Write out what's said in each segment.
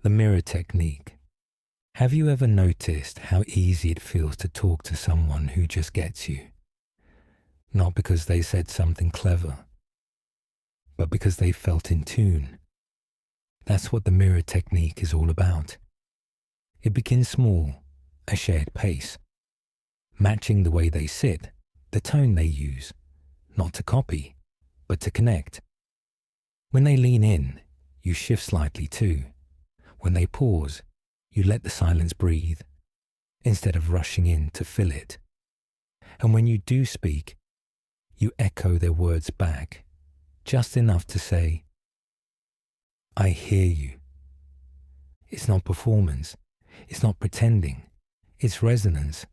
The mirror technique. Have you ever noticed how easy it feels to talk to someone who just gets you? Not because they said something clever, but because they felt in tune. That's what the mirror technique is all about. It begins small, a shared pace, matching the way they sit, the tone they use, not to copy, but to connect. When they lean in, you shift slightly too. When they pause, you let the silence breathe, instead of rushing in to fill it. And when you do speak, you echo their words back, just enough to say, I hear you. It's not performance. It's not pretending. It's resonance,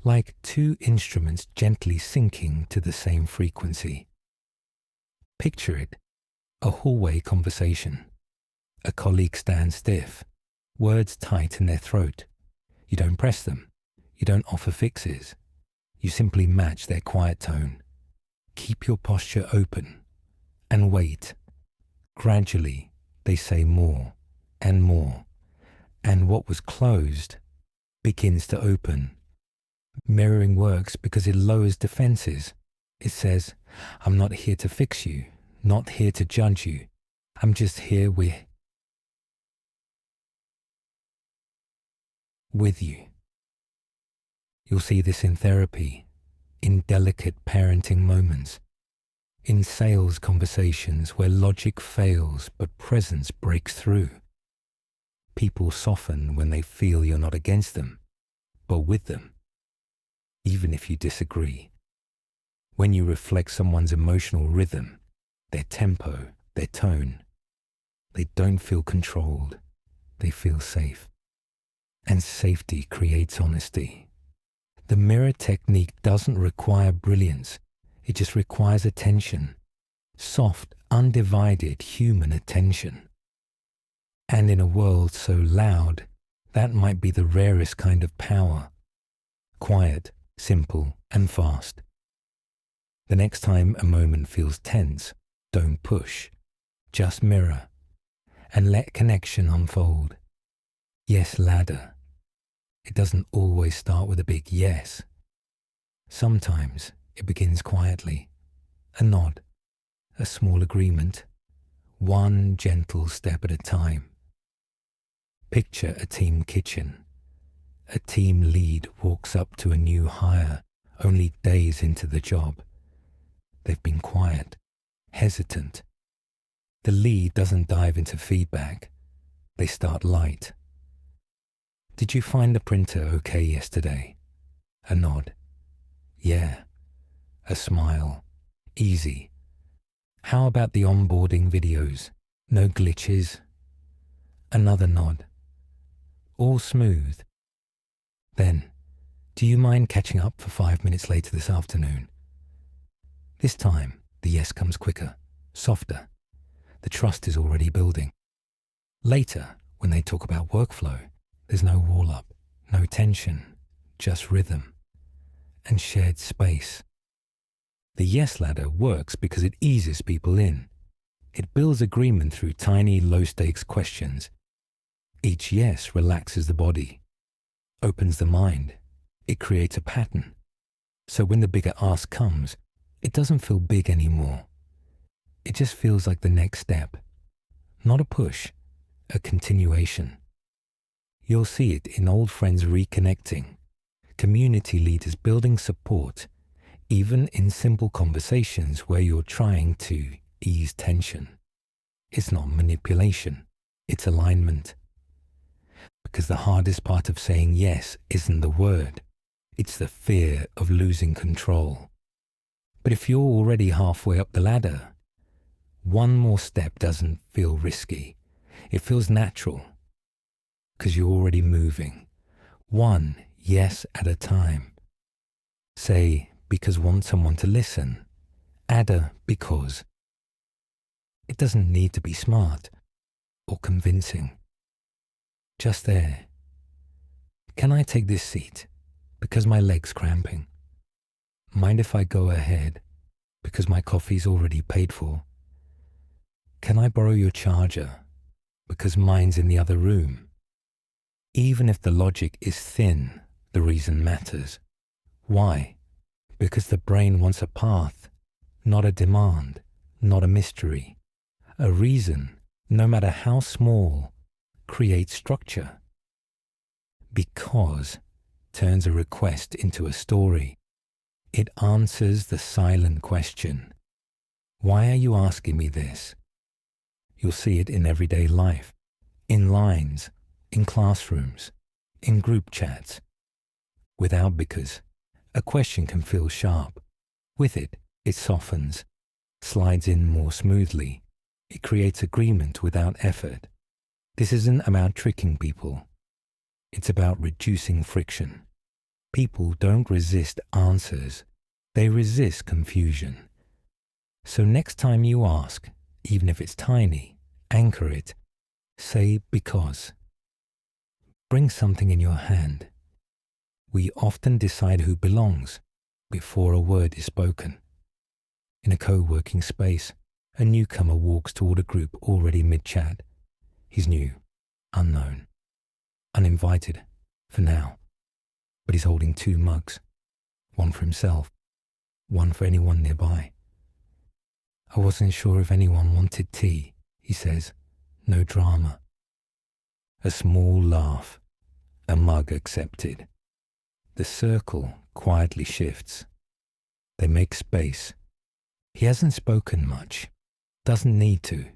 like two instruments gently syncing to the same frequency. Picture it, a hallway conversation. A colleague stands stiff, words tight in their throat. You don't press them. You don't offer fixes. You simply match their quiet tone. Keep your posture open and wait. Gradually, they say more and more, and what was closed begins to open. Mirroring works because it lowers defenses. It says, I'm not here to fix you, not here to judge you. I'm just here with you. You'll see this in therapy, in delicate parenting moments, in sales conversations where logic fails but presence breaks through. People soften when they feel you're not against them, but with them, even if you disagree. When you reflect someone's emotional rhythm, their tempo, their tone, they don't feel controlled, they feel safe. And safety creates honesty. The mirror technique doesn't require brilliance. It just requires attention. Soft, undivided human attention. And in a world so loud, that might be the rarest kind of power. Quiet, simple, and fast. The next time a moment feels tense, don't push. Just mirror. And let connection unfold. Yes, ladder. It doesn't always start with a big yes. Sometimes it begins quietly. A nod, a small agreement, one gentle step at a time. Picture a team kitchen. A team lead walks up to a new hire only days into the job. They've been quiet, hesitant. The lead doesn't dive into feedback. They start light. Did you find the printer okay yesterday? A nod. Yeah. A smile. Easy. How about the onboarding videos? No glitches? Another nod. All smooth. Then, do you mind catching up for 5 minutes later this afternoon? This time, the yes comes quicker, softer. The trust is already building. Later, when they talk about workflow, there's no wall up, no tension, just rhythm and shared space. The yes ladder works because it eases people in. It builds agreement through tiny, low-stakes questions. Each yes relaxes the body, opens the mind. It creates a pattern. So when the bigger ask comes, it doesn't feel big anymore. It just feels like the next step. Not a push, a continuation. You'll see it in old friends reconnecting, community leaders building support, even in simple conversations where you're trying to ease tension. It's not manipulation, it's alignment. Because the hardest part of saying yes isn't the word, it's the fear of losing control. But if you're already halfway up the ladder, one more step doesn't feel risky. It feels natural. Because you're already moving, one yes at a time. Say, because want someone to listen. Add a because. It doesn't need to be smart or convincing. Just there. Can I take this seat? Because my leg's cramping. Mind if I go ahead? Because my coffee's already paid for. Can I borrow your charger? because mine's in the other room. Even if the logic is thin, the reason matters. Why? Because the brain wants a path, not a demand, not a mystery. A reason, no matter how small, creates structure. Because turns a request into a story. It answers the silent question. Why are you asking me this? You'll see it in everyday life, in lines, in classrooms, in group chats. Without because, a question can feel sharp. With it, it softens, slides in more smoothly. It creates agreement without effort. This isn't about tricking people. It's about reducing friction. People don't resist answers. They resist confusion. So next time you ask, even if it's tiny, anchor it. Say because. Bring something in your hand. We often decide who belongs before a word is spoken. In a co-working space, a newcomer walks toward a group already mid-chat. He's new, unknown, uninvited, for now. But he's holding 2 mugs, one for himself, one for anyone nearby. I wasn't sure if anyone wanted tea, he says, no drama. A small laugh, a mug accepted. The circle quietly shifts. They make space. He hasn't spoken much, doesn't need to.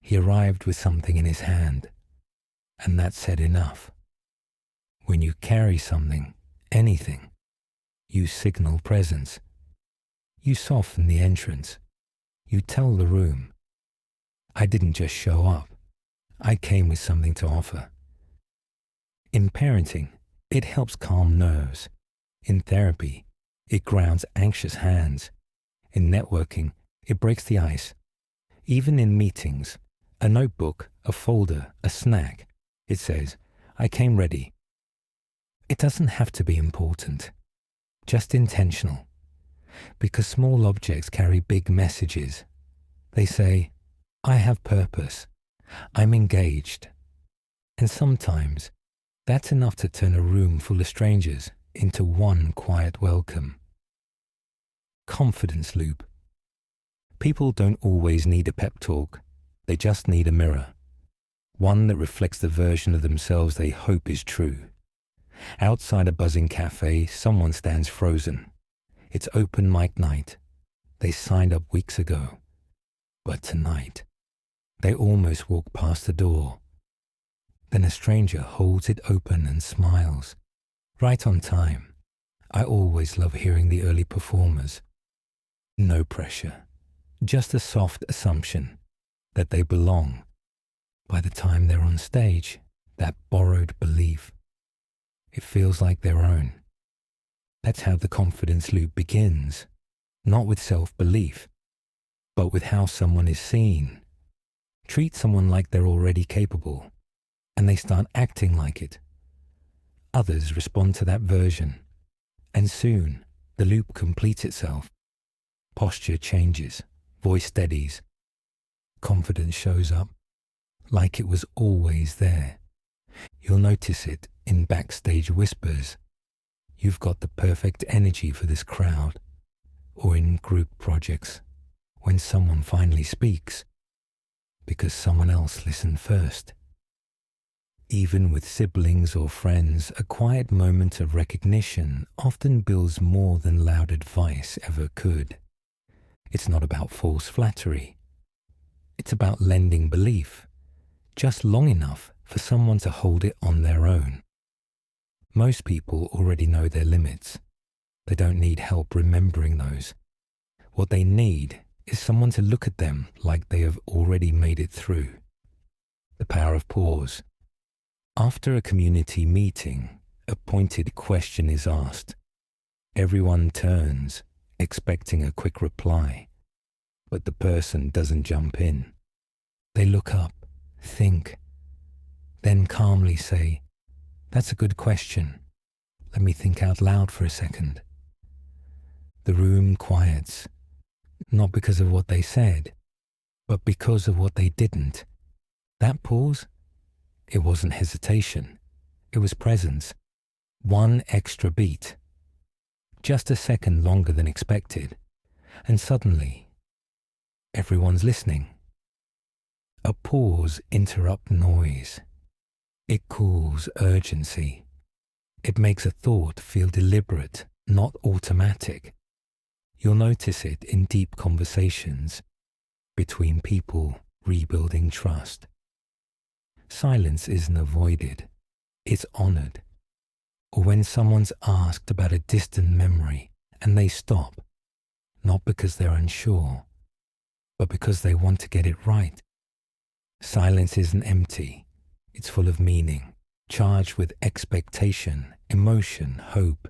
He arrived with something in his hand, and that said enough. When you carry something, anything, you signal presence. You soften the entrance. You tell the room, I didn't just show up. I came with something to offer. In parenting, it helps calm nerves. In therapy, it grounds anxious hands. In networking, it breaks the ice. Even in meetings, a notebook, a folder, a snack, it says, I came ready. It doesn't have to be important, just intentional. Because small objects carry big messages. They say, I have purpose. I'm engaged. And sometimes, that's enough to turn a room full of strangers into one quiet welcome. Confidence loop. People don't always need a pep talk. They just need a mirror. One that reflects the version of themselves they hope is true. Outside a buzzing cafe, someone stands frozen. It's open mic night. They signed up weeks ago. But tonight, they almost walk past the door. Then a stranger holds it open and smiles. Right on time. I always love hearing the early performers. No pressure. Just a soft assumption that they belong. By the time they're on stage, that borrowed belief, it feels like their own. That's how the confidence loop begins. Not with self-belief, but with how someone is seen. Treat someone like they're already capable, and they start acting like it. Others respond to that version, and soon the loop completes itself. Posture changes, voice steadies. Confidence shows up, like it was always there. You'll notice it in backstage whispers. You've got the perfect energy for this crowd. Or in group projects, when someone finally speaks, because someone else listened first. Even with siblings or friends, a quiet moment of recognition often builds more than loud advice ever could. It's not about false flattery. It's about lending belief, just long enough for someone to hold it on their own. Most people already know their limits. They don't need help remembering those. What they need is someone to look at them like they have already made it through. The power of pause. After a community meeting, a pointed question is asked. Everyone turns, expecting a quick reply, but the person doesn't jump in. They look up, think, then calmly say, "That's a good question. Let me think out loud for a second." The room quiets, not because of what they said, but because of what they didn't. That pause, it wasn't hesitation. It was presence. One extra beat. Just a second longer than expected. And suddenly, everyone's listening. A pause interrupts noise. It cools urgency. It makes a thought feel deliberate, not automatic. You'll notice it in deep conversations between people rebuilding trust. Silence isn't avoided, it's honored. Or when someone's asked about a distant memory and they stop, not because they're unsure, but because they want to get it right. Silence isn't empty, it's full of meaning, charged with expectation, emotion, hope.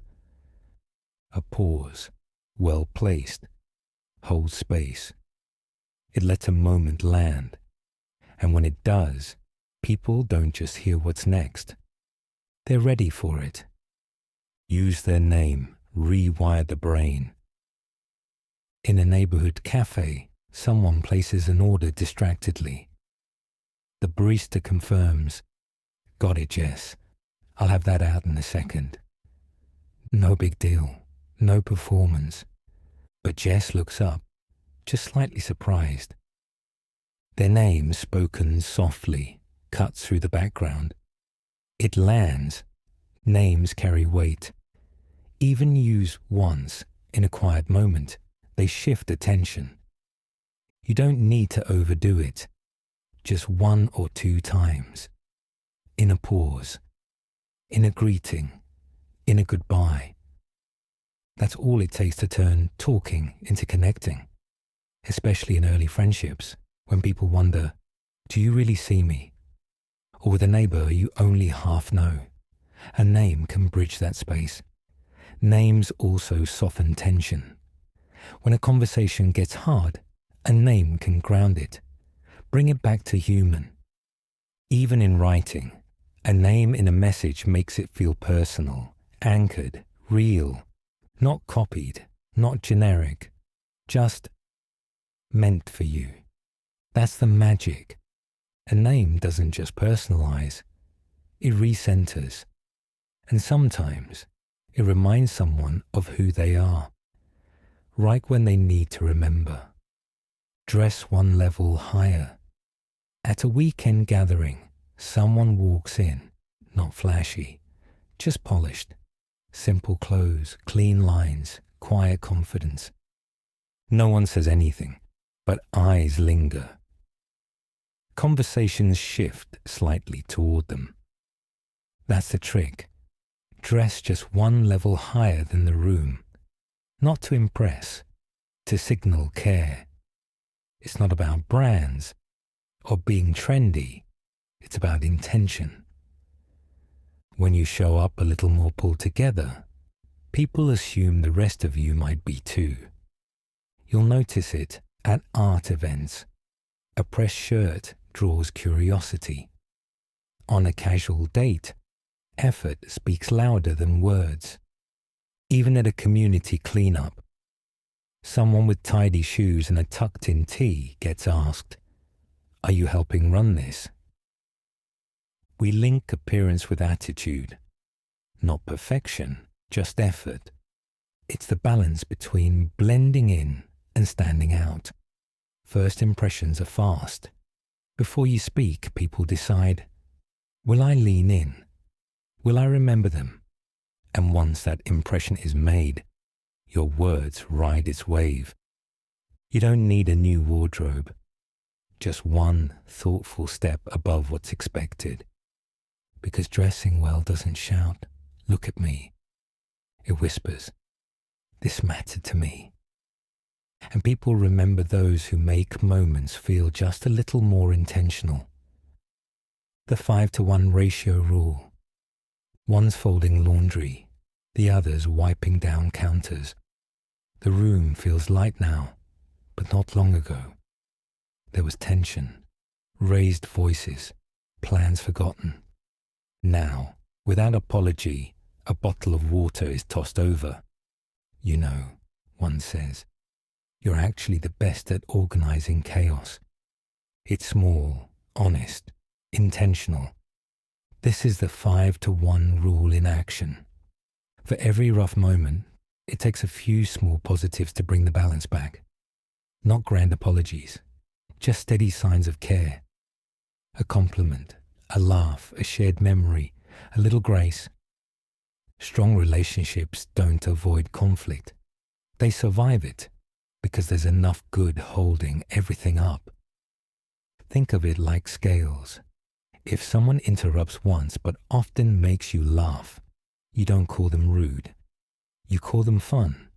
A pause, well placed, holds space. It lets a moment land, and when it does, people don't just hear what's next. They're ready for it. Use their name, rewire the brain. In a neighborhood cafe, someone places an order distractedly. The barista confirms, "Got it, Jess. I'll have that out in a second." No big deal, no performance. But Jess looks up, just slightly surprised. Their name, spoken softly, cuts through the background. It lands. Names carry weight. Even used once, in a quiet moment, they shift attention. You don't need to overdo it. Just one or two times. In a pause. In a greeting. In a goodbye. That's all it takes to turn talking into connecting. Especially in early friendships, when people wonder, do you really see me? Or with a neighbor you only half know. A name can bridge that space. Names also soften tension. When a conversation gets hard, a name can ground it. Bring it back to human. Even in writing, a name in a message makes it feel personal, anchored, real, not copied, not generic, just meant for you. That's the magic. A name doesn't just personalize, it recenters. And sometimes it reminds someone of who they are, right when they need to remember. Dress one level higher. At a weekend gathering, someone walks in, not flashy, just polished. Simple clothes, clean lines, quiet confidence. No one says anything, but eyes linger. Conversations shift slightly toward them. That's the trick. Dress just one level higher than the room. Not to impress, to signal care. It's not about brands or being trendy. It's about intention. When you show up a little more pulled together, people assume the rest of you might be too. You'll notice it at art events. A pressed shirt draws curiosity. On a casual date, effort speaks louder than words. Even at a community cleanup, someone with tidy shoes and a tucked-in tee gets asked, "Are you helping run this?" We link appearance with attitude. Not perfection, just effort. It's the balance between blending in and standing out. First impressions are fast. Before you speak, people decide, will I lean in? Will I remember them? And once that impression is made, your words ride its wave. You don't need a new wardrobe. Just one thoughtful step above what's expected. Because dressing well doesn't shout, "Look at me." It whispers, "This mattered to me." And people remember those who make moments feel just a little more intentional. The 5-to-1 ratio rule. One's folding laundry, the other's wiping down counters. The room feels light now, but not long ago. There was tension, raised voices, plans forgotten. Now, without apology, a bottle of water is tossed over. You know, one says, you're actually the best at organizing chaos. It's small, honest, intentional. This is the 5-to-1 rule in action. For every rough moment, it takes a few small positives to bring the balance back. Not grand apologies, just steady signs of care. A compliment, a laugh, a shared memory, a little grace. Strong relationships don't avoid conflict. They survive it because there's enough good holding everything up. Think of it like scales. If someone interrupts once but often makes you laugh, you don't call them rude. You call them fun.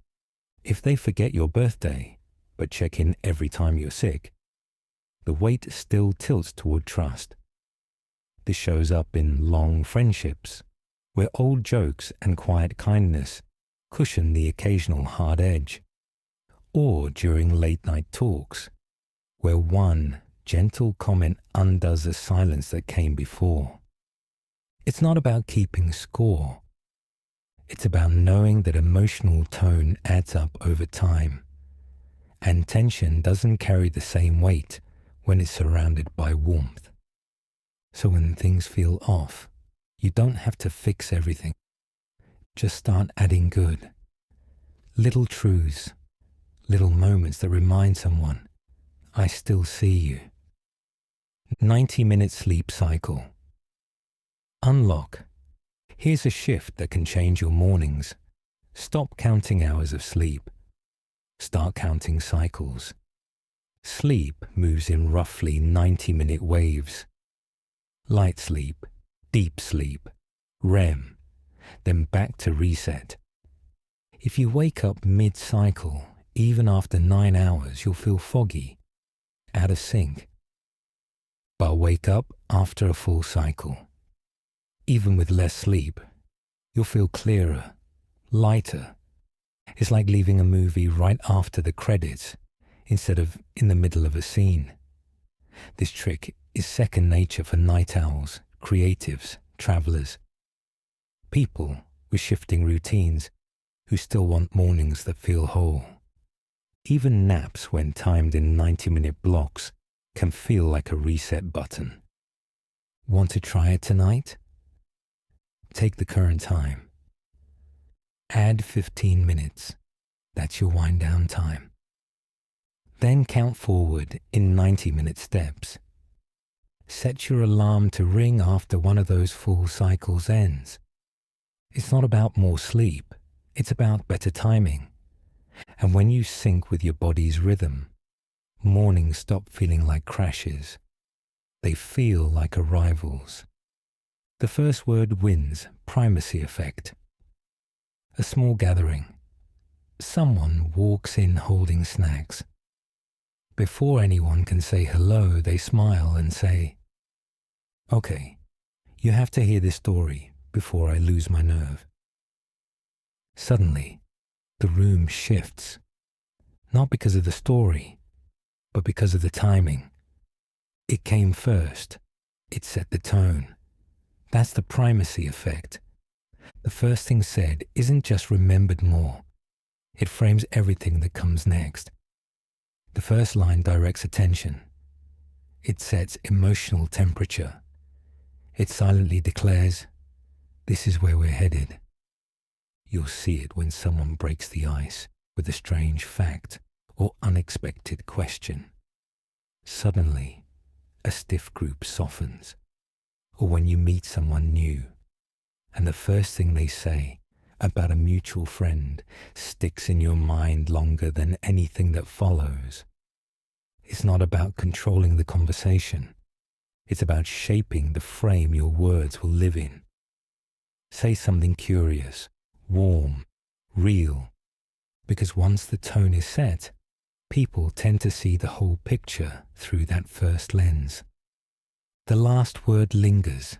If they forget your birthday but check in every time you're sick, the weight still tilts toward trust. This shows up in long friendships, where old jokes and quiet kindness cushion the occasional hard edge, or during late-night talks, where one gentle comment undoes the silence that came before. It's not about keeping score. It's about knowing that emotional tone adds up over time, and tension doesn't carry the same weight when it's surrounded by warmth. So when things feel off, you don't have to fix everything. Just start adding good. Little truths, little moments that remind someone, I still see you. 90-minute sleep cycle. Unlock. Here's a shift that can change your mornings. Stop counting hours of sleep. Start counting cycles. Sleep moves in roughly 90-minute waves. Light sleep, deep sleep, REM, then back to reset. If you wake up mid-cycle, even after 9 hours, you'll feel foggy, out of sync. But wake up after a full cycle. Even with less sleep, you'll feel clearer, lighter. It's like leaving a movie right after the credits instead of in the middle of a scene. This trick is second nature for night owls, creatives, travelers, people with shifting routines who still want mornings that feel whole. Even naps, when timed in 90-minute blocks, can feel like a reset button. Want to try it tonight? Take the current time. Add 15 minutes. That's your wind down time. Then count forward in 90-minute steps. Set your alarm to ring after one of those full cycles ends. It's not about more sleep. It's about better timing. And when you sync with your body's rhythm, mornings stop feeling like crashes. They feel like arrivals. The first word wins, primacy effect. A small gathering. Someone walks in holding snacks. Before anyone can say hello, they smile and say, "Okay, you have to hear this story before I lose my nerve." Suddenly, the room shifts, not because of the story, but because of the timing. It came first. It set the tone. That's the primacy effect. The first thing said isn't just remembered more. It frames everything that comes next. The first line directs attention. It sets emotional temperature. It silently declares, this is where we're headed. You'll see it when someone breaks the ice with a strange fact or unexpected question. Suddenly, a stiff group softens. Or when you meet someone new, and the first thing they say about a mutual friend sticks in your mind longer than anything that follows. It's not about controlling the conversation. It's about shaping the frame your words will live in. Say something curious, warm, real, because once the tone is set, people tend to see the whole picture through that first lens. The last word lingers,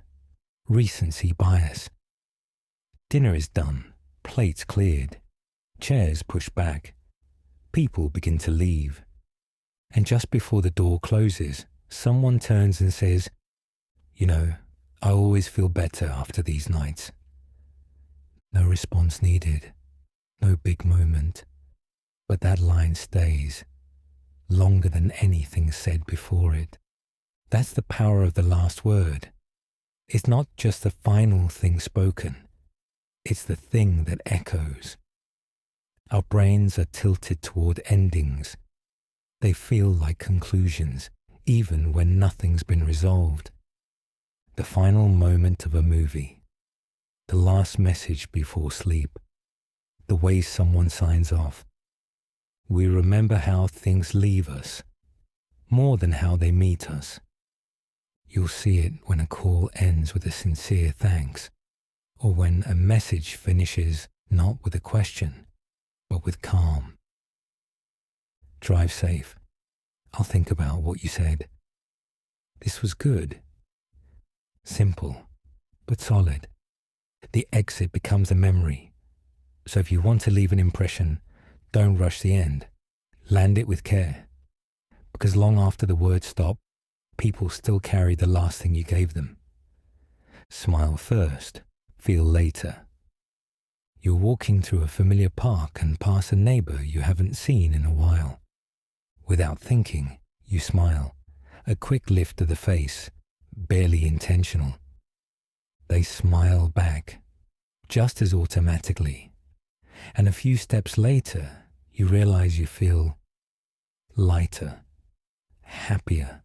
recency bias. Dinner is done, plates cleared, chairs pushed back, people begin to leave. And just before the door closes, someone turns and says, "You know, I always feel better after these nights." No response needed, no big moment, but that line stays longer than anything said before it. That's the power of the last word. It's not just the final thing spoken. It's the thing that echoes. Our brains are tilted toward endings. They feel like conclusions, even when nothing's been resolved. The final moment of a movie. The last message before sleep. The way someone signs off. We remember how things leave us, more than how they meet us. You'll see it when a call ends with a sincere thanks, or when a message finishes not with a question, but with calm. Drive safe. I'll think about what you said. This was good. Simple, but solid. The exit becomes a memory. So if you want to leave an impression, don't rush the end. Land it with care. Because long after the words stop, people still carry the last thing you gave them. Smile first, feel later. You're walking through a familiar park and pass a neighbor you haven't seen in a while. Without thinking, you smile. A quick lift of the face, barely intentional. They smile back, just as automatically. And a few steps later, you realize you feel lighter, happier,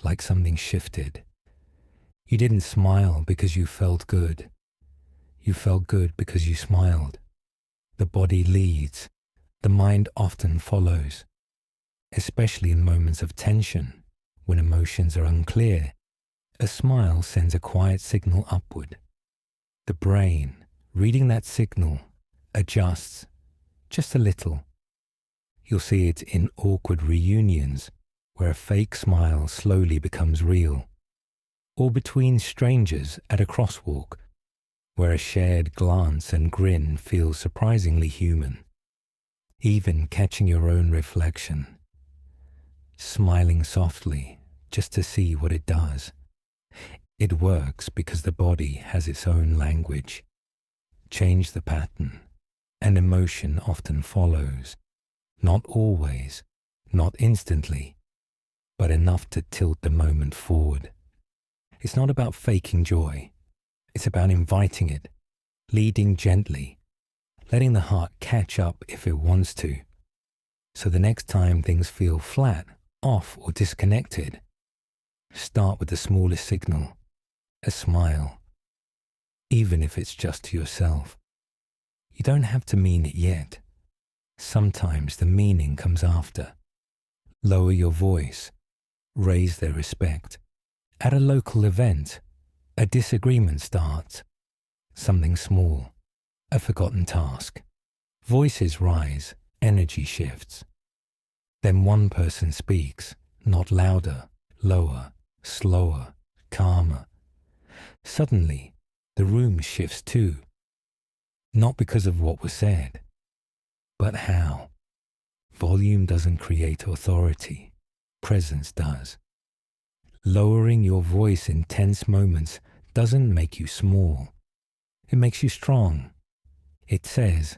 like something shifted. You didn't smile because you felt good. You felt good because you smiled. The body leads. The mind often follows, especially in moments of tension, when emotions are unclear. A smile sends a quiet signal upward. The brain, reading that signal, adjusts just a little. You'll see it in awkward reunions, where a fake smile slowly becomes real, or between strangers at a crosswalk, where a shared glance and grin feels surprisingly human. Even catching your own reflection, smiling softly just to see what it does. It works because the body has its own language. Change the pattern, and emotion often follows. Not always, not instantly, but enough to tilt the moment forward. It's not about faking joy. It's about inviting it, leading gently, letting the heart catch up if it wants to. So the next time things feel flat, off, or disconnected, start with the smallest signal, a smile, even if it's just to yourself. You don't have to mean it yet. Sometimes the meaning comes after. Lower your voice, raise their respect. At a local event, a disagreement starts. Something small, a forgotten task. Voices rise, energy shifts. Then one person speaks, not louder, lower, slower, calmer. Suddenly, the room shifts too. Not because of what was said, but how. Volume doesn't create authority. Presence does. Lowering your voice in tense moments doesn't make you small. It makes you strong. It says,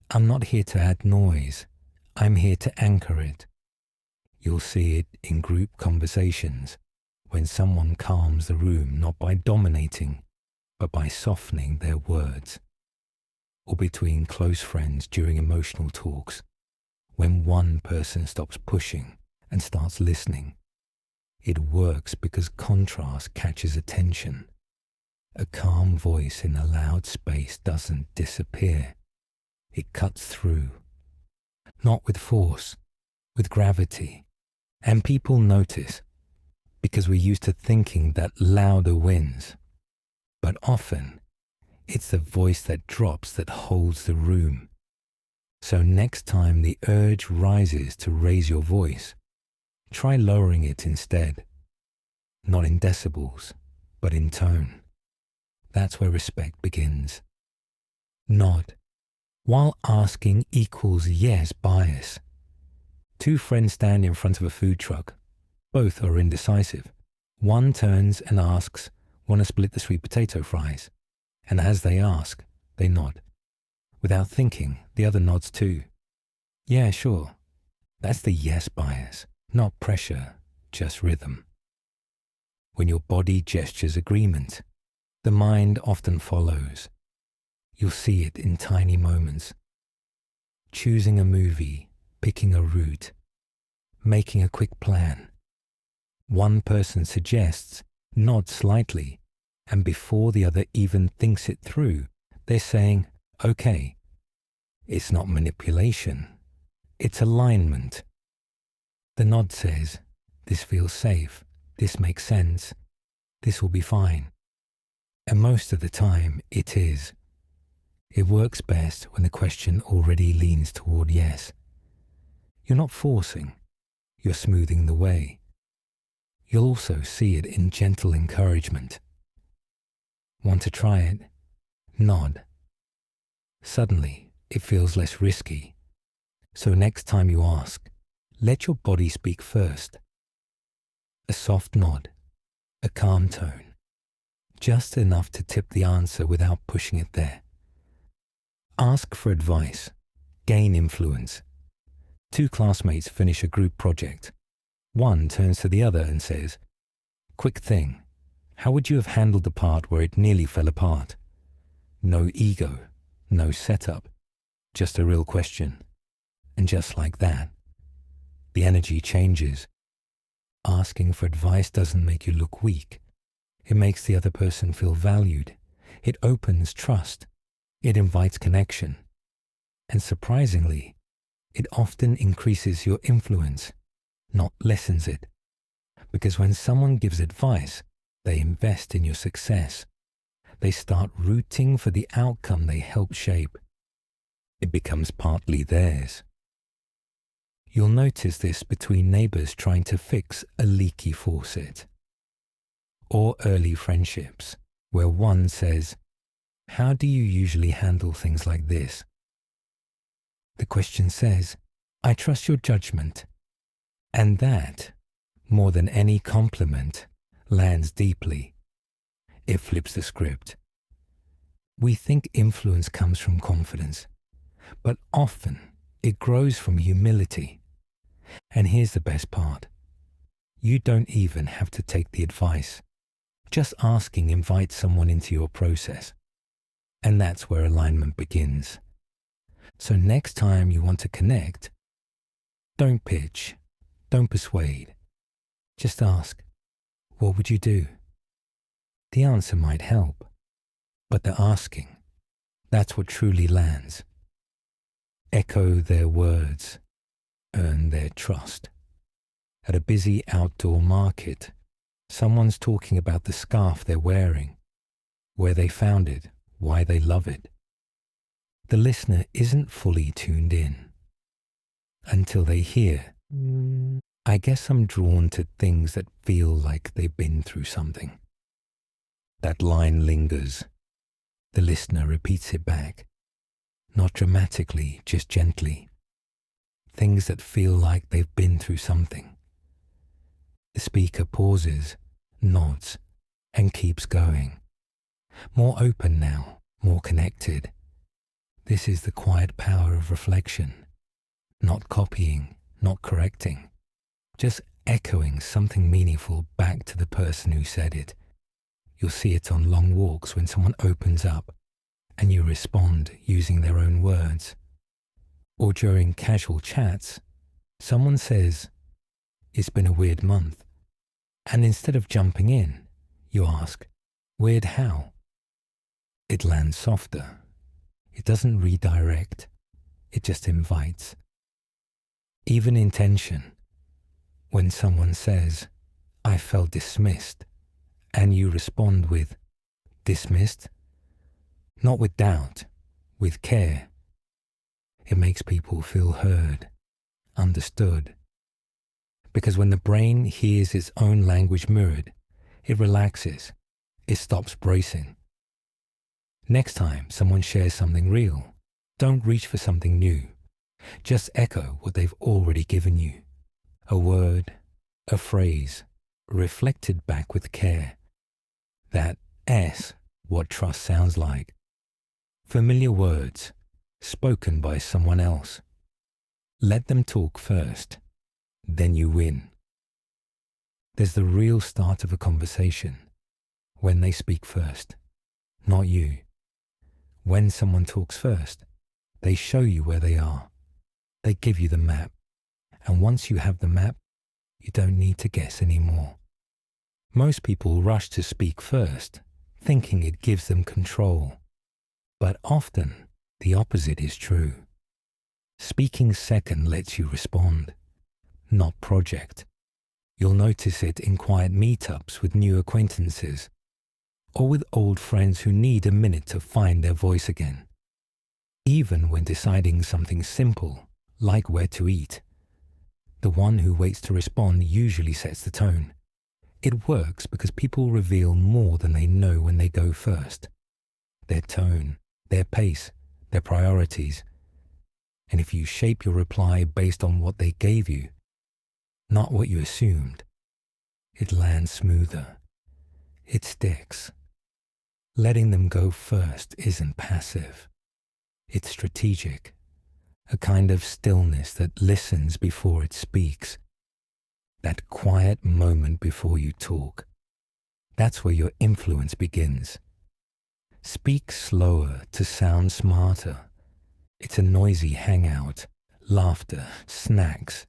I'm not here to add noise. I'm here to anchor it. You'll see it in group conversations, when someone calms the room not by dominating, but by softening their words. Or between close friends during emotional talks, when one person stops pushing and starts listening. It works because contrast catches attention. A calm voice in a loud space doesn't disappear. It cuts through. Not with force, with gravity. And people notice, because we're used to thinking that louder wins. But often, it's the voice that drops that holds the room. So next time the urge rises to raise your voice, try lowering it instead. Not in decibels, but in tone. That's where respect begins. Nod. While asking equals yes bias. Two friends stand in front of a food truck. Both are indecisive. One turns and asks, "Want to split the sweet potato fries?" And as they ask, they nod. Without thinking, the other nods too. Yeah, sure. That's the yes bias. Not pressure, just rhythm. when your body gestures agreement. The mind often follows. You'll see it in tiny moments. Choosing a movie, picking a route, making a quick plan. One person suggests, nods slightly, and before the other even thinks it through, they're saying, okay. It's not manipulation. It's alignment. The nod says, this feels safe. This makes sense. This will be fine. And most of the time, it is. It works best when the question already leans toward yes. You're not forcing. You're smoothing the way. You'll also see it in gentle encouragement. Want to try it? Nod. Suddenly, it feels less risky. So next time you ask, let your body speak first. A soft nod, a calm tone, just enough to tip the answer without pushing it there. Ask for advice, gain influence. Two classmates finish a group project. One turns to the other and says, quick thing, how would you have handled the part where it nearly fell apart? No ego, no setup, just a real question. And just like that, the energy changes. Asking for advice doesn't make you look weak. It makes the other person feel valued. It opens trust. It invites connection. And surprisingly, it often increases your influence, not lessens it. Because when someone gives advice, they invest in your success. They start rooting for the outcome they help shape. It becomes partly theirs. You'll notice this between neighbors trying to fix a leaky faucet. Or early friendships, where one says, how do you usually handle things like this? The question says, I trust your judgment. And that, more than any compliment, lands deeply. It flips the script. We think influence comes from confidence, but often it grows from humility. And here's the best part. You don't even have to take the advice. Just asking invites someone into your process. And that's where alignment begins. So next time you want to connect, don't pitch, don't persuade. Just ask, what would you do? The answer might help, but the asking, that's what truly lands. Echo their words, earn their trust. At a busy outdoor market, someone's talking about the scarf they're wearing, where they found it, why they love it. The listener isn't fully tuned in until they hear, I guess I'm drawn to things that feel like they've been through something. That line lingers. The listener repeats it back, not dramatically, just gently. Things that feel like they've been through something. The speaker pauses, nods, and keeps going. More open now, more connected. This is the quiet power of reflection. Not copying, not correcting. Just echoing something meaningful back to the person who said it. You'll see it on long walks when someone opens up and you respond using their own words. Or during casual chats, someone says, it's been a weird month. And instead of jumping in, you ask, weird how? It lands softer. It doesn't redirect. It just invites. Even in tension, when someone says, I felt dismissed, and you respond with, dismissed? Not with doubt, with care. It makes people feel heard, understood. Because when the brain hears its own language mirrored, it relaxes, it stops bracing. Next time someone shares something real, don't reach for something new. Just echo what they've already given you. A word, a phrase, reflected back with care. That S, what trust sounds like. Familiar words, spoken by someone else. Let them talk first, then you win. There's the real start of a conversation, when they speak first, not you. When someone talks first, they show you where they are. They give you the map. And once you have the map, you don't need to guess anymore. Most people rush to speak first, thinking it gives them control. But often, the opposite is true. Speaking second lets you respond, not project. You'll notice it in quiet meetups with new acquaintances, or with old friends who need a minute to find their voice again. Even when deciding something simple, like where to eat, the one who waits to respond usually sets the tone. It works because people reveal more than they know when they go first. Their tone, their pace, their priorities. And if you shape your reply based on what they gave you, not what you assumed, it lands smoother. It sticks. Letting them go first isn't passive. It's strategic. A kind of stillness that listens before it speaks. That quiet moment before you talk. That's where your influence begins. Speak slower to sound smarter. It's a noisy hangout, laughter, snacks.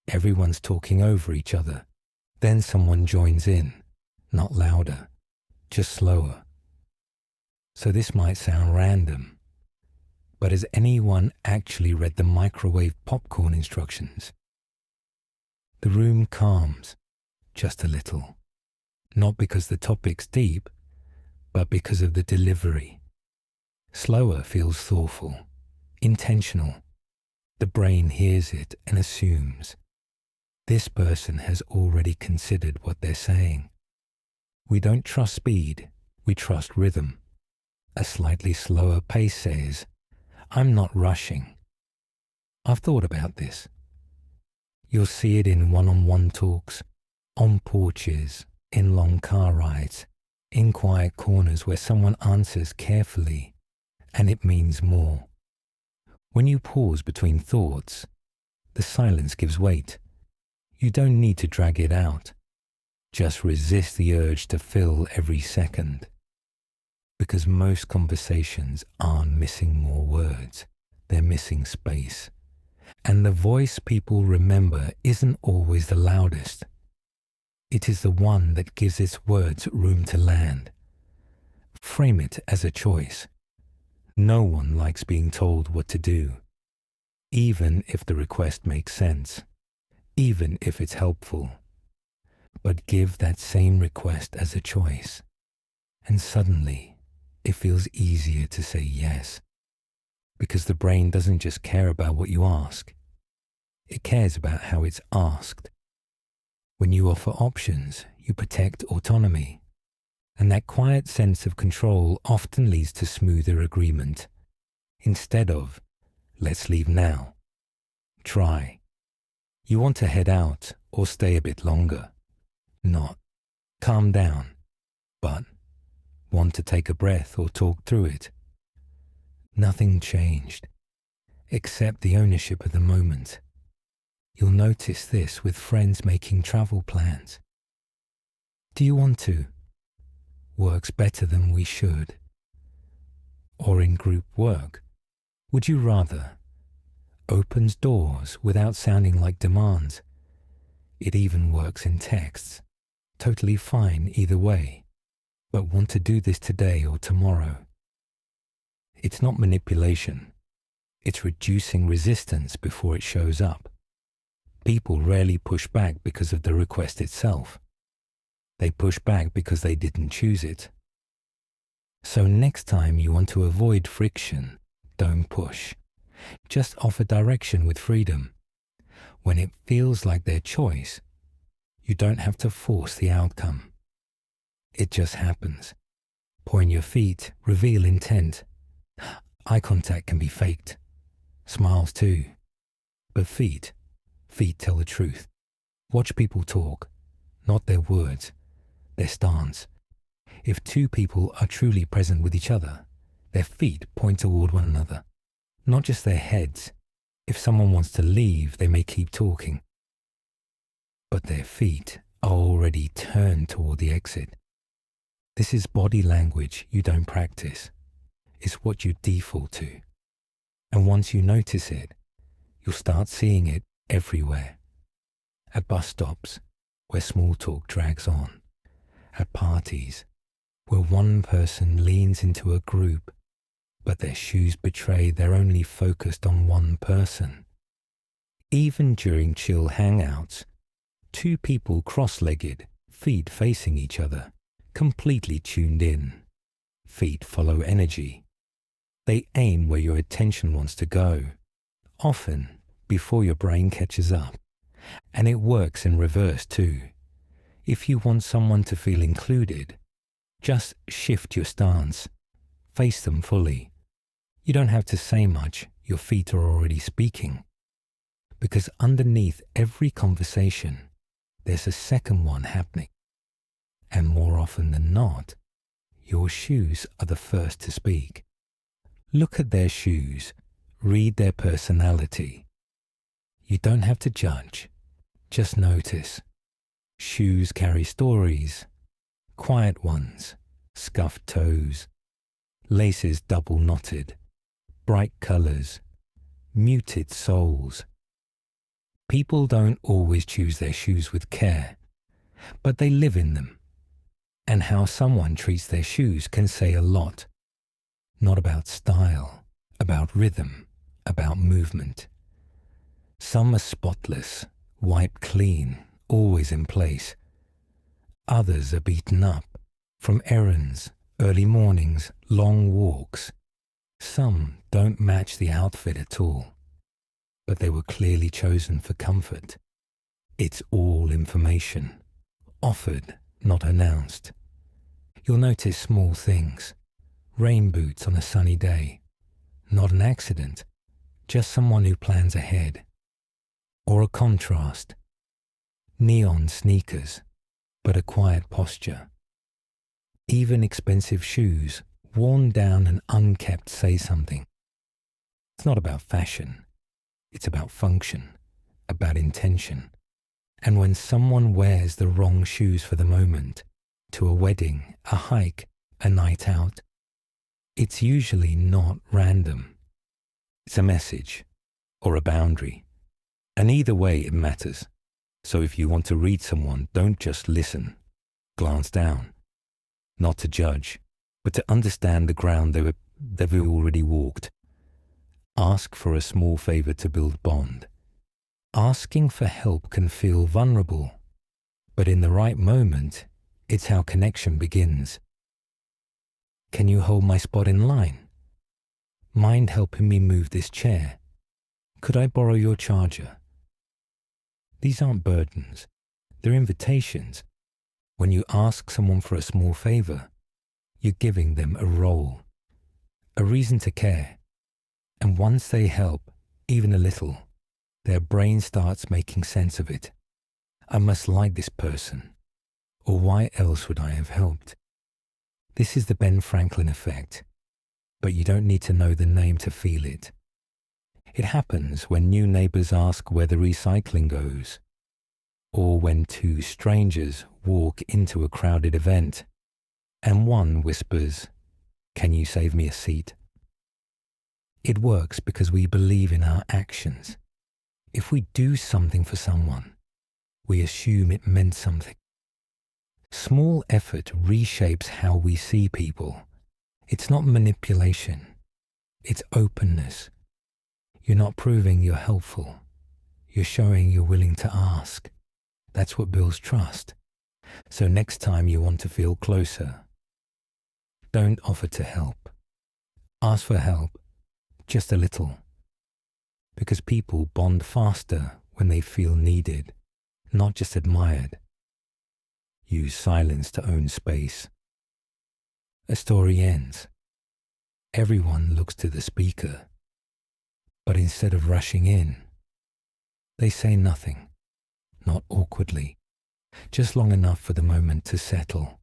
Everyone's talking over each other. Then someone joins in, not louder, just slower. So this might sound random, but has anyone actually read the microwave popcorn instructions? The room calms, just a little. Not because the topic's deep, but because of the delivery. Slower feels thoughtful, intentional. The brain hears it and assumes. This person has already considered what they're saying. We don't trust speed, we trust rhythm. A slightly slower pace says, I'm not rushing. I've thought about this. You'll see it in one-on-one talks, on porches, in long car rides, in quiet corners where someone answers carefully, and it means more. When you pause between thoughts, the silence gives weight. You don't need to drag it out. Just resist the urge to fill every second. Because most conversations aren't missing more words, they're missing space. And the voice people remember isn't always the loudest. It is the one that gives its words room to land. Frame it as a choice. No one likes being told what to do, even if the request makes sense, even if it's helpful. But give that same request as a choice, and suddenly it feels easier to say yes, because the brain doesn't just care about what you ask, it cares about how it's asked. When you offer options, you protect autonomy, and that quiet sense of control often leads to smoother agreement. Instead of, let's leave now, try. You want to head out or stay a bit longer. Not, calm down, but want to take a breath or talk through it. Nothing changed, except the ownership of the moment. You'll notice this with friends making travel plans. Do you want to? Works better than we should. Or in group work, would you rather? Opens doors without sounding like demands. It even works in texts. Totally fine either way, but want to do this today or tomorrow. It's not manipulation. It's reducing resistance before it shows up. People rarely push back because of the request itself. They push back because they didn't choose it. So next time you want to avoid friction, don't push. Just offer direction with freedom. When it feels like their choice, you don't have to force the outcome. It just happens. Point your feet, reveal intent. Eye contact can be faked. Smiles too. But feet tell the truth. Watch people talk, not their words, their stance. If two people are truly present with each other, their feet point toward one another, not just their heads. If someone wants to leave, they may keep talking. But their feet are already turned toward the exit. This is body language you don't practice. It's what you default to. And once you notice it, you'll start seeing it everywhere. At bus stops, where small talk drags on. At parties, where one person leans into a group, but their shoes betray they're only focused on one person. Even during chill hangouts, two people cross-legged, feet facing each other, completely tuned in. Feet follow energy. They aim where your attention wants to go, often before your brain catches up. And it works in reverse too. If you want someone to feel included, just shift your stance. Face them fully. You don't have to say much, your feet are already speaking. Because underneath every conversation, there's a second one happening. And more often than not, your shoes are the first to speak. Look at their shoes, read their personality. You don't have to judge, just notice. Shoes carry stories, quiet ones, scuffed toes, laces double knotted, bright colours, muted soles. People don't always choose their shoes with care, but they live in them. And how someone treats their shoes can say a lot. Not about style, about rhythm, about movement. Some are spotless, wiped clean, always in place. Others are beaten up, from errands, early mornings, long walks. Some don't match the outfit at all, but they were clearly chosen for comfort. It's all information, offered, not announced. You'll notice small things. Rain boots on a sunny day. Not an accident, just someone who plans ahead. Or a contrast. Neon sneakers, but a quiet posture. Even expensive shoes, worn down and unkept, say something. It's not about fashion. It's about function, about intention. And when someone wears the wrong shoes for the moment, to a wedding, a hike, a night out, it's usually not random. It's a message or a boundary. And either way it matters. So if you want to read someone, don't just listen. Glance down. Not to judge, but to understand the ground they've already walked. Ask for a small favor to build bond. Asking for help can feel vulnerable, but in the right moment, it's how connection begins. Can you hold my spot in line? Mind helping me move this chair? Could I borrow your charger? These aren't burdens. They're invitations. When you ask someone for a small favor, you're giving them a role, a reason to care. And once they help, even a little, their brain starts making sense of it. I must like this person, or why else would I have helped? This is the Ben Franklin effect, but you don't need to know the name to feel it. It happens when new neighbors ask where the recycling goes, or when two strangers walk into a crowded event, and one whispers, "Can you save me a seat?" It works because we believe in our actions. If we do something for someone, we assume it meant something. Small effort reshapes how we see people. It's not manipulation. It's openness. You're not proving you're helpful. You're showing you're willing to ask. That's what builds trust. So next time you want to feel closer, don't offer to help. Ask for help, just a little. Because people bond faster when they feel needed, not just admired. Use silence to own space. A story ends. Everyone looks to the speaker. But instead of rushing in, they say nothing, not awkwardly, just long enough for the moment to settle.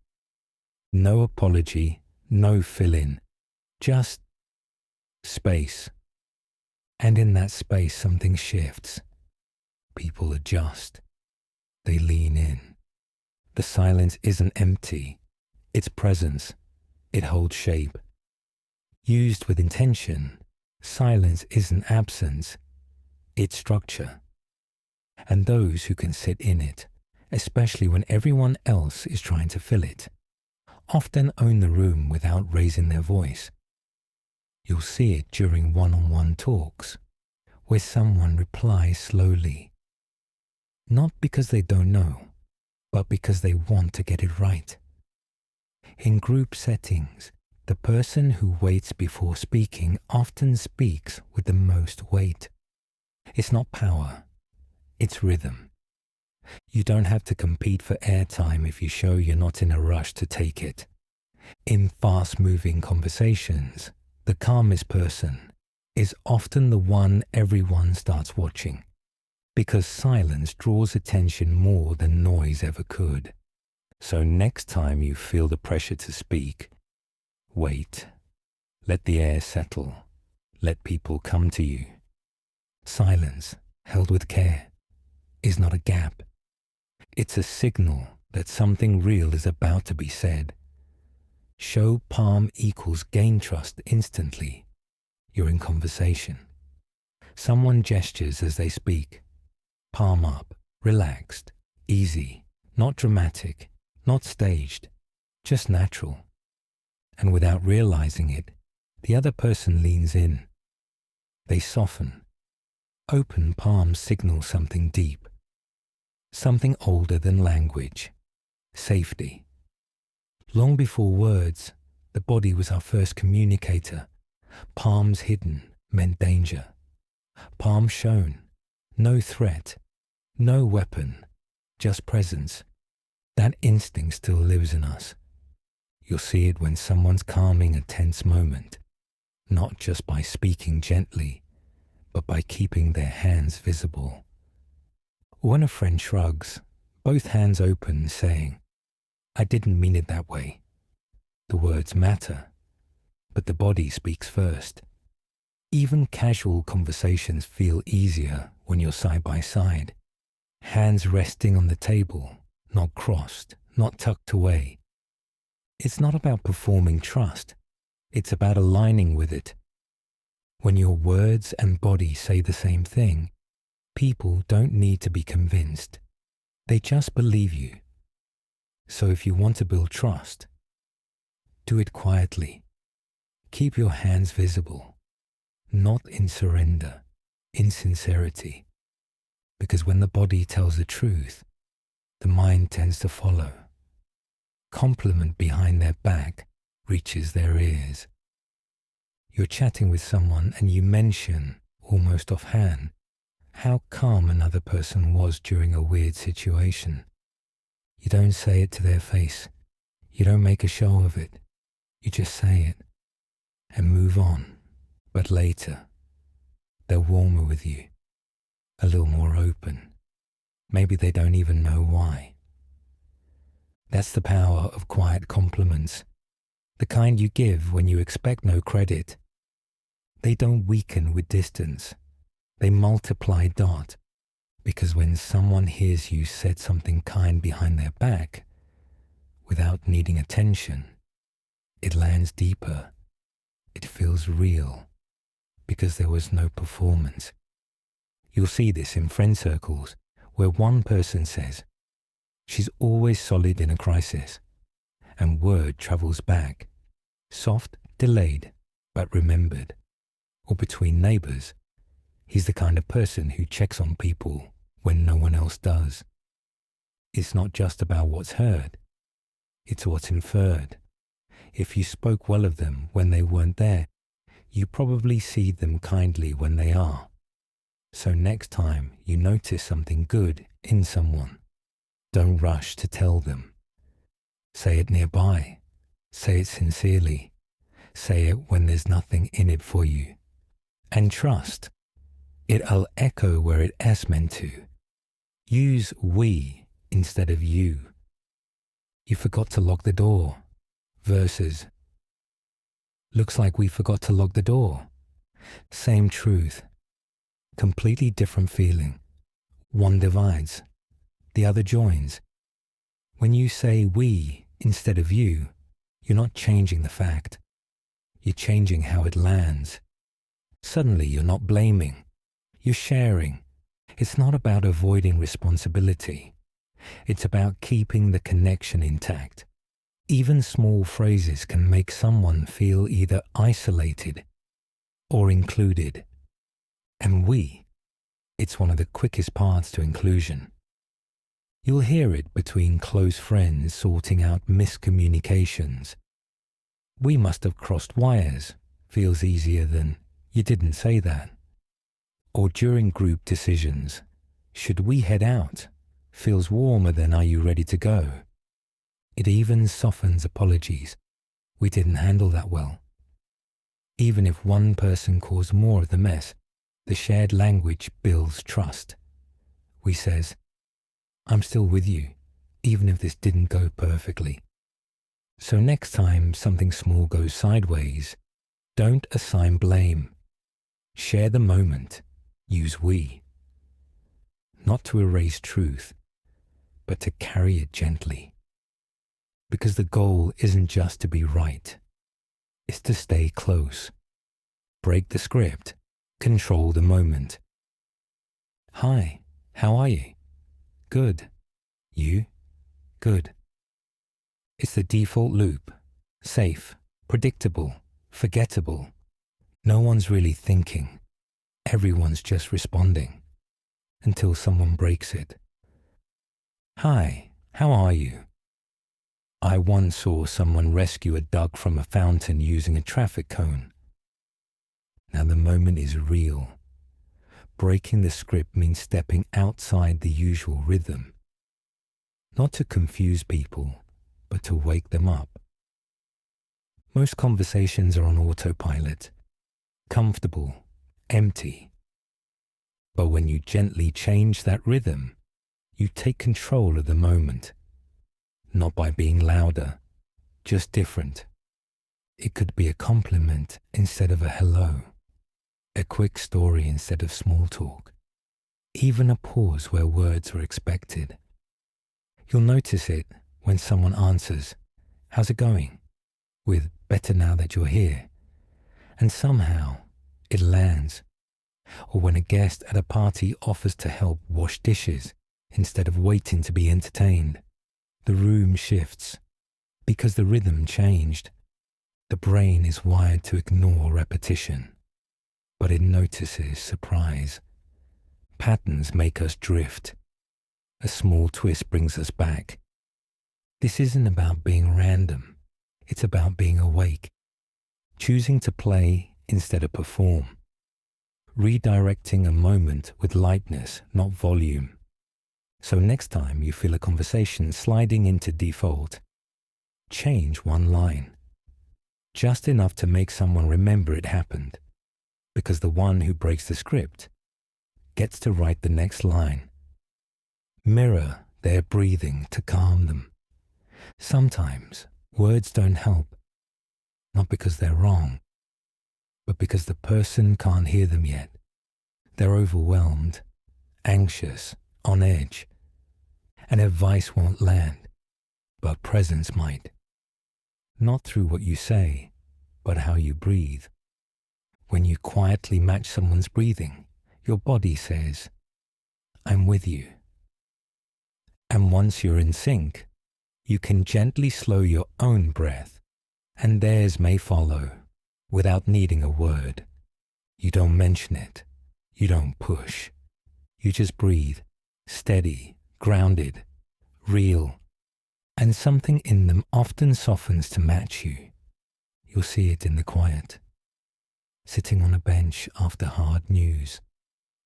No apology, no fill-in, just space. And in that space something shifts. People adjust. They lean in. The silence isn't empty. It's presence. It holds shape. Used with intention, silence isn't absence. It's structure. And those who can sit in it, especially when everyone else is trying to fill it, often own the room without raising their voice. You'll see it during one-on-one talks, where someone replies slowly, not because they don't know, but because they want to get it right. In group settings, the person who waits before speaking often speaks with the most weight. It's not power, it's rhythm. You don't have to compete for airtime if you show you're not in a rush to take it. In fast-moving conversations, the calmest person is often the one everyone starts watching, because silence draws attention more than noise ever could. So next time you feel the pressure to speak, wait. Let the air settle. Let people come to you. Silence, held with care, is not a gap. It's a signal that something real is about to be said. Show palm equals gain trust instantly. You're in conversation. Someone gestures as they speak. Palm up, relaxed, easy, not dramatic, not staged, just natural. And without realizing it, the other person leans in. They soften. Open palms signal something deep, something older than language, safety. Long before words, the body was our first communicator. Palms hidden meant danger. Palms shown, no threat, no weapon, just presence. That instinct still lives in us. You'll see it when someone's calming a tense moment, not just by speaking gently, but by keeping their hands visible. When a friend shrugs, both hands open, saying, "I didn't mean it that way." The words matter, but the body speaks first. Even casual conversations feel easier when you're side by side. Hands resting on the table, not crossed, not tucked away. It's not about performing trust. It's about aligning with it. When your words and body say the same thing, people don't need to be convinced. They just believe you. So if you want to build trust, do it quietly. Keep your hands visible, not in surrender, in sincerity. Because when the body tells the truth, the mind tends to follow. Compliment behind their back reaches their ears. You're chatting with someone and you mention, almost offhand, how calm another person was during a weird situation. You don't say it to their face. You don't make a show of it. You just say it and move on. But later, they're warmer with you, a little more open. Maybe they don't even know why. That's the power of quiet compliments, the kind you give when you expect no credit. They don't weaken with distance. They multiply dot, because when someone hears you said something kind behind their back, without needing attention, it lands deeper. It feels real, because there was no performance. You'll see this in friend circles, where one person says, "She's always solid in a crisis," and word travels back, soft, delayed, but remembered. Or between neighbors, he's the kind of person who checks on people when no one else does. It's not just about what's heard, it's what's inferred. If you spoke well of them when they weren't there, you probably see them kindly when they are. So next time you notice something good in someone, don't rush to tell them. Say it nearby. Say it sincerely. Say it when there's nothing in it for you. And trust, it'll echo where it's meant to. Use we instead of you. You forgot to lock the door versus looks like we forgot to lock the door. Same truth, completely different feeling. One divides, the other joins. When you say we instead of you, you're not changing the fact. You're changing how it lands. Suddenly you're not blaming. You're sharing. It's not about avoiding responsibility. It's about keeping the connection intact. Even small phrases can make someone feel either isolated or included. And it's one of the quickest paths to inclusion. You'll hear it between close friends sorting out miscommunications. We must have crossed wires feels easier than you didn't say that. Or during group decisions, should we head out feels warmer than are you ready to go. It even softens apologies. We didn't handle that well. Even if one person caused more of the mess, the shared language builds trust. We says, I'm still with you, even if this didn't go perfectly. So next time something small goes sideways, don't assign blame. Share the moment. Use we. Not to erase truth, but to carry it gently. Because the goal isn't just to be right. It's to stay close. Break the script. Control the moment. Hi, how are you? Good. You? Good. It's the default loop. Safe, predictable, forgettable. No one's really thinking. Everyone's just responding. Until someone breaks it. Hi, how are you? I once saw someone rescue a duck from a fountain using a traffic cone. Now the moment is real. Breaking the script means stepping outside the usual rhythm. Not to confuse people, but to wake them up. Most conversations are on autopilot, comfortable, empty. But when you gently change that rhythm, you take control of the moment. Not by being louder, just different. It could be a compliment instead of a hello, a quick story instead of small talk, even a pause where words are expected. You'll notice it when someone answers, how's it going? With better now that you're here. And somehow it lands. Or when a guest at a party offers to help wash dishes instead of waiting to be entertained. The room shifts because the rhythm changed. The brain is wired to ignore repetition, but it notices surprise. Patterns make us drift. A small twist brings us back. This isn't about being random. It's about being awake, choosing to play instead of perform, redirecting a moment with lightness, not volume. So next time you feel a conversation sliding into default, change one line. Just enough to make someone remember it happened, because the one who breaks the script gets to write the next line. Mirror their breathing to calm them. Sometimes words don't help, not because they're wrong, but because the person can't hear them yet. They're overwhelmed, anxious, on edge. And advice won't land, but presence might. Not through what you say, but how you breathe. When you quietly match someone's breathing, your body says, I'm with you. And once you're in sync, you can gently slow your own breath, and theirs may follow, without needing a word. You don't mention it. You don't push. You just breathe, steady, grounded, real, and something in them often softens to match you. You'll see it in the quiet. Sitting on a bench after hard news,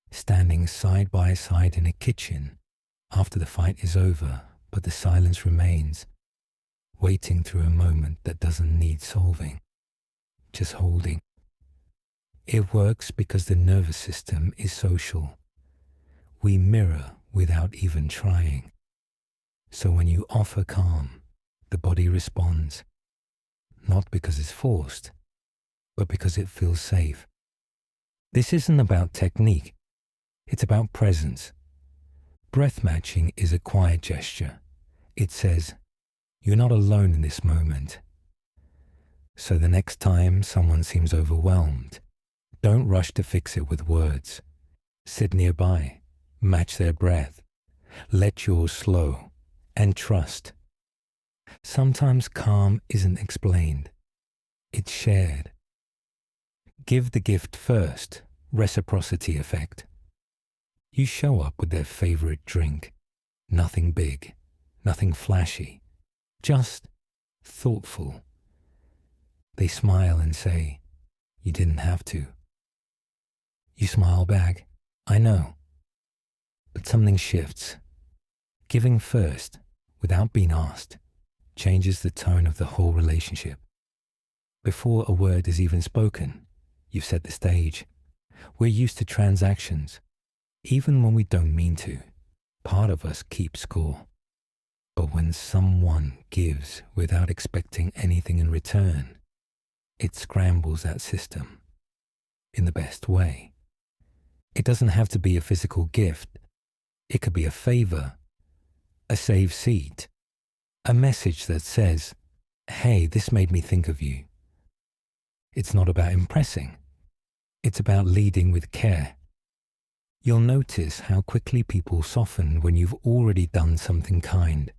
standing side by side in a kitchen after the fight is over, but the silence remains, waiting through a moment that doesn't need solving, just holding. It works because the nervous system is social. We mirror without even trying. So when you offer calm, the body responds, not because it's forced, but because it feels safe. This isn't about technique, it's about presence. Breath matching is a quiet gesture. It says, you're not alone in this moment. So the next time someone seems overwhelmed, don't rush to fix it with words. Sit nearby, match their breath, let yours slow, and trust. Sometimes calm isn't explained, it's shared. Give the gift first, reciprocity effect. You show up with their favorite drink, nothing big, nothing flashy, just thoughtful. They smile and say, you didn't have to. You smile back, I know. But something shifts. Giving first, without being asked, changes the tone of the whole relationship. Before a word is even spoken, you've set the stage. We're used to transactions. Even when we don't mean to, part of us keeps score. But when someone gives without expecting anything in return, it scrambles that system in the best way. It doesn't have to be a physical gift. It could be a favor, a saved seat, a message that says, hey, this made me think of you. It's not about impressing. It's about leading with care. You'll notice how quickly people soften when you've already done something kind.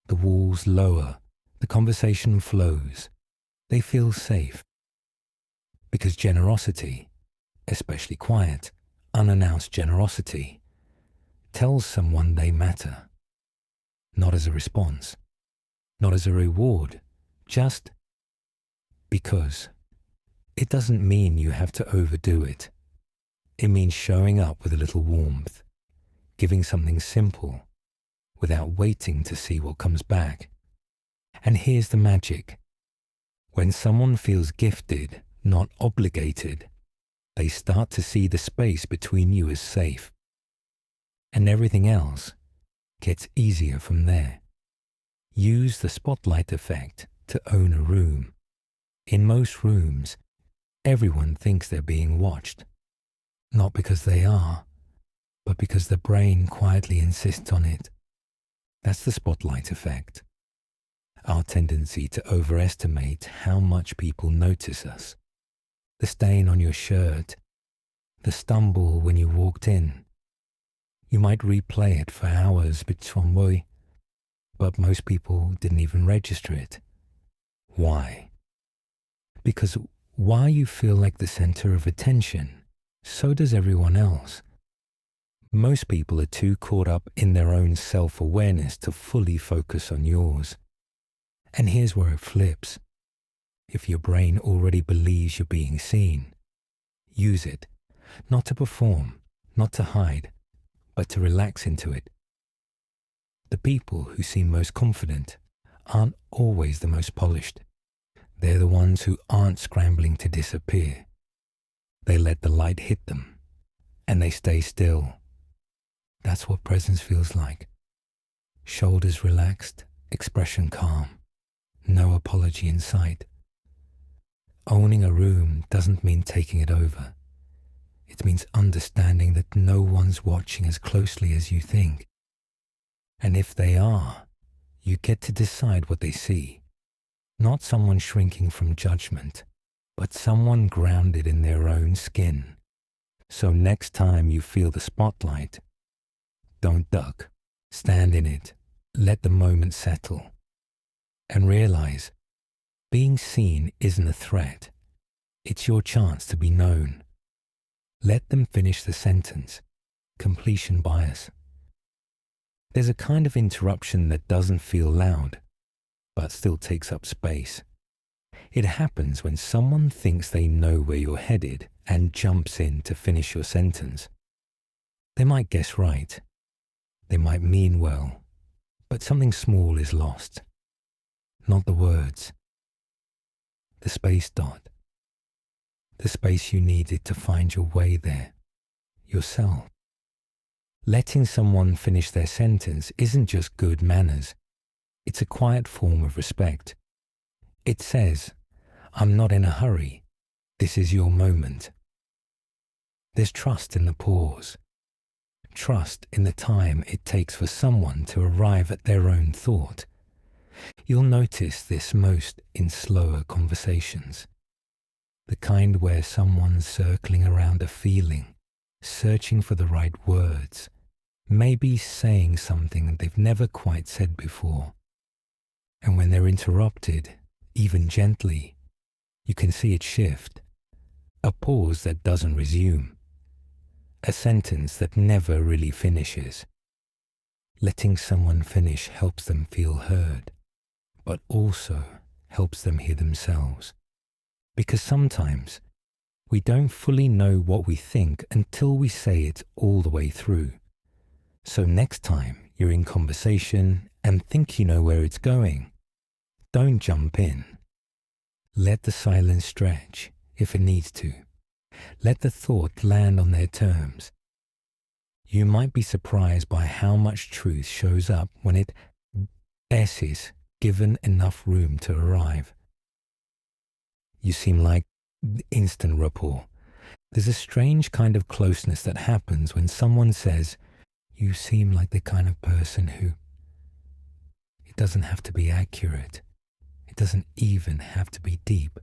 The walls lower, the conversation flows. They feel safe. Because generosity, especially quiet, unannounced generosity, tells someone they matter. Not as a response, not as a reward, just because. It doesn't mean you have to overdo it. It means showing up with a little warmth, giving something simple, without waiting to see what comes back. And here's the magic. When someone feels gifted, not obligated, they start to see the space between you as safe. And everything else gets easier from there. Use the spotlight effect to own a room. In most rooms, everyone thinks they're being watched. Not because they are, but because the brain quietly insists on it. That's the spotlight effect. Our tendency to overestimate how much people notice us. The stain on your shirt, the stumble when you walked in. You might replay it for hours, but most people didn't even register it. Why? Because while you feel like the center of attention, so does everyone else. Most people are too caught up in their own self-awareness to fully focus on yours. And here's where it flips. If your brain already believes you're being seen, use it, not to perform, not to hide, but to relax into it. The people who seem most confident aren't always the most polished. They're the ones who aren't scrambling to disappear. They let the light hit them, and they stay still. That's what presence feels like. Shoulders relaxed, expression calm, no apology in sight. Owning a room doesn't mean taking it over. It means understanding that no one's watching as closely as you think. And if they are, you get to decide what they see. Not someone shrinking from judgment, but someone grounded in their own skin. So next time you feel the spotlight, don't duck, stand in it, let the moment settle. And realize, being seen isn't a threat. It's your chance to be known. Let them finish the sentence. Completion bias. There's a kind of interruption that doesn't feel loud, but still takes up space. It happens when someone thinks they know where you're headed and jumps in to finish your sentence. They might guess right. They might mean well, but something small is lost. Not the words. The space dot. The space you needed to find your way there. Yourself. Letting someone finish their sentence isn't just good manners. It's a quiet form of respect. It says, I'm not in a hurry. This is your moment. There's trust in the pause. trust in the time it takes for someone to arrive at their own thought. You'll notice this most in slower conversations. The kind where someone's circling around a feeling, searching for the right words, maybe saying something they've never quite said before. And when they're interrupted, even gently, you can see it shift. A pause that doesn't resume. A sentence that never really finishes. Letting someone finish helps them feel heard, but also helps them hear themselves. Because sometimes we don't fully know what we think until we say it all the way through. So next time you're in conversation and think you know where it's going, don't jump in. Let the silence stretch if it needs to. Let the thought land on their terms. You might be surprised by how much truth shows up when it is given enough room to arrive. You seem like instant rapport. There's a strange kind of closeness that happens when someone says, "You seem like the kind of person who..." It doesn't have to be accurate. It doesn't even have to be deep.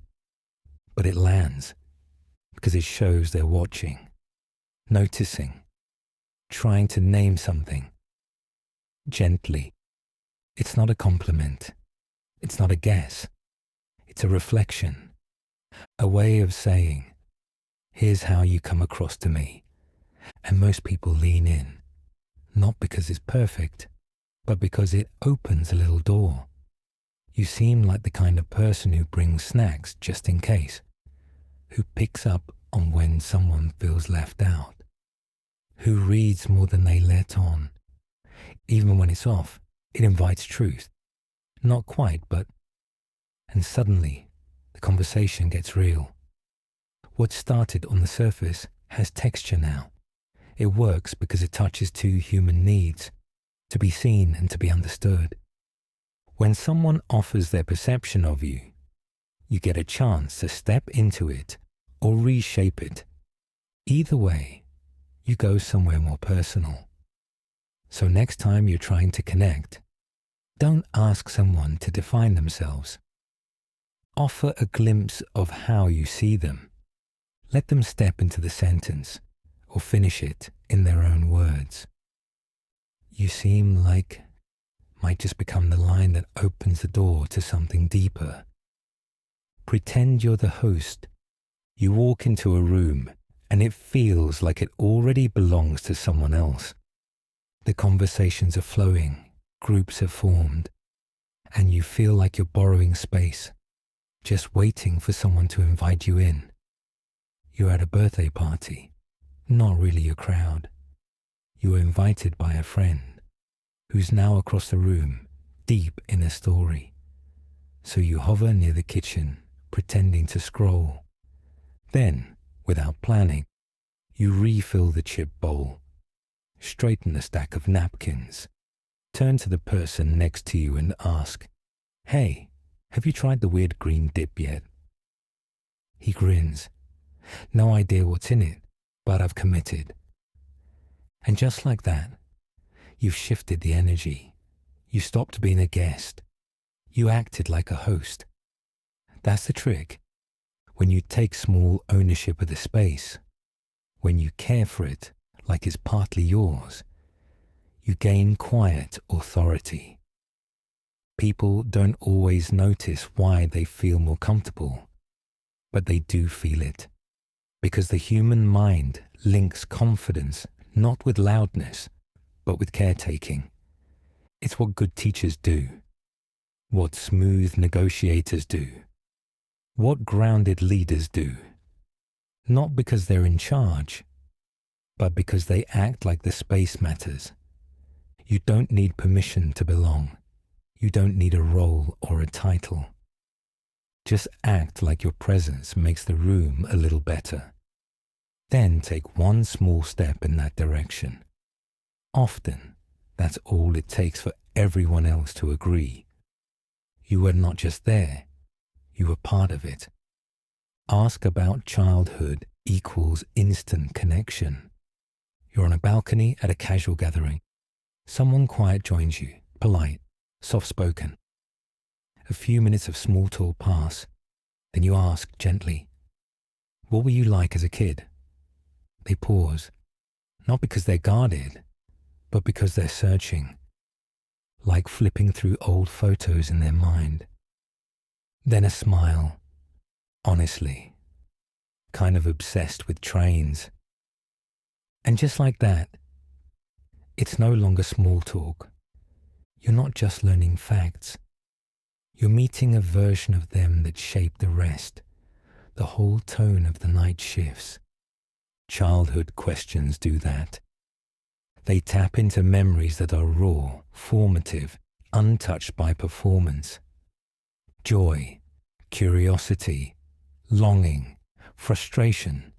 But it lands because it shows they're watching, noticing, trying to name something. Gently. It's not a compliment. It's not a guess. It's a reflection. A way of saying, "Here's how you come across to me." And most people lean in, not because it's perfect, but because it opens a little door. You seem like the kind of person who brings snacks just in case, who picks up on when someone feels left out, who reads more than they let on. Even when it's off, it invites truth. Not quite, but... And suddenly, the conversation gets real. What started on the surface has texture now. It works because it touches two human needs, to be seen and to be understood. When someone offers their perception of you, you get a chance to step into it or reshape it. Either way, you go somewhere more personal. So next time you're trying to connect, don't ask someone to define themselves. Offer a glimpse of how you see them. Let them step into the sentence or finish it in their own words. "You seem like..." might just become the line that opens the door to something deeper. Pretend you're the host. You walk into a room and it feels like it already belongs to someone else. The conversations are flowing, groups have formed, and you feel like you're borrowing space, just waiting for someone to invite you in. You're at a birthday party, not really a crowd. You were invited by a friend who's now across the room, deep in a story. So you hover near the kitchen, pretending to scroll. Then, without planning, you refill the chip bowl, straighten the stack of napkins, turn to the person next to you and ask, "Hey, have you tried the weird green dip yet?" He grins. "No idea what's in it, but I've committed." And just like that, you've shifted the energy. You stopped being a guest. You acted like a host. That's the trick. When you take small ownership of the space, when you care for it like it's partly yours, you gain quiet authority. People don't always notice why they feel more comfortable, but they do feel it. Because the human mind links confidence not with loudness, but with caretaking. It's what good teachers do, what smooth negotiators do, what grounded leaders do. Not because they're in charge, but because they act like the space matters. You don't need permission to belong. You don't need a role or a title. Just act like your presence makes the room a little better. Then take one small step in that direction. Often, that's all it takes for everyone else to agree. You were not just there, you were part of it. Ask about childhood equals instant connection. You're on a balcony at a casual gathering. Someone quiet joins you, polite, soft-spoken. A few minutes of small talk pass. Then you ask gently, "What were you like as a kid?" They pause, not because they're guarded, but because they're searching, like flipping through old photos in their mind. Then a smile, honestly, kind of obsessed with trains. And just like that, it's no longer small talk. You're not just learning facts. You're meeting a version of them that shaped the rest. The whole tone of the night shifts. Childhood questions do that. They tap into memories that are raw, formative, untouched by performance. Joy, curiosity, longing, frustration.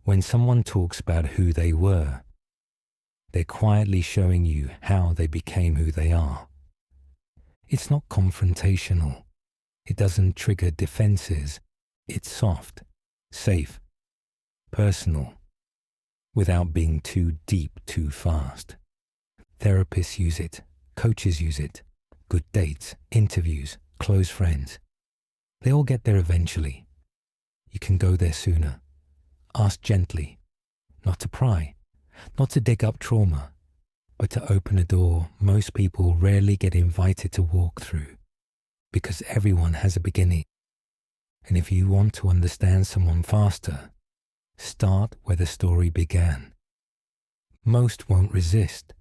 When someone talks about who they were, they're quietly showing you how they became who they are. It's not confrontational. It doesn't trigger defenses. It's soft, safe, personal, without being too deep too fast. Therapists use it, coaches use it, good dates, interviews, close friends. They all get there eventually. You can go there sooner. Ask gently, not to pry, not to dig up trauma, but to open a door most people rarely get invited to walk through, because everyone has a beginning. And if you want to understand someone faster, start where the story began. Most won't resist.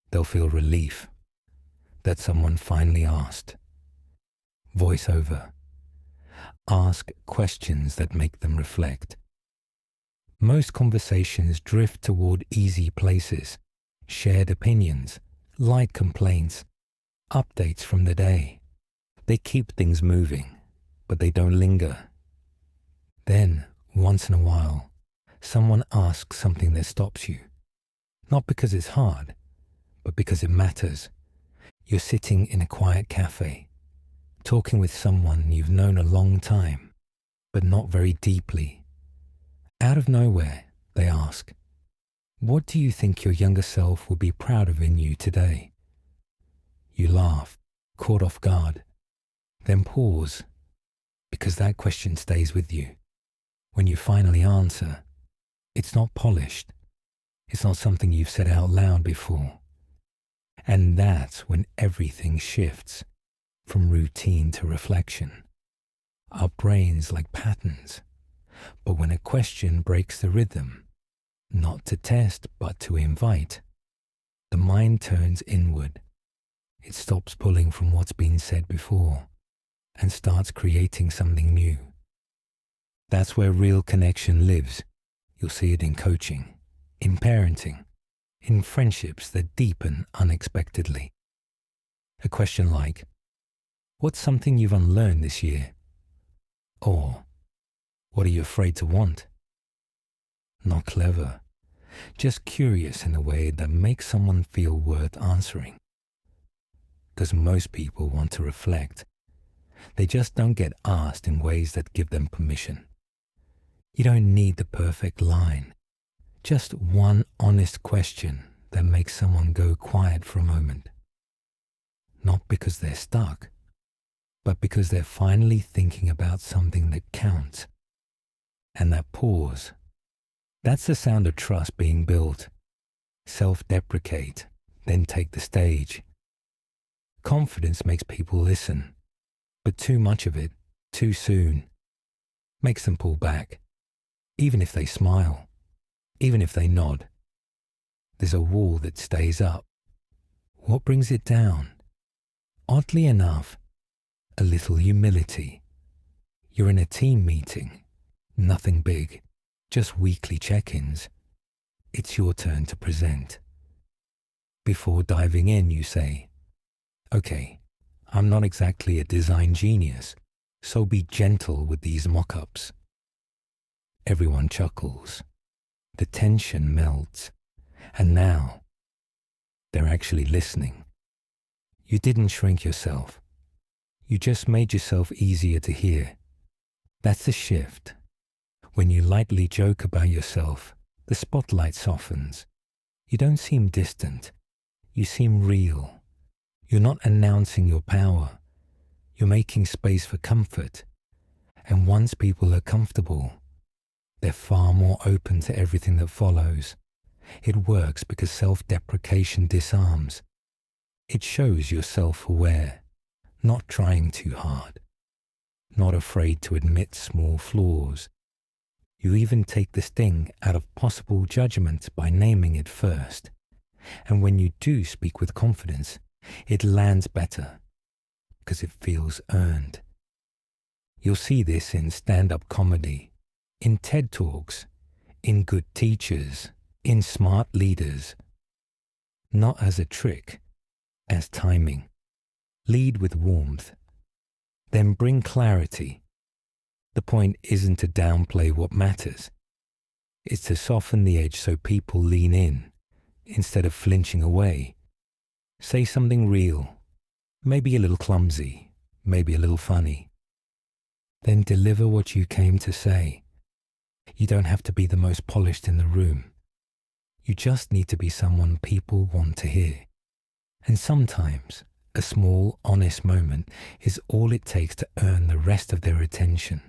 They'll feel relief that someone finally asked. Voice over. Ask questions that make them reflect. Most conversations drift toward easy places, shared opinions, light complaints, updates from the day. They keep things moving, but they don't linger. Then, once in a while, someone asks something that stops you. Not because it's hard, but because it matters. You're sitting in a quiet cafe, talking with someone you've known a long time, but not very deeply. Out of nowhere, they ask, "What do you think your younger self would be proud of in you today?" You laugh, caught off guard, then pause, because that question stays with you. When you finally answer, it's not polished. It's not something you've said out loud before. And that's when everything shifts from routine to reflection. Our brains like patterns, but when a question breaks the rhythm, not to test but to invite, the mind turns inward. It stops pulling from what's been said before and starts creating something new. That's where real connection lives. You'll see it in coaching, in parenting, in friendships that deepen unexpectedly. A question like, "What's something you've unlearned this year?" Or, "What are you afraid to want?" Not clever, just curious in a way that makes someone feel worth answering. Because most people want to reflect. They just don't get asked in ways that give them permission. You don't need the perfect line. Just one honest question that makes someone go quiet for a moment. Not because they're stuck, but because they're finally thinking about something that counts. And that pause, that's the sound of trust being built. Self-deprecate, then take the stage. Confidence makes people listen, but too much of it, too soon, makes them pull back. Even if they smile, even if they nod, there's a wall that stays up. What brings it down? Oddly enough, a little humility. You're in a team meeting, nothing big, just weekly check-ins. It's your turn to present. Before diving in, you say, "Okay, I'm not exactly a design genius, so be gentle with these mock-ups." Everyone chuckles. The tension melts. And now, they're actually listening. You didn't shrink yourself. You just made yourself easier to hear. That's the shift. When you lightly joke about yourself, The spotlight softens. You don't seem distant. You seem real. You're not announcing your power. You're making space for comfort. And once people are comfortable, they're far more open to everything that follows. It works because self-deprecation disarms. It shows you're self-aware, not trying too hard, not afraid to admit small flaws. You even take the sting out of possible judgment by naming it first. And when you do speak with confidence, it lands better because it feels earned. You'll see this in stand-up comedy, in TED Talks, in good teachers, in smart leaders. Not as a trick, as timing. Lead with warmth. Then bring clarity. The point isn't to downplay what matters. It's to soften the edge so people lean in, instead of flinching away. Say something real, maybe a little clumsy, maybe a little funny. Then deliver what you came to say. You don't have to be the most polished in the room. You just need to be someone people want to hear. And sometimes, a small, honest moment is all it takes to earn the rest of their attention.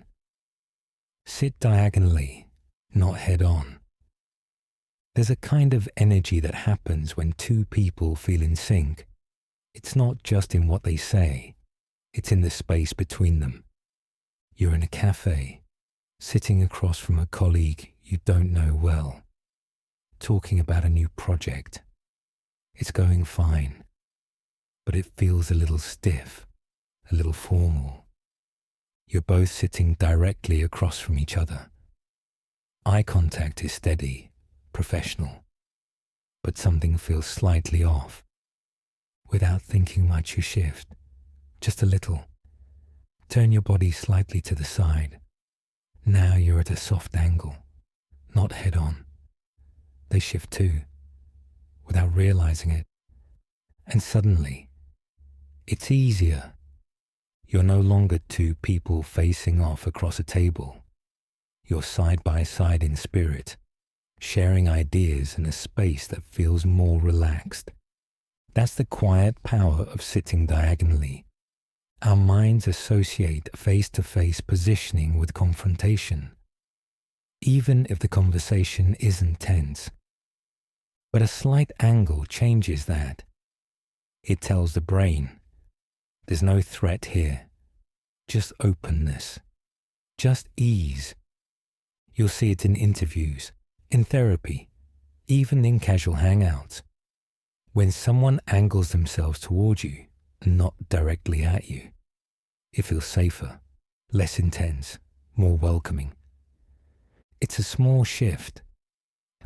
Sit diagonally, not head on. There's a kind of energy that happens when two people feel in sync. It's not just in what they say, it's in the space between them. You're in a cafe, sitting across from a colleague you don't know well, talking about a new project. It's going fine, but it feels a little stiff, a little formal. You're both sitting directly across from each other. Eye contact is steady, professional, but something feels slightly off. Without thinking much, you shift, just a little. Turn your body slightly to the side. Now you're at a soft angle, not head on. They shift too, without realizing it. And suddenly, it's easier. You're no longer two people facing off across a table. You're side by side in spirit, sharing ideas in a space that feels more relaxed. That's the quiet power of sitting diagonally. Our minds associate face-to-face positioning with confrontation, even if the conversation isn't tense. But a slight angle changes that. It tells the brain, there's no threat here, just openness, just ease. You'll see it in interviews, in therapy, even in casual hangouts. When someone angles themselves towards you, not directly at you, it feels safer, less intense, more welcoming. It's a small shift,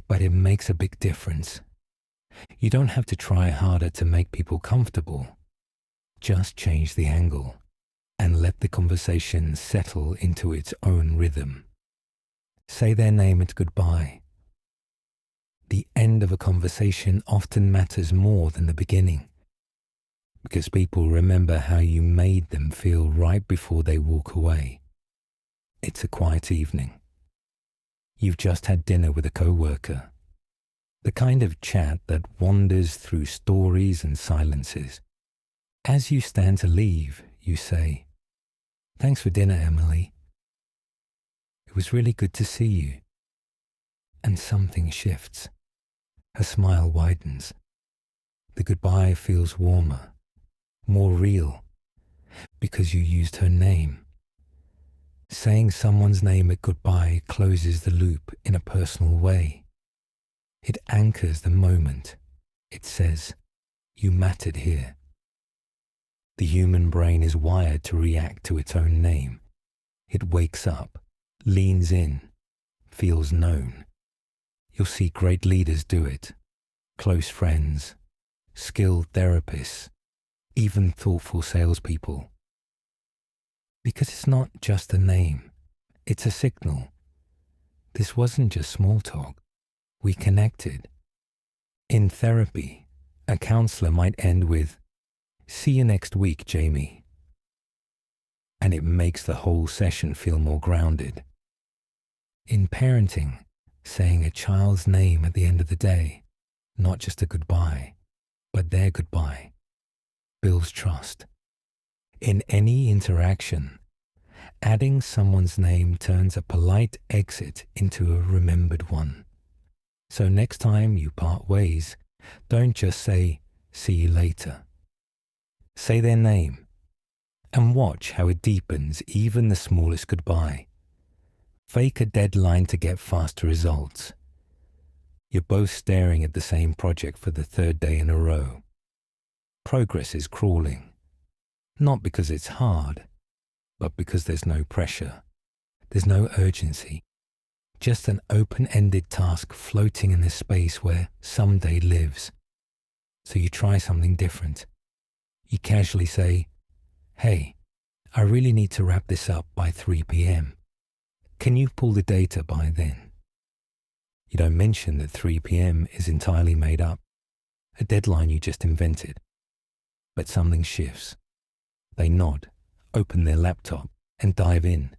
but it makes a big difference. You don't have to try harder to make people comfortable. Just change the angle and let the conversation settle into its own rhythm. Say their name at goodbye. The end of a conversation often matters more than the beginning, because people remember how you made them feel right before they walk away. It's a quiet evening. You've just had dinner with a coworker. The kind of chat that wanders through stories and silences. As you stand to leave, you say, "Thanks for dinner, Emily. It was really good to see you." And something shifts. Her smile widens. The goodbye feels warmer, more real, because you used her name. Saying someone's name at goodbye closes the loop in a personal way. It anchors the moment. It says, you mattered here. The human brain is wired to react to its own name. It wakes up, leans in, feels known. You'll see great leaders do it, close friends, skilled therapists, even thoughtful salespeople. Because it's not just a name, it's a signal. This wasn't just small talk, we connected. In therapy, a counselor might end with, "See you next week, Jamie." And it makes the whole session feel more grounded. In parenting, saying a child's name at the end of the day, not just a goodbye, but their goodbye, builds trust. In any interaction, adding someone's name turns a polite exit into a remembered one. So next time you part ways, don't just say, "See you later." Say their name and watch how it deepens even the smallest goodbye. Fake a deadline to get faster results. You're both staring at the same project for the third day in a row. Progress is crawling, not because it's hard, but because there's no pressure. There's no urgency. Just an open-ended task floating in a space where someday lives. So you try something different. You casually say, "Hey, I really need to wrap this up by 3 p.m. Can you pull the data by then?" You don't mention that 3 p.m. is entirely made up, a deadline you just invented. But something shifts. They nod, open their laptop, and dive in,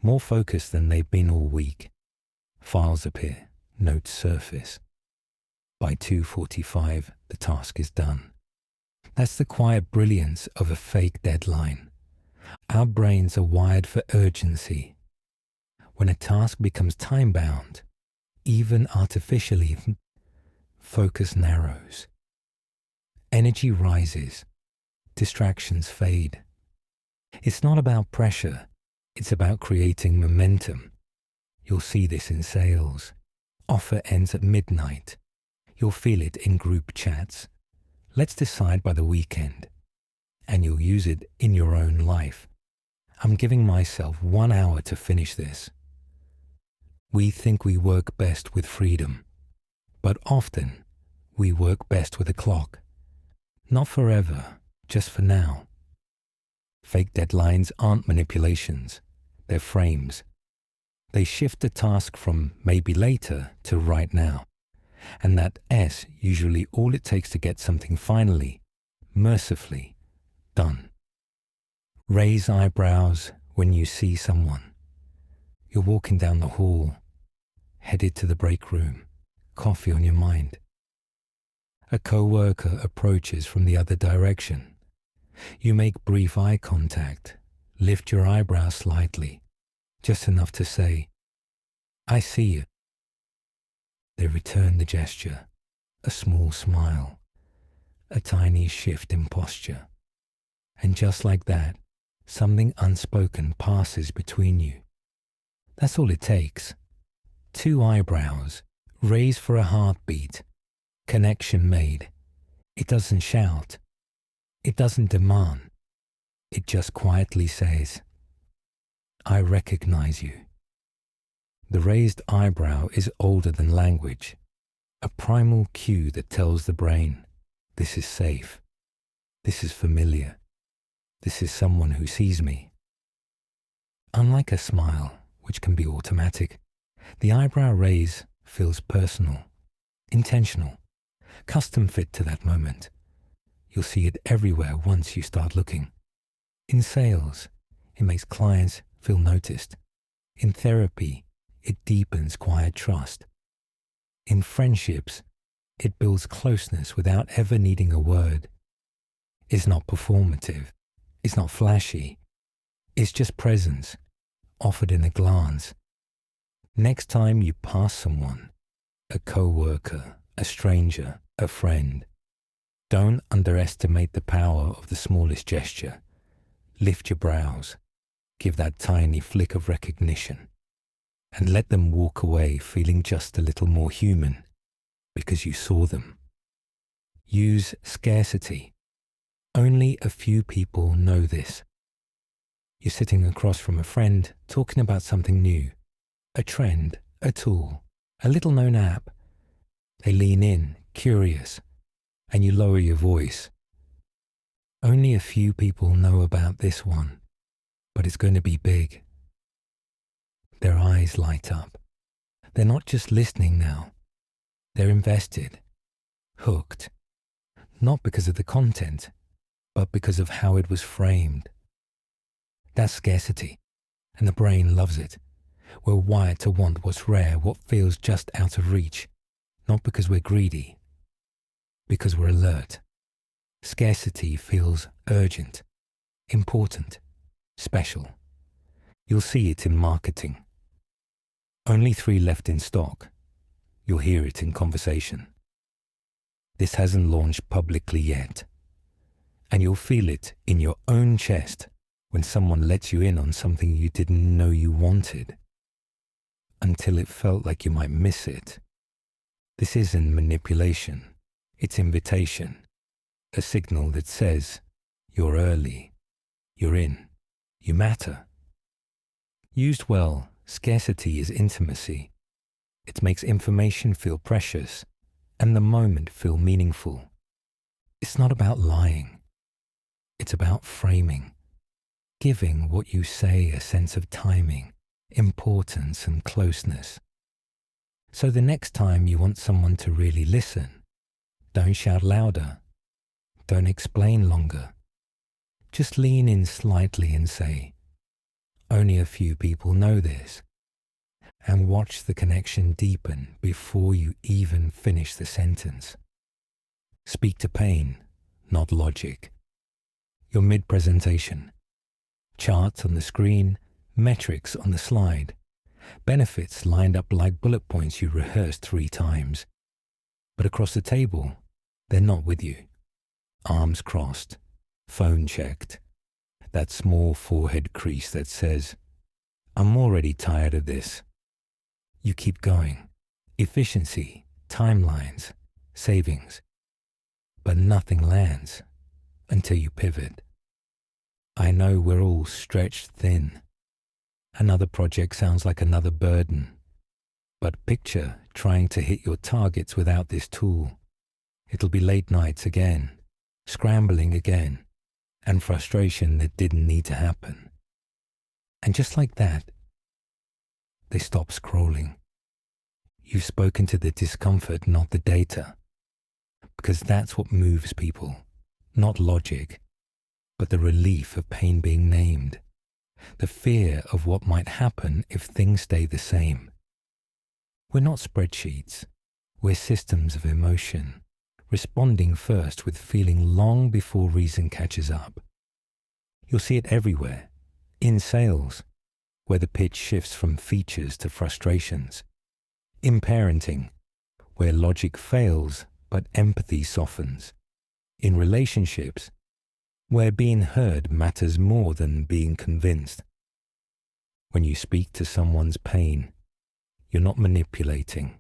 more focused than they've been all week. Files appear, notes surface. By 2:45, the task is done. That's the quiet brilliance of a fake deadline. Our brains are wired for urgency. When a task becomes time-bound, even artificially, focus narrows. Energy rises. Distractions fade. It's not about pressure. It's about creating momentum. You'll see this in sales. Offer ends at midnight. You'll feel it in group chats. Let's decide by the weekend. And you'll use it in your own life. I'm giving myself 1 hour to finish this. We think we work best with freedom, but often we work best with a clock. Not forever, just for now. Fake deadlines aren't manipulations, they're frames. They shift the task from maybe later to right now. And that S usually all it takes to get something finally, mercifully, done. Raise eyebrows when you see someone. You're walking down the hall, headed to the break room, coffee on your mind. A co-worker approaches from the other direction. You make brief eye contact, lift your eyebrows slightly, just enough to say, "I see you." They return the gesture, a small smile, a tiny shift in posture. And just like that, something unspoken passes between you. That's all it takes. 2 eyebrows, raised for a heartbeat, connection made. It doesn't shout. It doesn't demand. It just quietly says, "I recognize you." The raised eyebrow is older than language, a primal cue that tells the brain, this is safe, this is familiar, this is someone who sees me. Unlike a smile, which can be automatic, the eyebrow raise feels personal, intentional, custom fit to that moment. You'll see it everywhere once you start looking. In sales, it makes clients feel noticed. In therapy, it deepens quiet trust. In friendships, it builds closeness without ever needing a word. It's not performative. It's not flashy. It's just presence, offered in a glance. Next time you pass someone, a co-worker, a stranger, a friend, don't underestimate the power of the smallest gesture. Lift your brows, give that tiny flick of recognition, and let them walk away feeling just a little more human because you saw them. Use scarcity. Only a few people know this. You're sitting across from a friend talking about something new, a trend, a tool, a little-known app. They lean in, curious, and you lower your voice. Only a few people know about this one, but it's going to be big. Their eyes light up. They're not just listening now. They're invested, hooked, not because of the content, but because of how it was framed. That's scarcity, and the brain loves it. We're wired to want what's rare, what feels just out of reach, not because we're greedy, because we're alert. Scarcity feels urgent, important, special. You'll see it in marketing. Only 3 left in stock. You'll hear it in conversation. This hasn't launched publicly yet. And you'll feel it in your own chest when someone lets you in on something you didn't know you wanted, until it felt like you might miss it. This isn't manipulation, it's invitation, a signal that says, you're early, you're in, you matter. Used well, scarcity is intimacy. It makes information feel precious and the moment feel meaningful. It's not about lying. It's about framing, giving what you say a sense of timing, importance, and closeness. So the next time you want someone to really listen, don't shout louder, don't explain longer. Just lean in slightly and say, only a few people know this, and watch the connection deepen before you even finish the sentence. Speak to pain, not logic. Your mid-presentation. Charts on the screen, metrics on the slide, benefits lined up like bullet points you rehearsed 3 times. But across the table, they're not with you. Arms crossed, phone checked, that small forehead crease that says, I'm already tired of this. You keep going. Efficiency, timelines, savings. But nothing lands until you pivot. I know we're all stretched thin. Another project sounds like another burden. But picture trying to hit your targets without this tool. It'll be late nights again, scrambling again, and frustration that didn't need to happen. And just like that, they stop scrolling. You've spoken to the discomfort, not the data. Because that's what moves people, not logic, but the relief of pain being named, the fear of what might happen if things stay the same. We're not spreadsheets, we're systems of emotion, responding first with feeling long before reason catches up. You'll see it everywhere, in sales, where the pitch shifts from features to frustrations, in parenting, where logic fails but empathy softens, in relationships, where being heard matters more than being convinced. When you speak to someone's pain, you're not manipulating.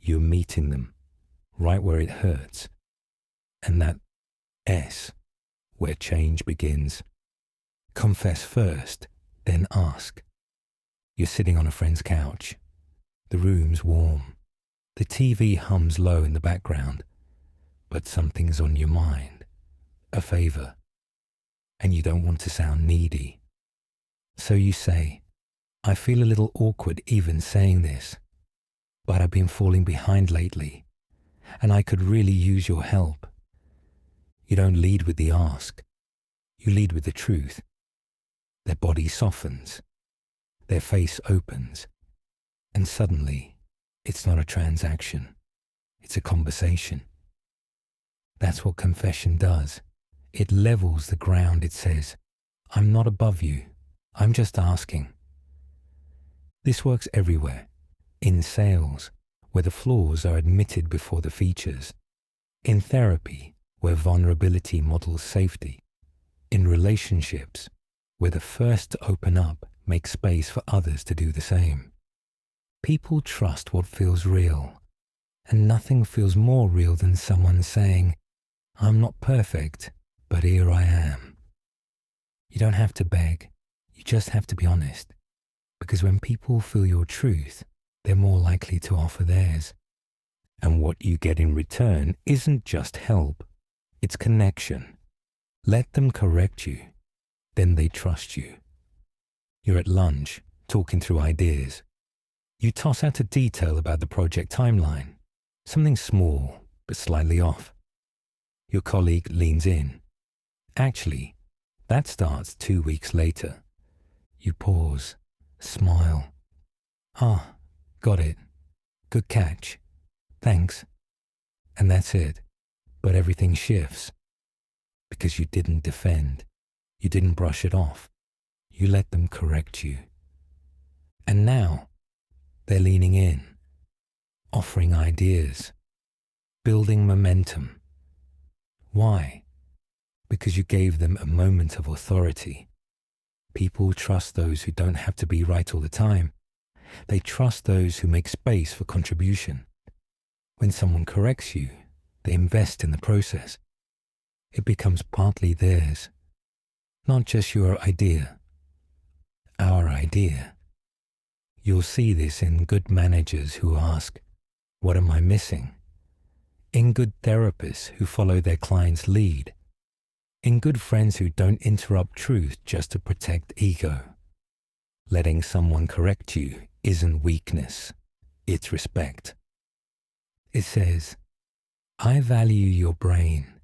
You're meeting them right where it hurts, and that S, where change begins. Confess first, then ask. You're sitting on a friend's couch. The room's warm. The TV hums low in the background, but something's on your mind, a favor, and you don't want to sound needy. So you say, I feel a little awkward even saying this, but I've been falling behind lately, and I could really use your help. You don't lead with the ask, you lead with the truth. Their body softens, their face opens, and suddenly, it's not a transaction, it's a conversation. That's what confession does. It levels the ground. It says, I'm not above you, I'm just asking. This works everywhere. In sales, where the flaws are admitted before the features. In therapy, where vulnerability models safety. In relationships, where the first to open up makes space for others to do the same. People trust what feels real, and nothing feels more real than someone saying, I'm not perfect, but here I am. You don't have to beg, you just have to be honest, because when people feel your truth, they're more likely to offer theirs. And what you get in return isn't just help, it's connection. Let them correct you, then they trust you. You're at lunch, talking through ideas. You toss out a detail about the project timeline, something small but slightly off. Your colleague leans in. Actually, that starts 2 weeks later. You pause, Smile. Ah, got it. Good catch. Thanks. And that's it. But everything shifts. Because you didn't defend. You didn't brush it off. You let them correct you. And now, they're leaning in, offering ideas, building momentum. Why? Because you gave them a moment of authority. People trust those who don't have to be right all the time. They trust those who make space for contribution. When someone corrects you, they invest in the process. It becomes partly theirs, not just your idea, our idea. You'll see this in good managers who ask, "What am I missing?" In good therapists who follow their client's lead. In good friends who don't interrupt truth just to protect ego. Letting someone correct you isn't weakness, it's respect. It says, "I value your brain.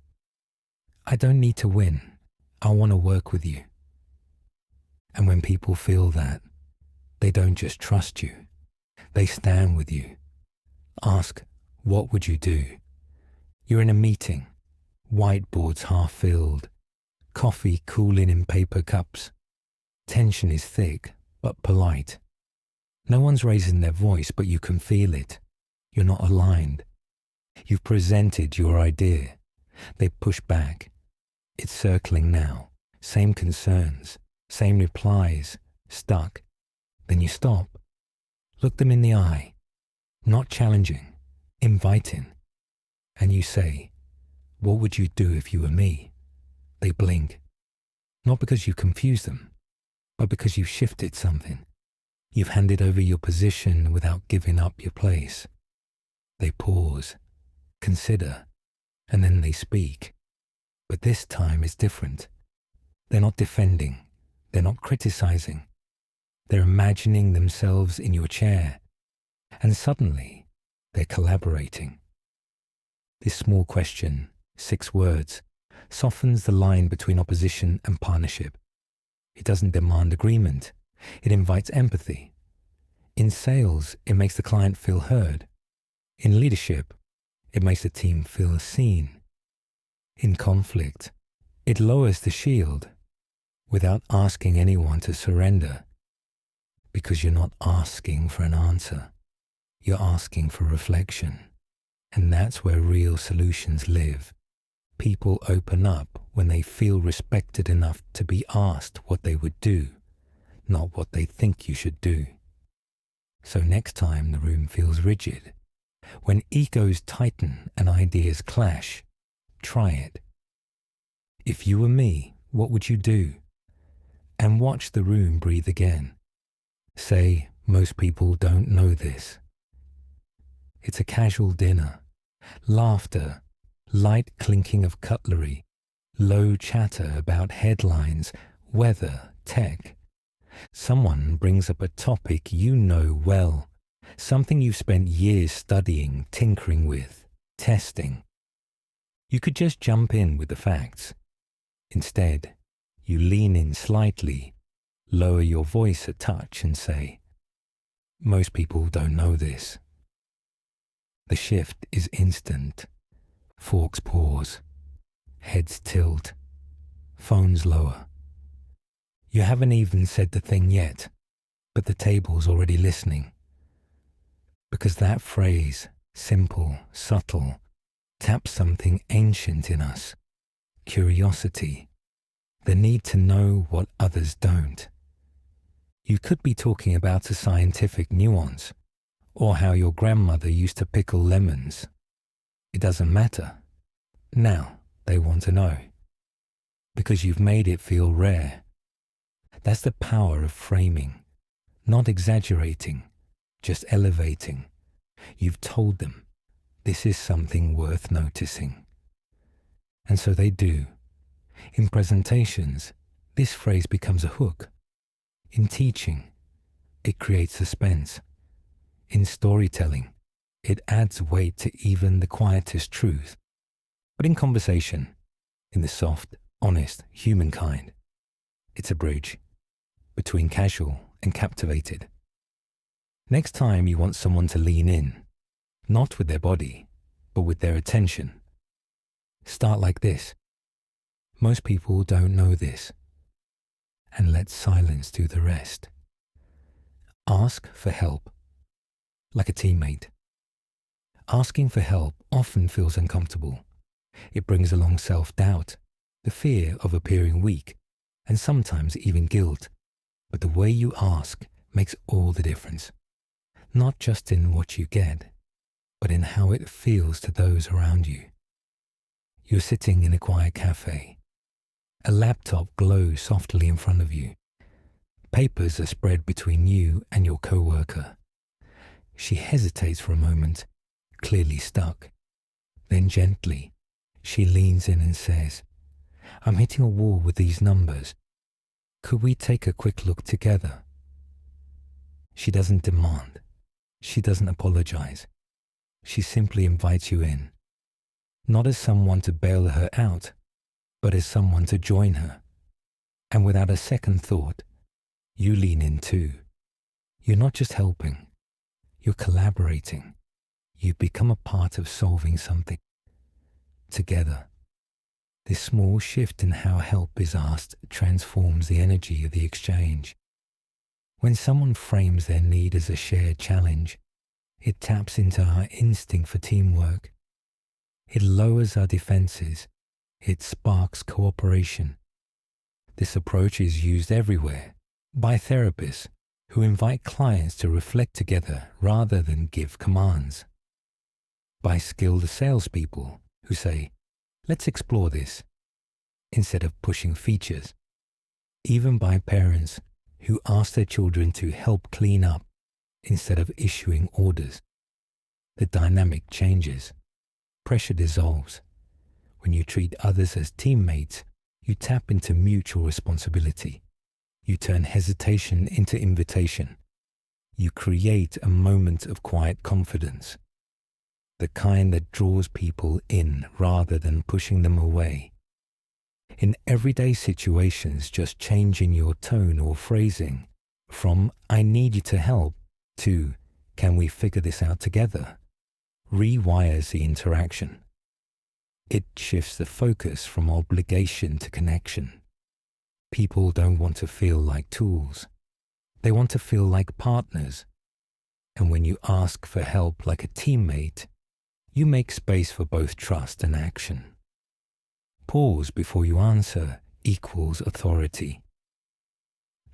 I don't need to win. I want to work with you." And when people feel that, they don't just trust you. They stand with you. Ask, "What would you do?" You're in a meeting, whiteboards half filled, coffee cooling in paper cups. Tension is thick, but polite. No one's raising their voice, but you can feel it. You're not aligned. You've presented your idea. They push back. It's circling now. Same concerns, same replies, stuck. Then you stop. Look them in the eye. Not challenging, inviting. And you say, "What would you do if you were me?" They blink. Not because you confused them, but because you've shifted something. You've handed over your position without giving up your place. They pause, consider, and then they speak. But this time is different. They're not defending. They're not criticizing. They're imagining themselves in your chair. And suddenly, they're collaborating. This small question, 6 words, softens the line between opposition and partnership. It doesn't demand agreement. It invites empathy. In sales, it makes the client feel heard. In leadership, it makes the team feel seen. In conflict, it lowers the shield without asking anyone to surrender. Because you're not asking for an answer. You're asking for reflection. And that's where real solutions live. People open up when they feel respected enough to be asked what they would do, not what they think you should do. So next time the room feels rigid, when egos tighten and ideas clash, try it. If you were me, what would you do? And watch the room breathe again. Say, "Most people don't know this." It's a casual dinner. Laughter, light clinking of cutlery, low chatter about headlines, weather, tech. Someone brings up a topic you know well, something you've spent years studying, tinkering with, testing. You could just jump in with the facts. Instead, you lean in slightly, lower your voice a touch and say, "Most people don't know this." The shift is instant. Forks pause. Heads tilt. Phones lower. You haven't even said the thing yet, but the table's already listening. Because that phrase, simple, subtle, taps something ancient in us. Curiosity. The need to know what others don't. You could be talking about a scientific nuance, or how your grandmother used to pickle lemons. It doesn't matter. Now they want to know. Because you've made it feel rare. That's the power of framing. Not exaggerating, just elevating. You've told them, this is something worth noticing. And so they do. In presentations, this phrase becomes a hook. In teaching, it creates suspense. In storytelling, it adds weight to even the quietest truth. But in conversation, in the soft, honest, human kind, it's a bridge between casual and captivated. Next time you want someone to lean in, not with their body, but with their attention, start like this. Most people don't know this, and let silence do the rest. Ask for help, like a teammate. Asking for help often feels uncomfortable. It brings along self-doubt, the fear of appearing weak, and sometimes even guilt. But the way you ask makes all the difference, not just in what you get, but in how it feels to those around you. You're sitting in a quiet cafe. A laptop glows softly in front of you. Papers are spread between you and your co-worker. She hesitates for a moment, clearly stuck. Then gently, she leans in and says, "I'm hitting a wall with these numbers. Could we take a quick look together?" She doesn't demand. She doesn't apologize. She simply invites you in, not as someone to bail her out, but as someone to join her. And without a second thought, you lean in too. You're not just helping, you're collaborating. You become a part of solving something together. This small shift in how help is asked transforms the energy of the exchange. When someone frames their need as a shared challenge, it taps into our instinct for teamwork. It lowers our defenses. It sparks cooperation. This approach is used everywhere by therapists who invite clients to reflect together rather than give commands. By skilled salespeople who say, "Let's explore this," instead of pushing features. Even by parents who ask their children to help clean up instead of issuing orders. The dynamic changes. Pressure dissolves. When you treat others as teammates, you tap into mutual responsibility. You turn hesitation into invitation. You create a moment of quiet confidence, the kind that draws people in rather than pushing them away. In everyday situations, just changing your tone or phrasing from "I need you to help" to "Can we figure this out together?" rewires the interaction. It shifts the focus from obligation to connection. People don't want to feel like tools. They want to feel like partners. And when you ask for help like a teammate, you make space for both trust and action. Pause before you answer equals authority.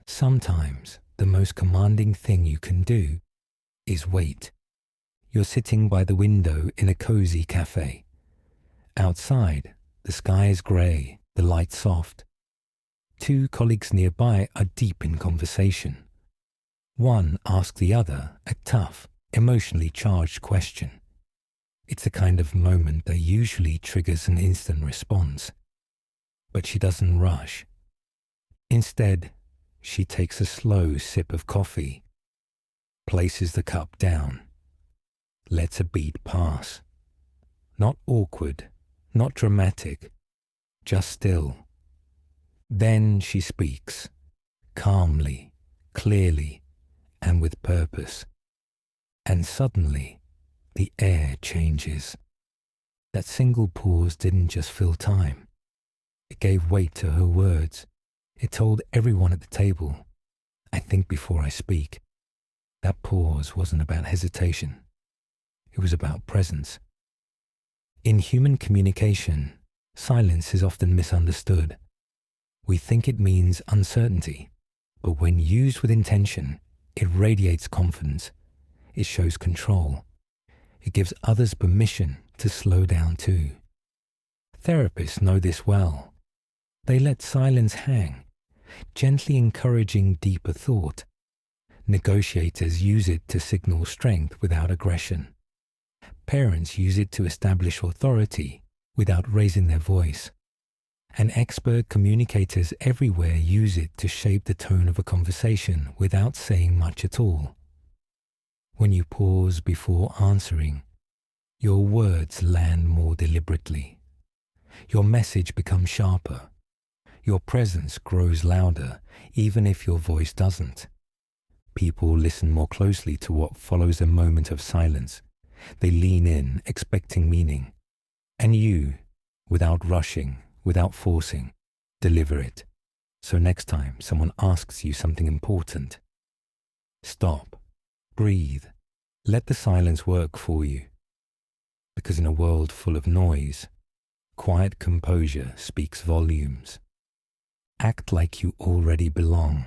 Sometimes the most commanding thing you can do is wait. You're sitting by the window in a cozy cafe. Outside, the sky is grey, the light soft. Two colleagues nearby are deep in conversation. One asks the other a tough, emotionally charged question. It's the kind of moment that usually triggers an instant response. But she doesn't rush. Instead, she takes a slow sip of coffee, places the cup down, lets a beat pass. Not awkward, not dramatic, just still. Then she speaks, calmly, clearly, and with purpose. And suddenly, the air changes. That single pause didn't just fill time. It gave weight to her words. It told everyone at the table, "I think before I speak." That pause wasn't about hesitation. It was about presence. In human communication, silence is often misunderstood. We think it means uncertainty, but when used with intention, it radiates confidence. It shows control. It gives others permission to slow down too. Therapists know this well. They let silence hang, gently encouraging deeper thought. Negotiators use it to signal strength without aggression. Parents use it to establish authority without raising their voice. And expert communicators everywhere use it to shape the tone of a conversation without saying much at all. When you pause before answering, your words land more deliberately. Your message becomes sharper. Your presence grows louder, even if your voice doesn't. People listen more closely to what follows a moment of silence. They lean in, expecting meaning. And you, without rushing, without forcing, deliver it. So next time someone asks you something important, stop, breathe, let the silence work for you. Because in a world full of noise, quiet composure speaks volumes. Act like you already belong.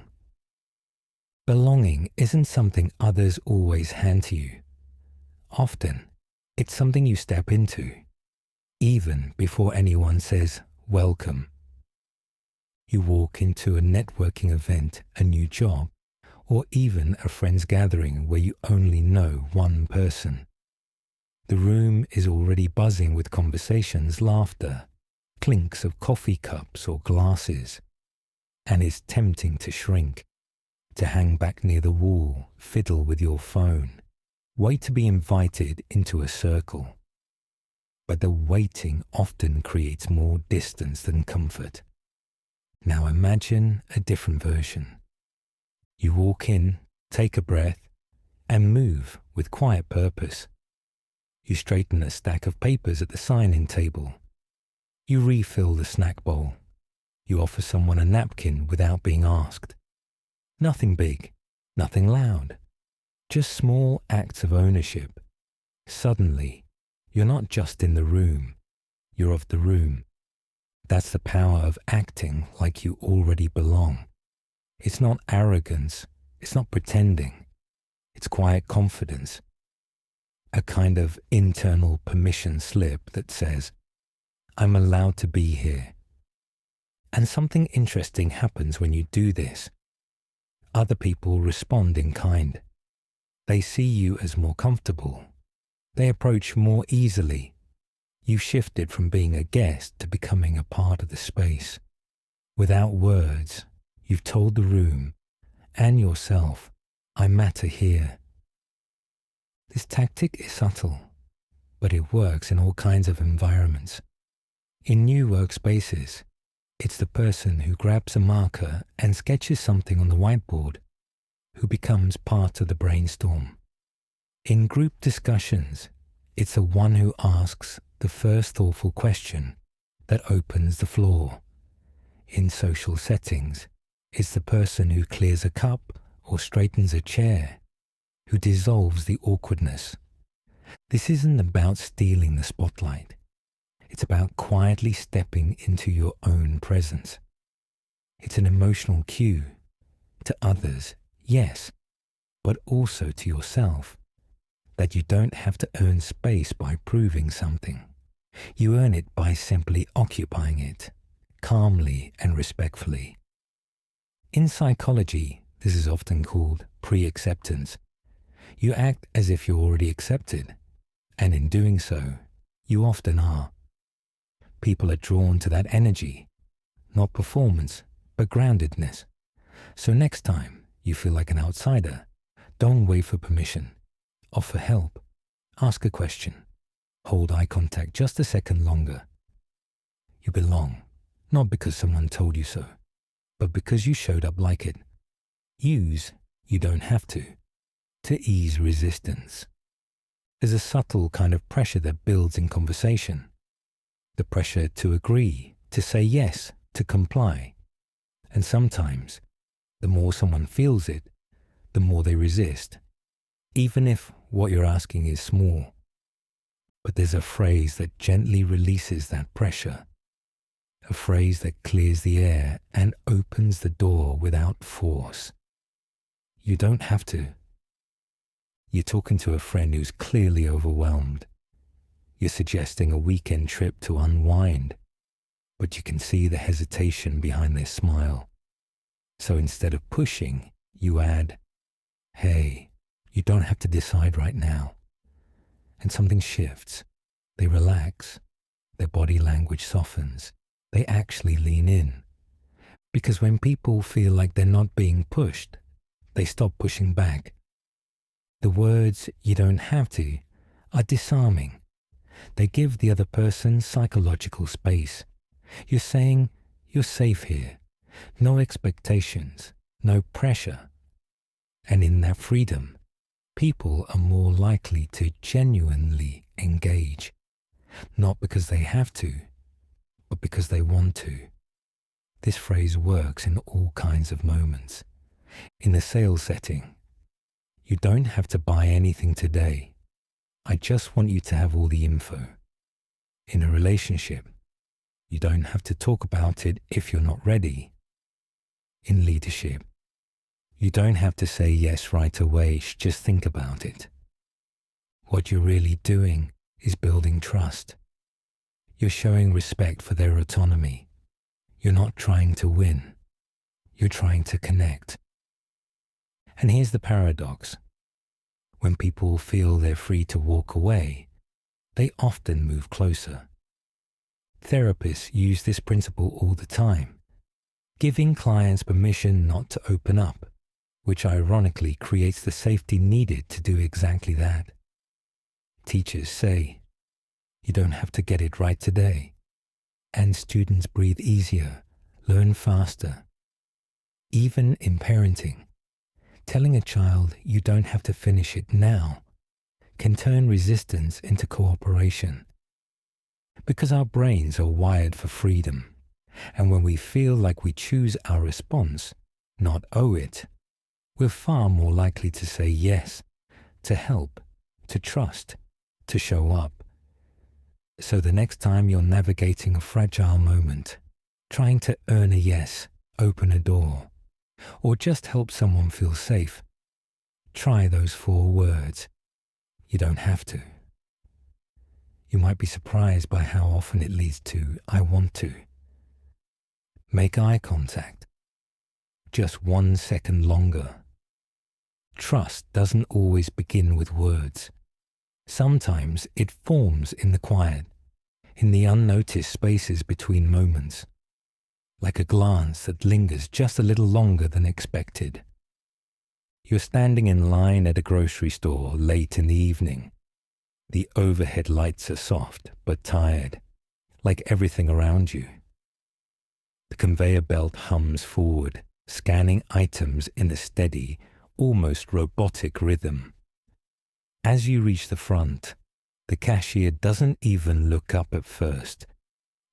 Belonging isn't something others always hand to you. Often, it's something you step into, even before anyone says, welcome. You walk into a networking event, a new job, or even a friend's gathering where you only know one person. The room is already buzzing with conversations, laughter, clinks of coffee cups or glasses, and it's tempting to shrink, to hang back near the wall, fiddle with your phone, wait to be invited into a circle. But the waiting often creates more distance than comfort. Now imagine a different version. You walk in, take a breath, and move with quiet purpose. You straighten a stack of papers at the sign-in table. You refill the snack bowl. You offer someone a napkin without being asked. Nothing big, nothing loud, just small acts of ownership. Suddenly, you're not just in the room, you're of the room. That's the power of acting like you already belong. It's not arrogance, it's not pretending, it's quiet confidence. A kind of internal permission slip that says, I'm allowed to be here. And something interesting happens when you do this. Other people respond in kind. They see you as more comfortable. They approach more easily. You've shifted from being a guest to becoming a part of the space. Without words, you've told the room and yourself, I matter here. This tactic is subtle, but it works in all kinds of environments. In new workspaces, it's the person who grabs a marker and sketches something on the whiteboard who becomes part of the brainstorm. In group discussions, it's the one who asks the first thoughtful question that opens the floor. In social settings, it's the person who clears a cup or straightens a chair who dissolves the awkwardness. This isn't about stealing the spotlight. It's about quietly stepping into your own presence. It's an emotional cue to others, yes, but also to yourself, that you don't have to earn space by proving something. You earn it by simply occupying it, calmly and respectfully. In psychology, this is often called pre-acceptance. You act as if you're already accepted, and in doing so, you often are. People are drawn to that energy, not performance, but groundedness. So next time you feel like an outsider, don't wait for permission. Offer help. Ask a question. Hold eye contact just a second longer. You belong, not because someone told you so, but because you showed up like it. Use, you don't have to ease resistance. There's a subtle kind of pressure that builds in conversation. The pressure to agree, to say yes, to comply. And sometimes, the more someone feels it, the more they resist, even if what you're asking is small. But there's a phrase that gently releases that pressure. A phrase that clears the air and opens the door without force. You don't have to. You're talking to a friend who's clearly overwhelmed. You're suggesting a weekend trip to unwind, but you can see the hesitation behind their smile. So instead of pushing, you add, hey, you don't have to decide right now. And something shifts. They relax. Their body language softens. They actually lean in. Because when people feel like they're not being pushed, they stop pushing back. The words, you don't have to, are disarming. They give the other person psychological space. You're saying, you're safe here. No expectations, no pressure. And in that freedom, people are more likely to genuinely engage, not because they have to, but because they want to. This phrase works in all kinds of moments. In a sales setting, you don't have to buy anything today. I just want you to have all the info. In a relationship, you don't have to talk about it if you're not ready. In leadership, you don't have to say yes right away, just think about it. What you're really doing is building trust. You're showing respect for their autonomy. You're not trying to win. You're trying to connect. And here's the paradox. When people feel they're free to walk away, they often move closer. Therapists use this principle all the time, giving clients permission not to open up, which ironically creates the safety needed to do exactly that. Teachers say, you don't have to get it right today. And students breathe easier, learn faster. Even in parenting, telling a child you don't have to finish it now can turn resistance into cooperation. Because our brains are wired for freedom, and when we feel like we choose our response, not owe it, we're far more likely to say yes, to help, to trust, to show up. So the next time you're navigating a fragile moment, trying to earn a yes, open a door, or just help someone feel safe, try those 4 words. You don't have to. You might be surprised by how often it leads to, I want to. Make eye contact. Just 1 second longer. Trust doesn't always begin with words. Sometimes it forms in the quiet, in the unnoticed spaces between moments, like a glance that lingers just a little longer than expected. You're standing in line at a grocery store late in the evening. The overhead lights are soft but tired, like everything around you. The conveyor belt hums forward, scanning items in a steady, almost robotic rhythm. As you reach the front, the cashier doesn't even look up at first.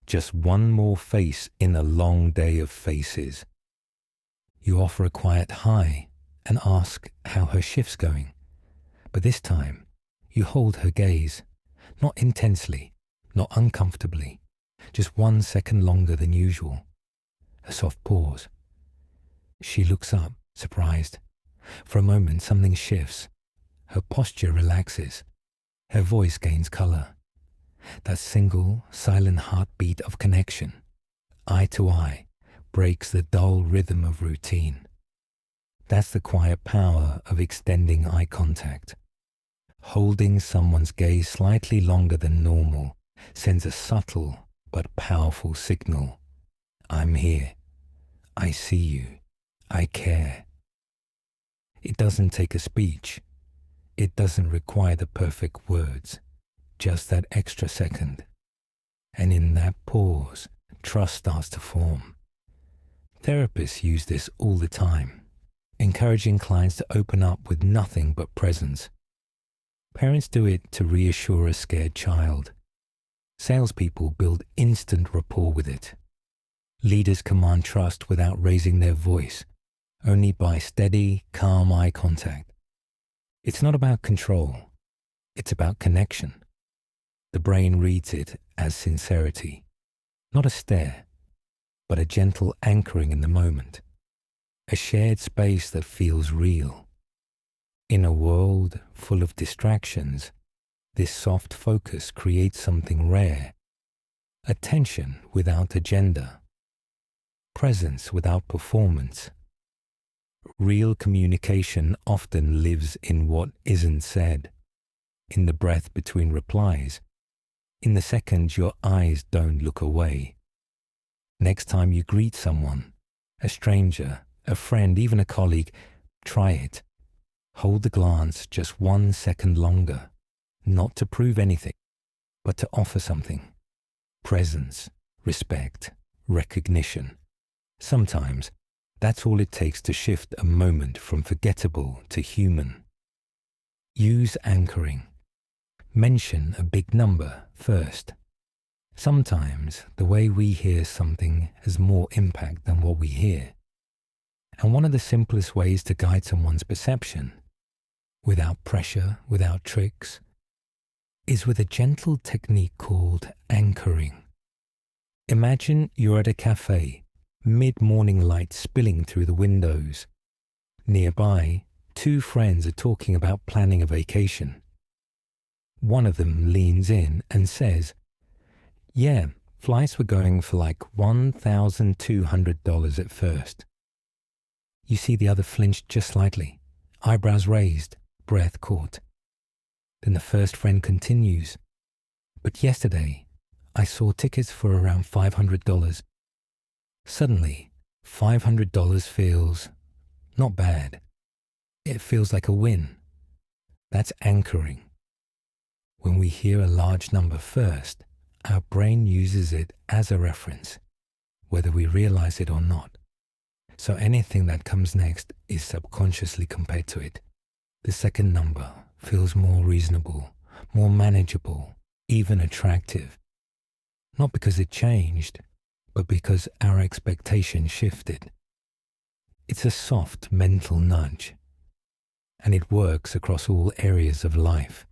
Just one more face in a long day of faces. You offer a quiet hi and ask how her shift's going. But this time, you hold her gaze, not intensely, not uncomfortably, just 1 second longer than usual. A soft pause. She looks up, surprised. For a moment, something shifts. Her posture relaxes. Her voice gains color. That single, silent heartbeat of connection, eye to eye, breaks the dull rhythm of routine. That's the quiet power of extending eye contact. Holding someone's gaze slightly longer than normal sends a subtle but powerful signal. I'm here. I see you. I care. It doesn't take a speech. It doesn't require the perfect words, just that extra second. And in that pause, trust starts to form. Therapists use this all the time, encouraging clients to open up with nothing but presence. Parents do it to reassure a scared child. Salespeople build instant rapport with it. Leaders command trust without raising their voice, only by steady, calm eye contact. It's not about control. It's about connection. The brain reads it as sincerity, not a stare, but a gentle anchoring in the moment, a shared space that feels real. In a world full of distractions, this soft focus creates something rare, attention without agenda, presence without performance. Real communication often lives in what isn't said, in the breath between replies, in the seconds your eyes don't look away. Next time you greet someone, a stranger, a friend, even a colleague, try it. Hold the glance just 1 second longer, not to prove anything, but to offer something. Presence, respect, recognition. Sometimes That's all it takes to shift a moment from forgettable to human. Use anchoring. Mention a big number first. Sometimes the way we hear something has more impact than what we hear. And one of the simplest ways to guide someone's perception, without pressure, without tricks, is with a gentle technique called anchoring. Imagine you're at a cafe, mid-morning light spilling through the windows. Nearby, two friends are talking about planning a vacation. One of them leans in and says, "Yeah, flights were going for like $1,200 at first." You see the other flinch just slightly, eyebrows raised, breath caught. Then the first friend continues, "But yesterday, I saw tickets for around $500. Suddenly, $500 feels not bad. It feels like a win. That's anchoring. When we hear a large number first, our brain uses it as a reference, whether we realize it or not. So anything that comes next is subconsciously compared to it. The second number feels more reasonable, more manageable, even attractive. Not because it changed, but because our expectation shifted. It's a soft mental nudge, and it works across all areas of life.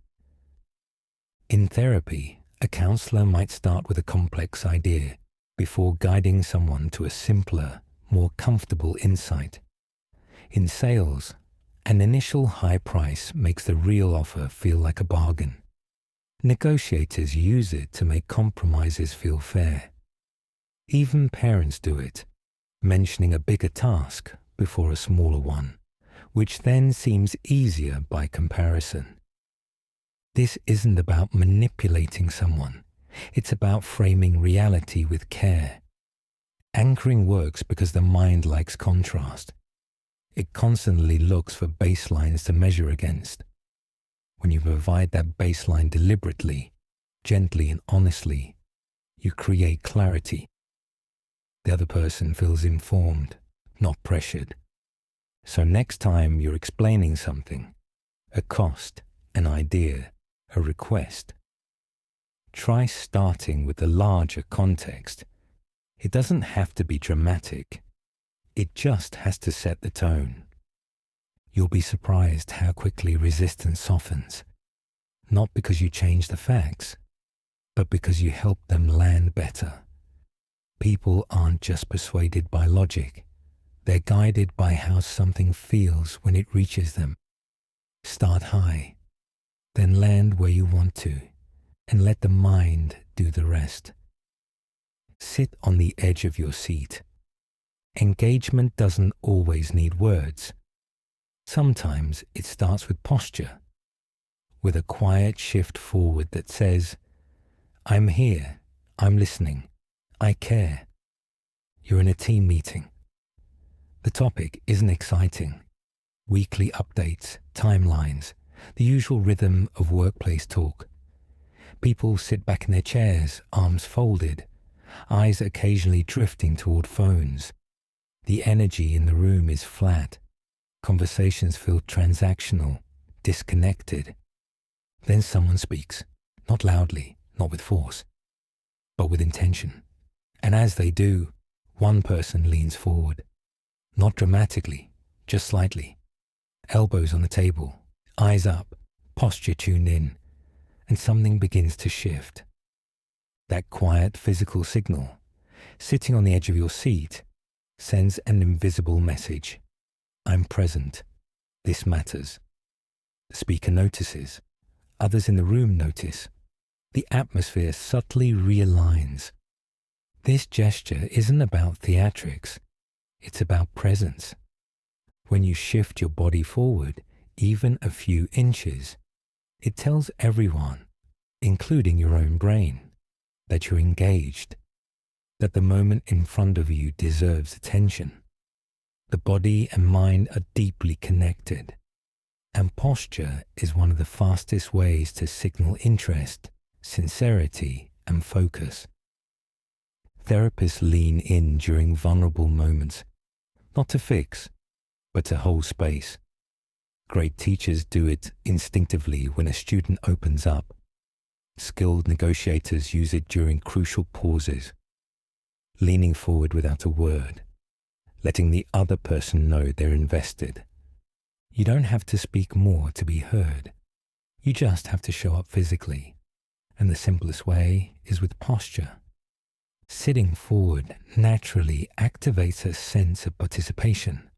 In therapy, a counselor might start with a complex idea before guiding someone to a simpler, more comfortable insight. In sales, an initial high price makes the real offer feel like a bargain. Negotiators use it to make compromises feel fair. Even parents do it, mentioning a bigger task before a smaller one, which then seems easier by comparison. This isn't about manipulating someone. It's about framing reality with care. Anchoring works because the mind likes contrast. It constantly looks for baselines to measure against. When you provide that baseline deliberately, gently and honestly, you create clarity. The other person feels informed, not pressured. So next time you're explaining something, a cost, an idea, a request, try starting with the larger context. It doesn't have to be dramatic. It just has to set the tone. You'll be surprised how quickly resistance softens, not because you change the facts, but because you help them land better. People aren't just persuaded by logic. They're guided by how something feels when it reaches them. Start high, then land where you want to, and let the mind do the rest. Sit on the edge of your seat. Engagement doesn't always need words. Sometimes it starts with posture, with a quiet shift forward that says, "I'm here, I'm listening, I care." You're in a team meeting. The topic isn't exciting. Weekly updates, timelines, the usual rhythm of workplace talk. People sit back in their chairs, arms folded, eyes occasionally drifting toward phones. The energy in the room is flat. Conversations feel transactional, disconnected. Then someone speaks, not loudly, not with force, but with intention. And as they do, one person leans forward. Not dramatically, just slightly. Elbows on the table, eyes up, posture tuned in, and something begins to shift. That quiet physical signal, sitting on the edge of your seat, sends an invisible message. I'm present. This matters. The speaker notices. Others in the room notice. The atmosphere subtly realigns. This gesture isn't about theatrics. It's about presence. When you shift your body forward, even a few inches, it tells everyone, including your own brain, that you're engaged, that the moment in front of you deserves attention. The body and mind are deeply connected, and posture is one of the fastest ways to signal interest, sincerity, and focus. Therapists lean in during vulnerable moments, not to fix, but to hold space. Great teachers do it instinctively when a student opens up. Skilled negotiators use it during crucial pauses, leaning forward without a word, letting the other person know they're invested. You don't have to speak more to be heard. You just have to show up physically. And the simplest way is with posture. Sitting forward naturally activates a sense of participation.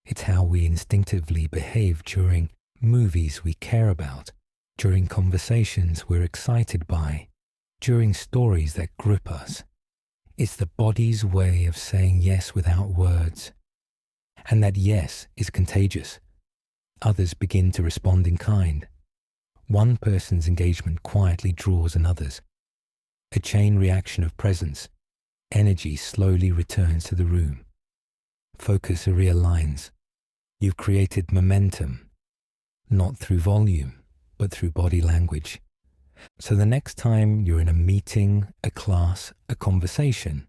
It's how we instinctively behave during movies we care about, during conversations we're excited by, during stories that grip us. It's the body's way of saying yes without words. And that yes is contagious. Others begin to respond in kind. One person's engagement quietly draws another's. A chain reaction of presence. Energy slowly returns to the room. Focus realigns. You've created momentum, not through volume, but through body language. So the next time you're in a meeting, a class, a conversation,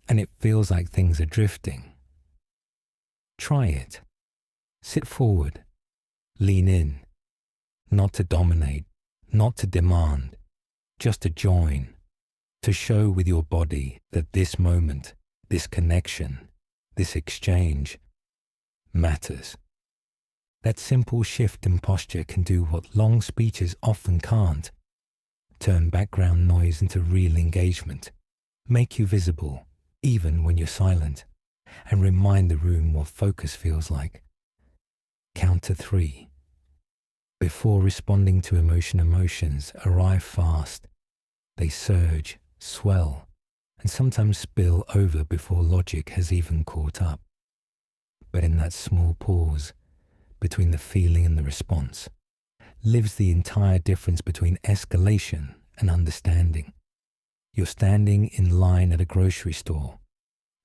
and it feels like things are drifting, try it. Sit forward. Lean in. Not to dominate, not to demand, just to join, to show with your body that this moment, this connection, this exchange matters. That simple shift in posture can do what long speeches often can't. Turn background noise into real engagement, make you visible even when you're silent, and remind the room what focus feels like. Count to 3. Before responding to emotions arrive fast. They surge, swell, and sometimes spill over before logic has even caught up. But in that small pause between the feeling and the response lives the entire difference between escalation and understanding. You're standing in line at a grocery store.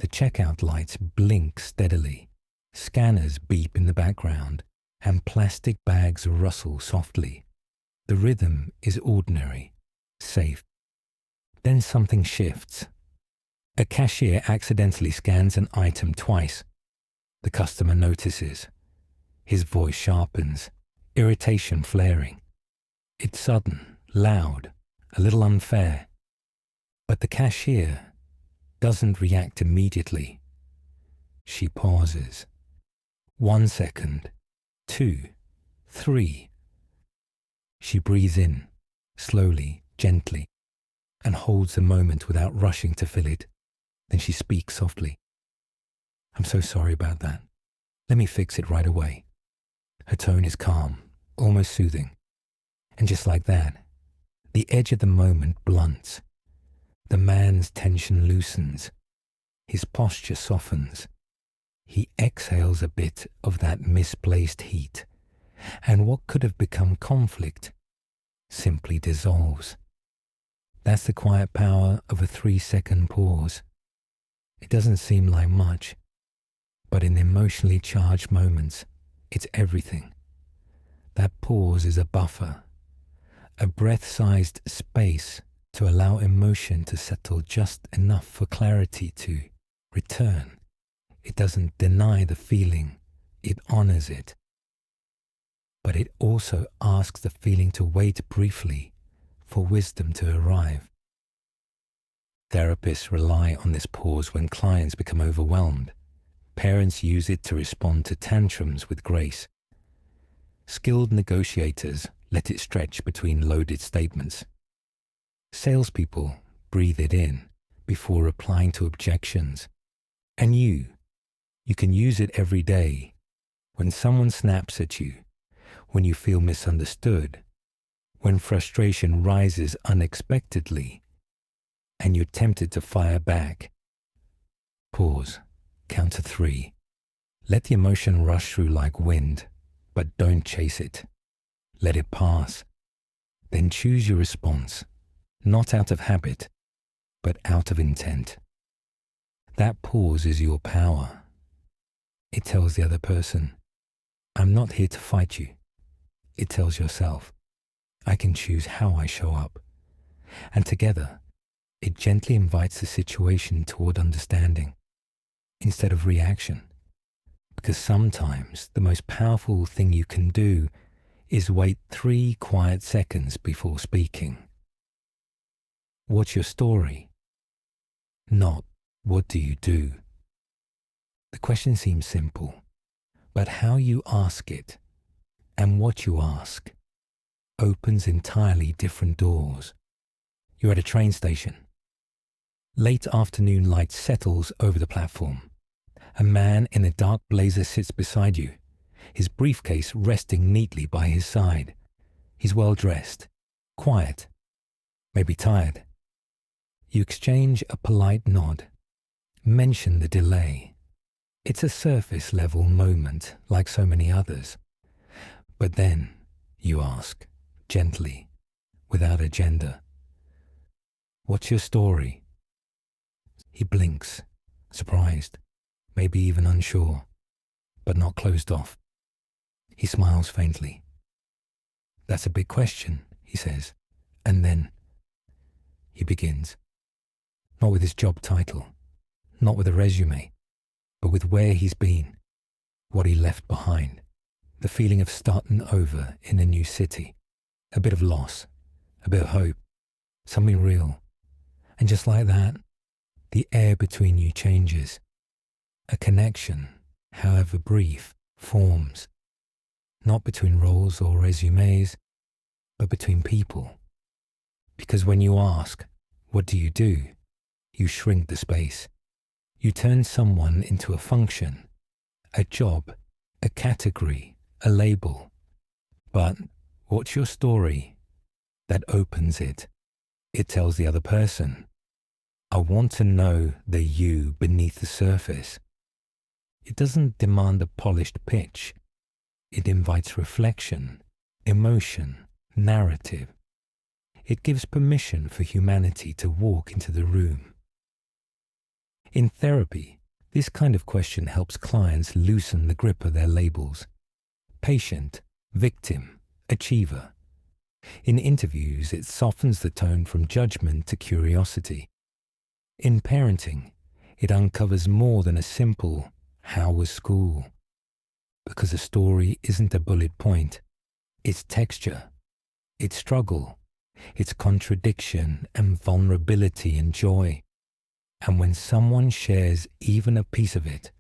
The checkout lights blink steadily. Scanners beep in the background, and plastic bags rustle softly. The rhythm is ordinary, safe. Then something shifts. A cashier accidentally scans an item twice. The customer notices. His voice sharpens, irritation flaring. It's sudden, loud, a little unfair. But the cashier doesn't react immediately. She pauses. 1 second. 2, 3. She breathes in, slowly, gently, and holds the moment without rushing to fill it. Then she speaks softly. I'm so sorry about that. Let me fix it right away. Her tone is calm, almost soothing. And just like that, the edge of the moment blunts. The man's tension loosens. His posture softens. He exhales a bit of that misplaced heat, and what could have become conflict simply dissolves. That's the quiet power of a 3-second pause. It doesn't seem like much, but in emotionally charged moments, it's everything. That pause is a buffer, a breath-sized space to allow emotion to settle just enough for clarity to return. It doesn't deny the feeling, it honors it. But it also asks the feeling to wait briefly for wisdom to arrive. Therapists rely on this pause when clients become overwhelmed. Parents use it to respond to tantrums with grace. Skilled negotiators let it stretch between loaded statements. Salespeople breathe it in before replying to objections. And you can use it every day. When someone snaps at you, when you feel misunderstood, when frustration rises unexpectedly, and you're tempted to fire back. Pause. Count to 3. Let the emotion rush through like wind, but don't chase it. Let it pass. Then choose your response, not out of habit, but out of intent. That pause is your power. It tells the other person, I'm not here to fight you. It tells yourself, I can choose how I show up. And together, it gently invites the situation toward understanding. instead of reaction. Because sometimes the most powerful thing you can do is wait 3 quiet seconds before speaking. What's your story? Not what do you do? The question seems simple, but how you ask it and what you ask opens entirely different doors. You're at a train station. Late afternoon light settles over the platform. A man in a dark blazer sits beside you, his briefcase resting neatly by his side. He's well dressed, quiet, maybe tired. You exchange a polite nod, mention the delay. It's a surface level moment like so many others. But then you ask, gently, without agenda, what's your story? He blinks, surprised, maybe even unsure, but not closed off. He smiles faintly. That's a big question, he says, and then he begins. Not with his job title, not with a resume, but with where he's been, what he left behind, the feeling of starting over in a new city, a bit of loss, a bit of hope, something real. And just like that, the air between you changes. A connection, however brief, forms, not between roles or resumes, but between people. Because when you ask, what do? You shrink the space. You turn someone into a function, a job, a category, a label. But what's your story? That opens it. It tells the other person, I want to know the you beneath the surface. It doesn't demand a polished pitch. It invites reflection, emotion, narrative. It gives permission for humanity to walk into the room. In therapy, this kind of question helps clients loosen the grip of their labels. Patient, victim, achiever. In interviews, it softens the tone from judgment to curiosity. In parenting, it uncovers more than a simple, how was school? Because a story isn't a bullet point. It's texture, it's struggle, it's contradiction and vulnerability and joy. And when someone shares even a piece of it,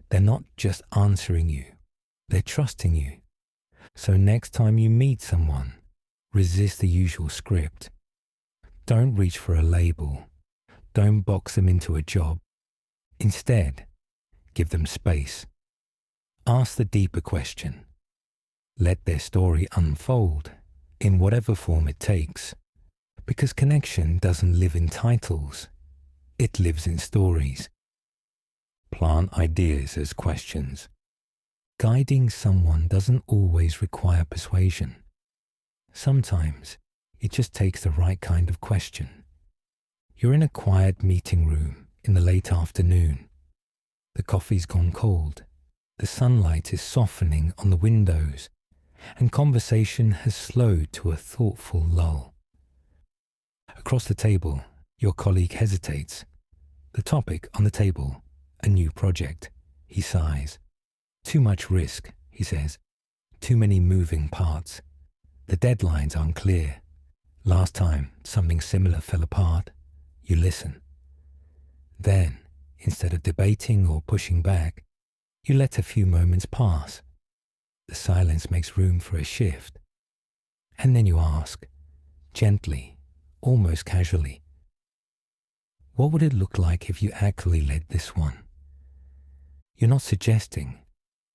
they're not just answering you, they're trusting you. So next time you meet someone, resist the usual script. Don't reach for a label. Don't box them into a job. Instead, give them space. Ask the deeper question. Let their story unfold in whatever form it takes. Because connection doesn't live in titles. It lives in stories. Plant ideas as questions. Guiding someone doesn't always require persuasion. Sometimes it just takes the right kind of question. You're in a quiet meeting room in the late afternoon. The coffee's gone cold. The sunlight is softening on the windows, and conversation has slowed to a thoughtful lull. Across the table, your colleague hesitates. The topic on the table, a new project. He sighs. Too much risk, he says. Too many moving parts. The deadlines aren't clear. Last time something similar fell apart. You listen. Then, instead of debating or pushing back, you let a few moments pass. The silence makes room for a shift. And then you ask, gently, almost casually, what would it look like if you actually led this one? You're not suggesting,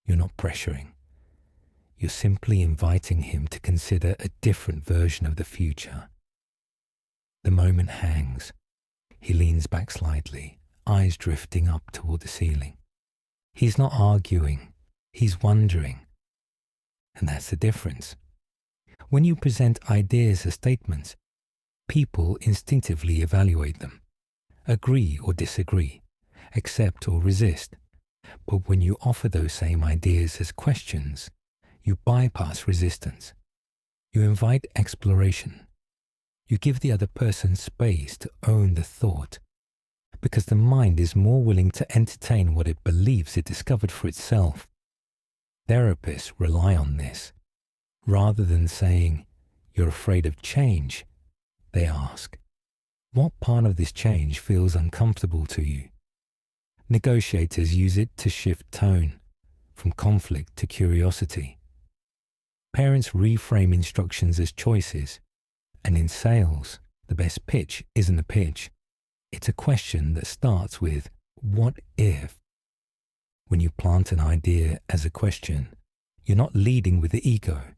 you're not pressuring. You're simply inviting him to consider a different version of the future. The moment hangs. He leans back slightly, eyes drifting up toward the ceiling. He's not arguing, he's wondering. And that's the difference. When you present ideas as statements, people instinctively evaluate them, agree or disagree, accept or resist. But when you offer those same ideas as questions, you bypass resistance. You invite exploration. You give the other person space to own the thought. because the mind is more willing to entertain what it believes it discovered for itself. Therapists rely on this. Rather than saying, "You're afraid of change," they ask, "What part of this change feels uncomfortable to you?" Negotiators use it to shift tone, from conflict to curiosity. Parents reframe instructions as choices, and in sales, the best pitch isn't a pitch. It's a question that starts with, "What if?" When you plant an idea as a question, you're not leading with the ego.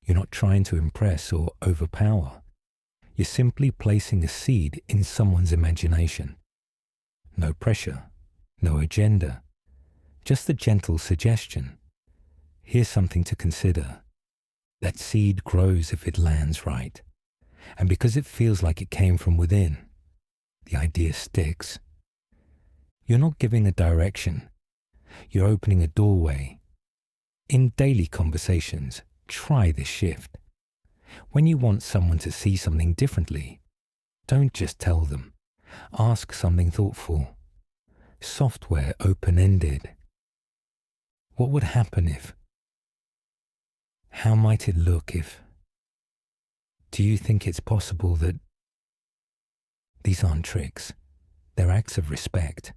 You're not trying to impress or overpower. You're simply placing a seed in someone's imagination. No pressure, no agenda, just a gentle suggestion. Here's something to consider. That seed grows if it lands right. And because it feels like it came from within, the idea sticks. You're not giving a direction. You're opening a doorway. In daily conversations, try this shift. When you want someone to see something differently, don't just tell them. Ask something thoughtful. Software open-ended. What would happen if? How might it look if? Do you think it's possible that? These aren't tricks. They're acts of respect.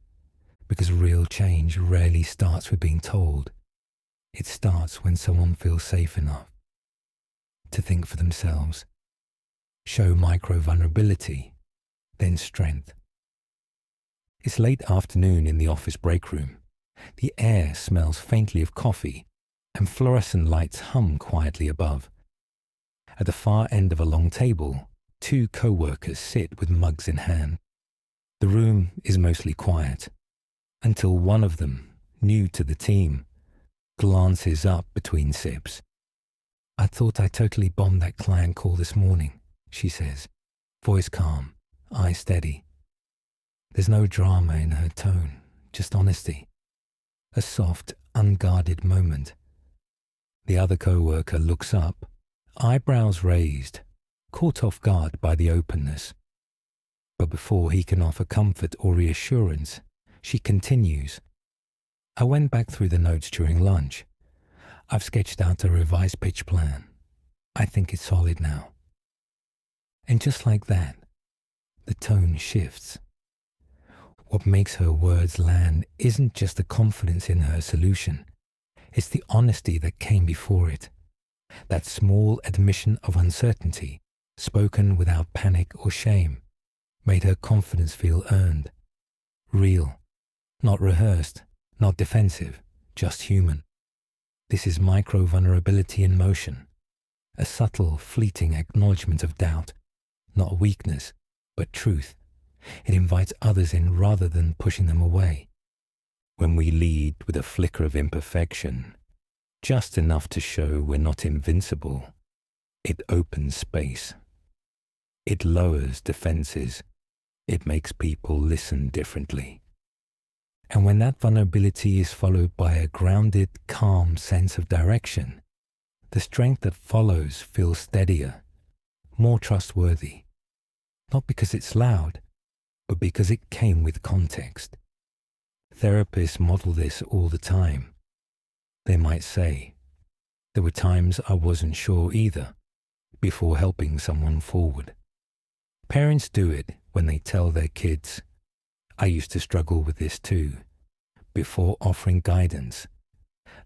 Because real change rarely starts with being told. It starts when someone feels safe enough to think for themselves, show micro-vulnerability, then strength. It's late afternoon in the office break room. The air smells faintly of coffee, and fluorescent lights hum quietly above. At the far end of a long table, two co-workers sit with mugs in hand. The room is mostly quiet, until one of them, new to the team, glances up between sips. "I thought I totally bombed that client call this morning," she says, voice calm, eye steady. There's no drama in her tone, just honesty. A soft, unguarded moment. The other co-worker looks up, eyebrows raised, caught off guard by the openness. But before he can offer comfort or reassurance, she continues. "I went back through the notes during lunch. I've sketched out a revised pitch plan. I think it's solid now." And just like that, the tone shifts. What makes her words land isn't just the confidence in her solution. It's the honesty that came before it. That small admission of uncertainty, spoken without panic or shame, made her confidence feel earned. Real, not rehearsed, not defensive, just human. This is micro-vulnerability in motion, a subtle, fleeting acknowledgement of doubt, not weakness, but truth. It invites others in rather than pushing them away. When we lead with a flicker of imperfection, just enough to show we're not invincible, it opens space. It lowers defenses. It makes people listen differently. And when that vulnerability is followed by a grounded, calm sense of direction, the strength that follows feels steadier, more trustworthy. Not because it's loud, but because it came with context. Therapists model this all the time. They might say, "There were times I wasn't sure either," before helping someone forward. Parents do it when they tell their kids, "I used to struggle with this too," before offering guidance.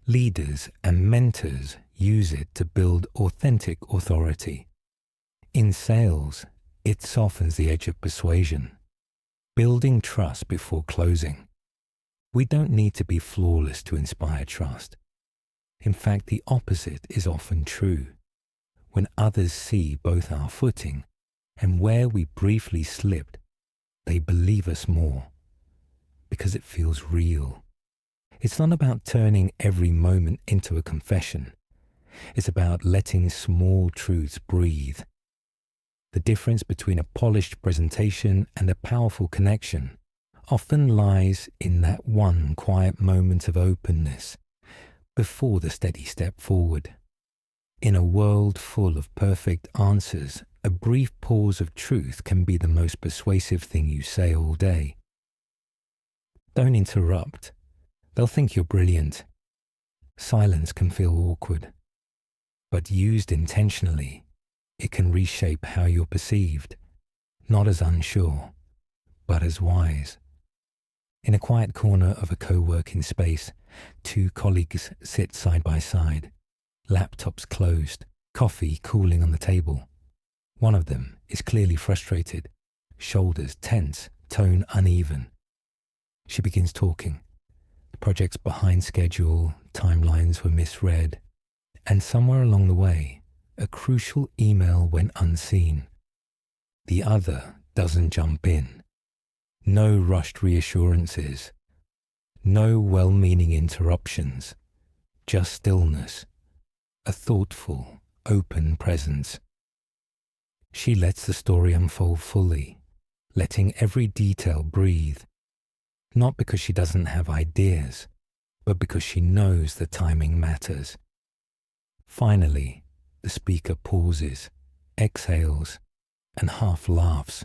Leaders and mentors use it to build authentic authority. In sales, it softens the edge of persuasion, building trust before closing. We don't need to be flawless to inspire trust. In fact, the opposite is often true. When others see both our footing and where we briefly slipped, they believe us more because it feels real. It's not about turning every moment into a confession. It's about letting small truths breathe. The difference between a polished presentation and a powerful connection often lies in that one quiet moment of openness before the steady step forward. In a world full of perfect answers, a brief pause of truth can be the most persuasive thing you say all day. Don't interrupt. They'll think you're brilliant. Silence can feel awkward, but used intentionally, it can reshape how you're perceived, not as unsure, but as wise. In a quiet corner of a co-working space, two colleagues sit side by side, laptops closed, coffee cooling on the table. One of them is clearly frustrated, shoulders tense, tone uneven. She begins talking. The project's behind schedule, timelines were misread, and somewhere along the way, a crucial email went unseen. The other doesn't jump in. No rushed reassurances. No well-meaning interruptions. Just stillness. A thoughtful, open presence. She lets the story unfold fully, letting every detail breathe. Not because she doesn't have ideas, but because she knows the timing matters. Finally, the speaker pauses, exhales, and half laughs.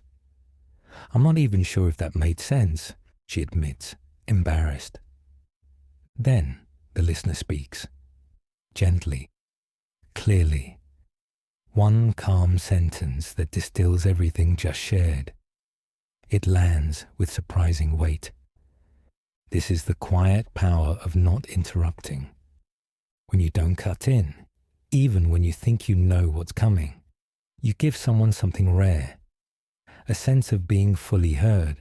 I'm not even sure if that made sense, she admits, embarrassed. Then the listener speaks, gently, clearly. One calm sentence that distills everything just shared. It lands with surprising weight. This is the quiet power of not interrupting. When you don't cut in, even when you think you know what's coming, you give someone something rare. A sense of being fully heard,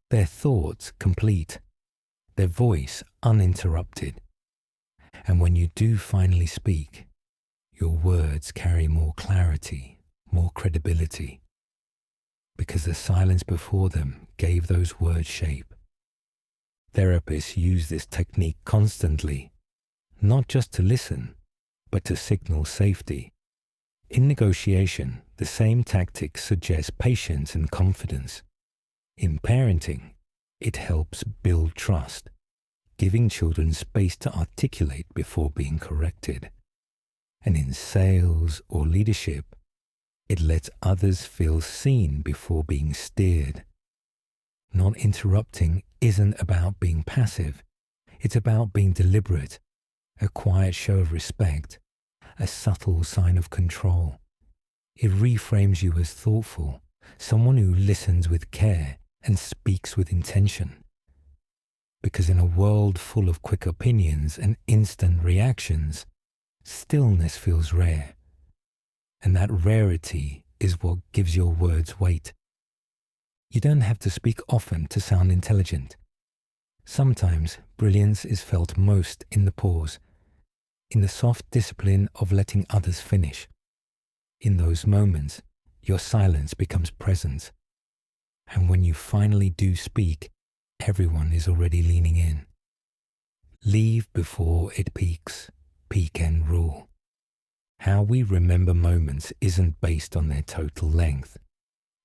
their thoughts complete, their voice uninterrupted. And when you do finally speak, your words carry more clarity, more credibility, because the silence before them gave those words shape. Therapists use this technique constantly, not just to listen, but to signal safety. In negotiation, the same tactic suggests patience and confidence. In parenting, it helps build trust, giving children space to articulate before being corrected. And in sales or leadership, it lets others feel seen before being steered. Not interrupting isn't about being passive. It's about being deliberate, a quiet show of respect, a subtle sign of control. It reframes you as thoughtful, someone who listens with care and speaks with intention. Because in a world full of quick opinions and instant reactions, stillness feels rare. And that rarity is what gives your words weight. You don't have to speak often to sound intelligent. Sometimes brilliance is felt most in the pause, in the soft discipline of letting others finish. In those moments, your silence becomes presence. And when you finally do speak, everyone is already leaning in. Leave before it peaks, peak and rule. How we remember moments isn't based on their total length.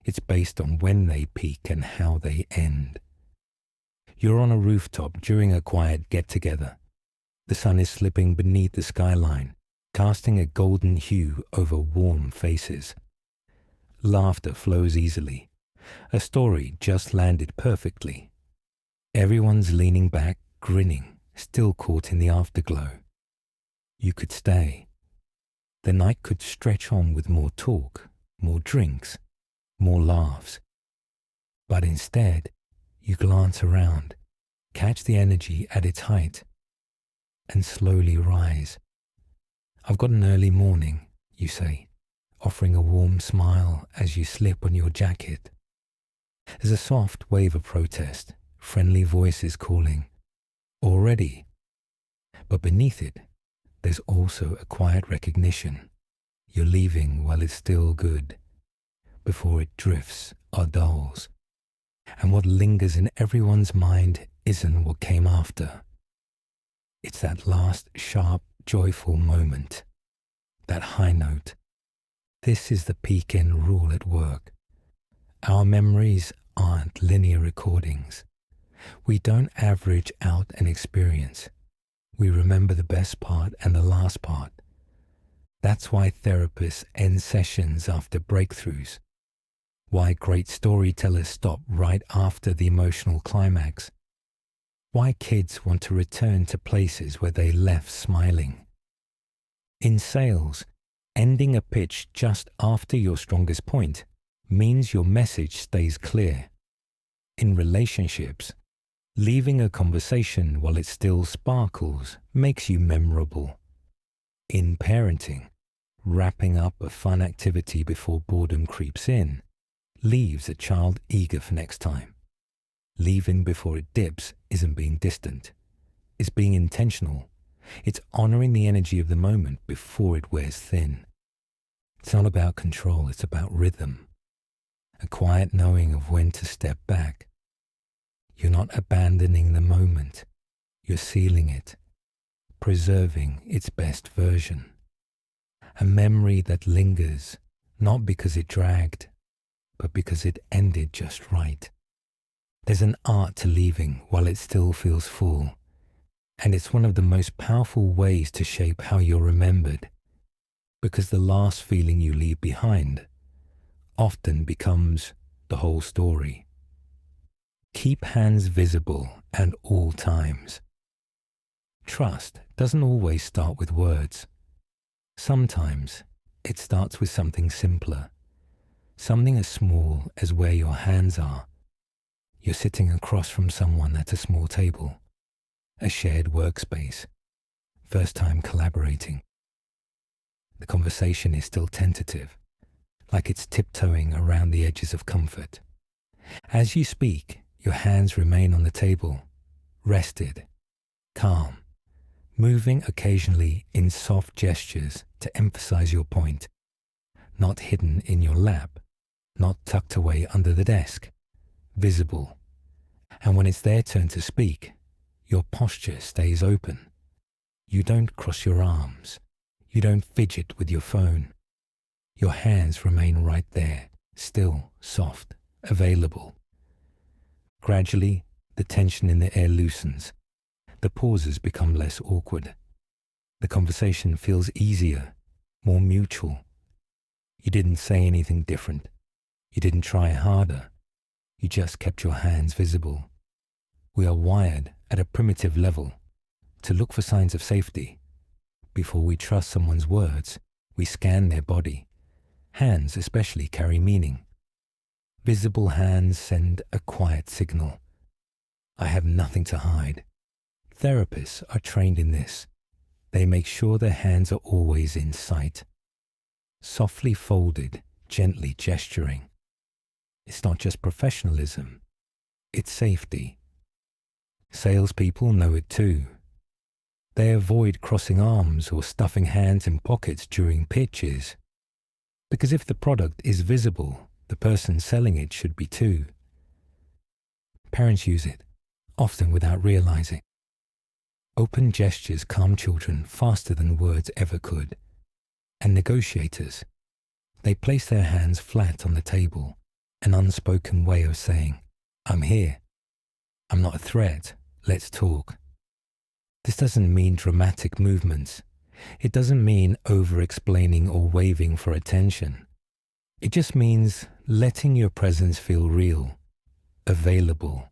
It's based on when they peak and how they end. You're on a rooftop during a quiet get-together. The sun is slipping beneath the skyline, casting a golden hue over warm faces. Laughter flows easily. A story just landed perfectly. Everyone's leaning back, grinning, still caught in the afterglow. You could stay. The night could stretch on with more talk, more drinks, more laughs. But instead, you glance around, catch the energy at its height, and slowly rise. I've got an early morning, you say, offering a warm smile as you slip on your jacket. There's a soft wave of protest, friendly voices calling, already. But beneath it, there's also a quiet recognition. You're leaving while it's still good, before it drifts or dulls. And what lingers in everyone's mind isn't what came after. It's that last sharp, joyful moment, that high note. This is the peak-end rule at work. Our memories aren't linear recordings. We don't average out an experience. We remember the best part and the last part. That's why therapists end sessions after breakthroughs. Why great storytellers stop right after the emotional climax. Why kids want to return to places where they left smiling. In sales, ending a pitch just after your strongest point means your message stays clear. In relationships, leaving a conversation while it still sparkles makes you memorable. In parenting, wrapping up a fun activity before boredom creeps in leaves a child eager for next time. Leaving before it dips isn't being distant. It's being intentional. It's honoring the energy of the moment before it wears thin. It's not about control, it's about rhythm. A quiet knowing of when to step back. You're not abandoning the moment. You're sealing it, preserving its best version. A memory that lingers, not because it dragged, but because it ended just right. There's an art to leaving while it still feels full, and it's one of the most powerful ways to shape how you're remembered, because the last feeling you leave behind often becomes the whole story. Keep hands visible at all times. Trust doesn't always start with words. Sometimes it starts with something simpler, something as small as where your hands are. You're sitting across from someone at a small table, a shared workspace, first time collaborating. The conversation is still tentative, like it's tiptoeing around the edges of comfort. As you speak, your hands remain on the table, rested, calm, moving occasionally in soft gestures to emphasize your point, not hidden in your lap, not tucked away under the desk, visible. And when it's their turn to speak, your posture stays open. You don't cross your arms. You don't fidget with your phone. Your hands remain right there, still, soft, available. Gradually, the tension in the air loosens. The pauses become less awkward. The conversation feels easier, more mutual. You didn't say anything different. You didn't try harder. You just kept your hands visible. We are wired at a primitive level to look for signs of safety. Before we trust someone's words, we scan their body. Hands especially carry meaning. Visible hands send a quiet signal. I have nothing to hide. Therapists are trained in this. They make sure their hands are always in sight. Softly folded, gently gesturing. It's not just professionalism, it's safety. Salespeople know it too. They avoid crossing arms or stuffing hands in pockets during pitches. Because if the product is visible, the person selling it should be too. Parents use it, often without realizing. Open gestures calm children faster than words ever could. And negotiators, they place their hands flat on the table, an unspoken way of saying, I'm here. I'm not a threat. Let's talk. This doesn't mean dramatic movements. It doesn't mean over-explaining or waving for attention. It just means letting your presence feel real, available,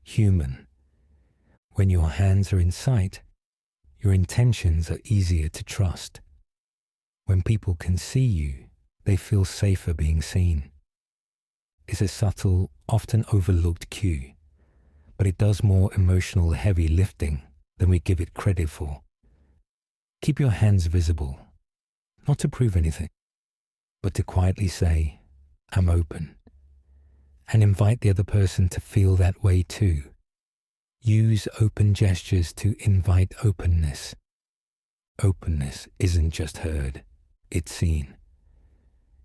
human. When your hands are in sight, your intentions are easier to trust. When people can see you, they feel safer being seen. It's a subtle, often overlooked cue, but it does more emotional heavy lifting than we give it credit for. Keep your hands visible, not to prove anything, but to quietly say, I'm open, and invite the other person to feel that way too. Use open gestures to invite openness. Openness isn't just heard, it's seen.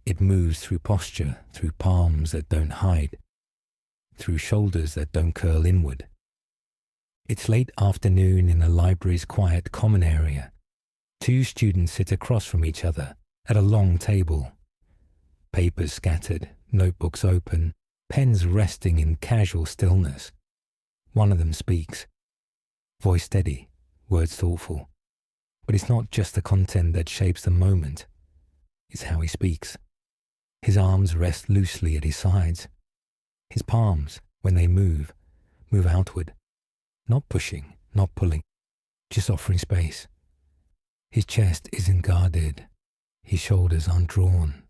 It moves through posture, through palms that don't hide, through shoulders that don't curl inward. It's late afternoon in a library's quiet common area. Two students sit across from each other at a long table. Papers scattered, notebooks open, pens resting in casual stillness. One of them speaks. Voice steady, words thoughtful. But it's not just the content that shapes the moment. It's how he speaks. His arms rest loosely at his sides. His palms, when they move outward, not pushing, not pulling, just offering space. His chest isn't guarded, his shoulders aren't drawn.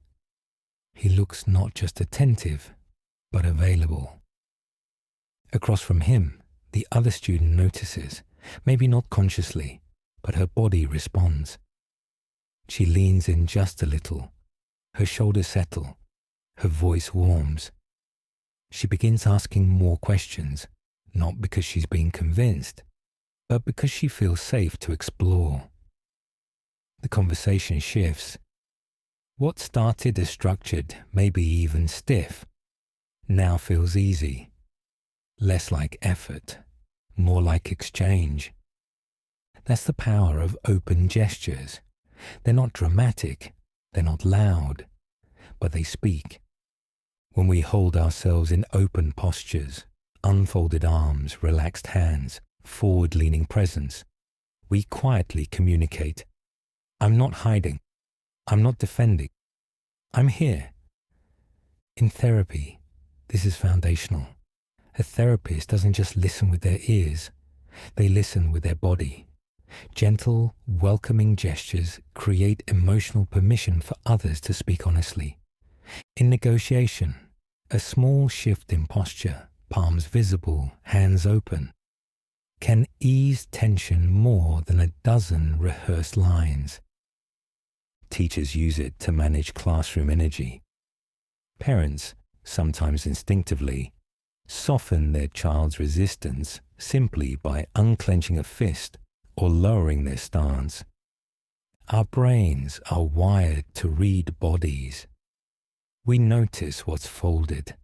He looks not just attentive, but available. Across from him, the other student notices, maybe not consciously, but her body responds. She leans in just a little, her shoulders settle, her voice warms. She begins asking more questions, not because she's being convinced, but because she feels safe to explore. The conversation shifts. What started as structured, maybe even stiff, now feels easy, less like effort, more like exchange. That's the power of open gestures. They're not dramatic, they're not loud, but they speak. When we hold ourselves in open postures, unfolded arms, relaxed hands, forward-leaning presence, we quietly communicate. I'm not hiding. I'm not defending. I'm here. In therapy, this is foundational. A therapist doesn't just listen with their ears, they listen with their body. Gentle, welcoming gestures create emotional permission for others to speak honestly. In negotiation, a small shift in posture, palms visible, hands open, can ease tension more than a dozen rehearsed lines. Teachers use it to manage classroom energy. Parents, sometimes instinctively, soften their child's resistance simply by unclenching a fist or lowering their stance. Our brains are wired to read bodies. We notice what's folded,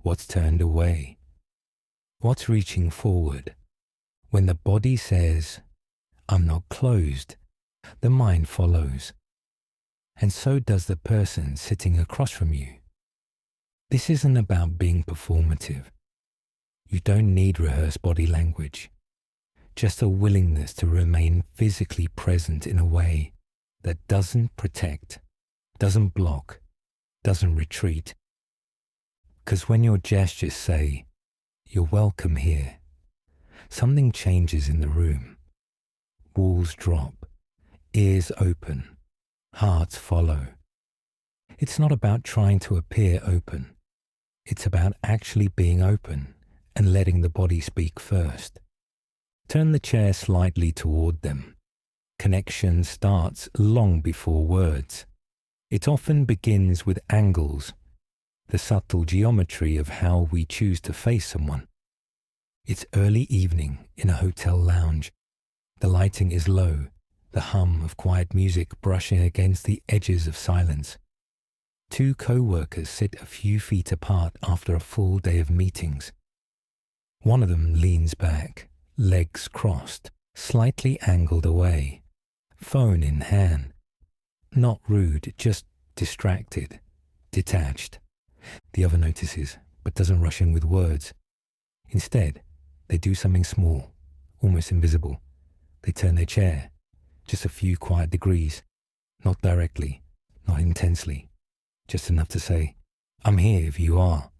what's turned away, what's reaching forward. When the body says, I'm not closed, the mind follows. And so does the person sitting across from you. This isn't about being performative. You don't need rehearsed body language, just a willingness to remain physically present in a way that doesn't protect, doesn't block, doesn't retreat. Because when your gestures say, you're welcome here, something changes in the room. Walls drop, ears open, hearts follow. It's not about trying to appear open. It's about actually being open and letting the body speak first. Turn the chair slightly toward them. Connection starts long before words. It often begins with angles, the subtle geometry of how we choose to face someone. It's early evening in a hotel lounge. The lighting is low, the hum of quiet music brushing against the edges of silence. Two co-workers sit a few feet apart after a full day of meetings. One of them leans back, legs crossed, slightly angled away, phone in hand. Not rude, just distracted, detached. The other notices, but doesn't rush in with words. Instead, they do something small, almost invisible. They turn their chair, just a few quiet degrees, not directly, not intensely, just enough to say, I'm here if you are.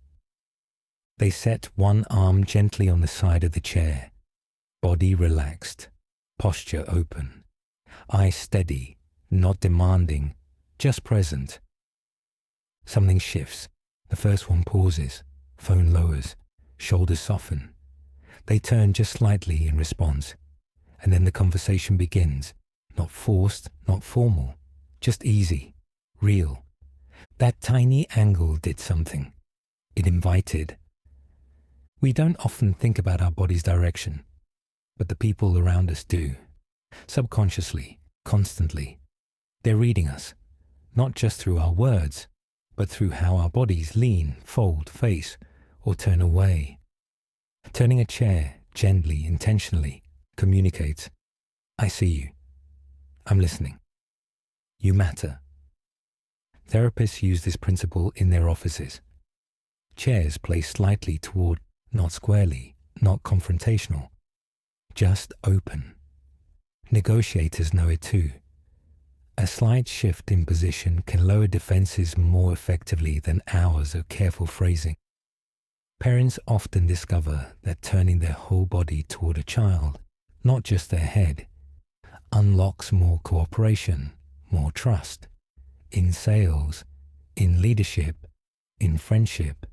They set one arm gently on the side of the chair, body relaxed, posture open, eyes steady, not demanding, just present. Something shifts. The first one pauses, phone lowers, shoulders soften. They turn just slightly in response, and then the conversation begins, not forced, not formal, just easy, real. That tiny angle did something. It invited. We don't often think about our body's direction, but the people around us do. Subconsciously, constantly. They're reading us, not just through our words, but through how our bodies lean, fold, face, or turn away. Turning a chair gently, intentionally, communicates, I see you. I'm listening. You matter. Therapists use this principle in their offices. Chairs placed slightly toward, not squarely, not confrontational, just open. Negotiators know it too. A slight shift in position can lower defenses more effectively than hours of careful phrasing. Parents often discover that turning their whole body toward a child, not just their head, unlocks more cooperation, more trust, in sales, in leadership, in friendship.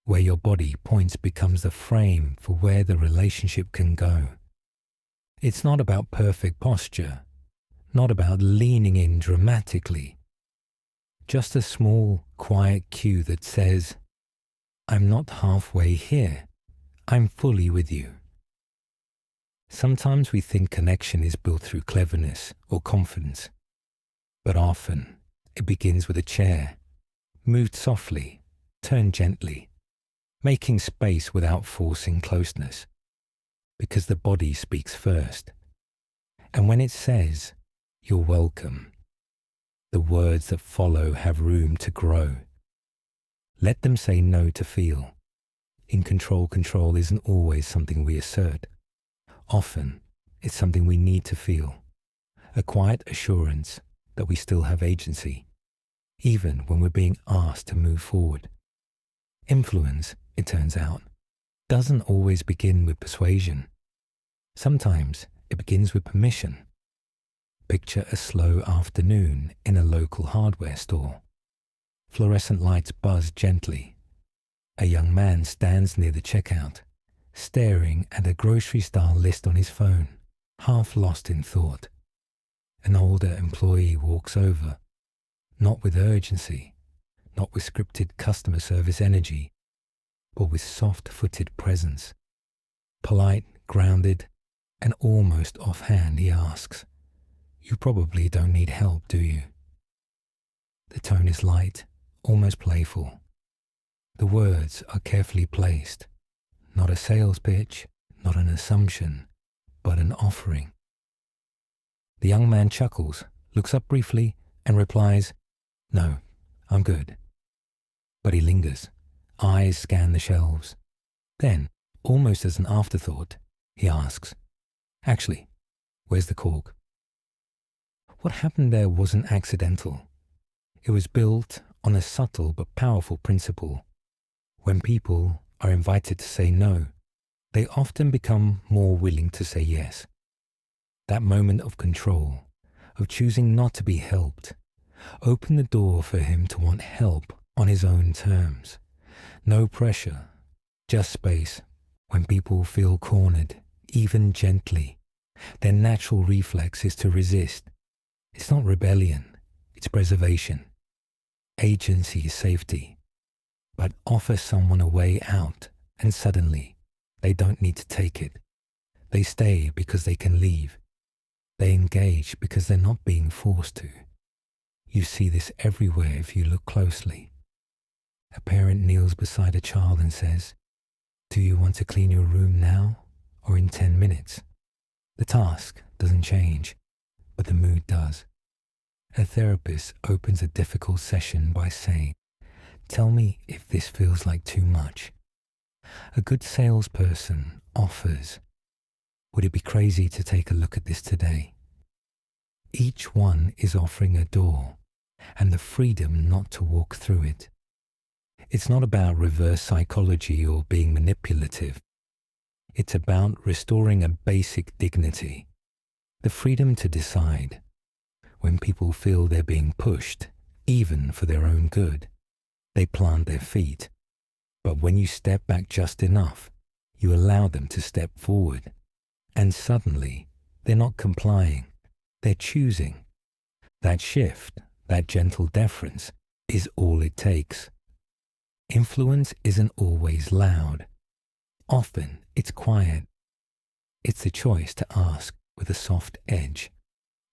Where your body points becomes the frame for where the relationship can go. It's not about perfect posture, not about leaning in dramatically. Just a small, quiet cue that says, I'm not halfway here, I'm fully with you. Sometimes we think connection is built through cleverness or confidence, but often it begins with a chair, moved softly, turned gently, making space without forcing closeness, because the body speaks first. And when it says, you're welcome, the words that follow have room to grow. Let them say no to feel. In control isn't always something we assert. Often, it's something we need to feel. A quiet assurance that we still have agency, even when we're being asked to move forward. Influence, it turns out, doesn't always begin with persuasion. Sometimes it begins with permission. Picture a slow afternoon in a local hardware store. Fluorescent lights buzz gently. A young man stands near the checkout, staring at a grocery-style list on his phone, half lost in thought. An older employee walks over, not with urgency, not with scripted customer service energy, but with soft-footed presence. Polite, grounded, and almost offhand, he asks, "You probably don't need help, do you?" The tone is light, almost playful. The words are carefully placed, not a sales pitch, not an assumption, but an offering. The young man chuckles, looks up briefly, and replies, "No, I'm good." But he lingers. Eyes scan the shelves. Then, almost as an afterthought, he asks, "Actually, where's the cork?" What happened there wasn't accidental. It was built on a subtle but powerful principle. When people are invited to say no, they often become more willing to say yes. That moment of control, of choosing not to be helped, opened the door for him to want help on his own terms. No pressure, just space. When people feel cornered, even gently, their natural reflex is to resist. It's not rebellion, it's preservation. Agency is safety. But offer someone a way out, and suddenly, they don't need to take it. They stay because they can leave. They engage because they're not being forced to. You see this everywhere if you look closely. A parent kneels beside a child and says, "Do you want to clean your room now or in 10 minutes?" The task doesn't change, but the mood does. A therapist opens a difficult session by saying, "Tell me if this feels like too much." A good salesperson offers, "Would it be crazy to take a look at this today?" Each one is offering a door and the freedom not to walk through it. It's not about reverse psychology or being manipulative. It's about restoring a basic dignity, the freedom to decide. When people feel they're being pushed, even for their own good, they plant their feet. But when you step back just enough, you allow them to step forward. And suddenly, they're not complying, they're choosing. That shift, that gentle deference, is all it takes. Influence isn't always loud. Often it's quiet. It's the choice to ask with a soft edge,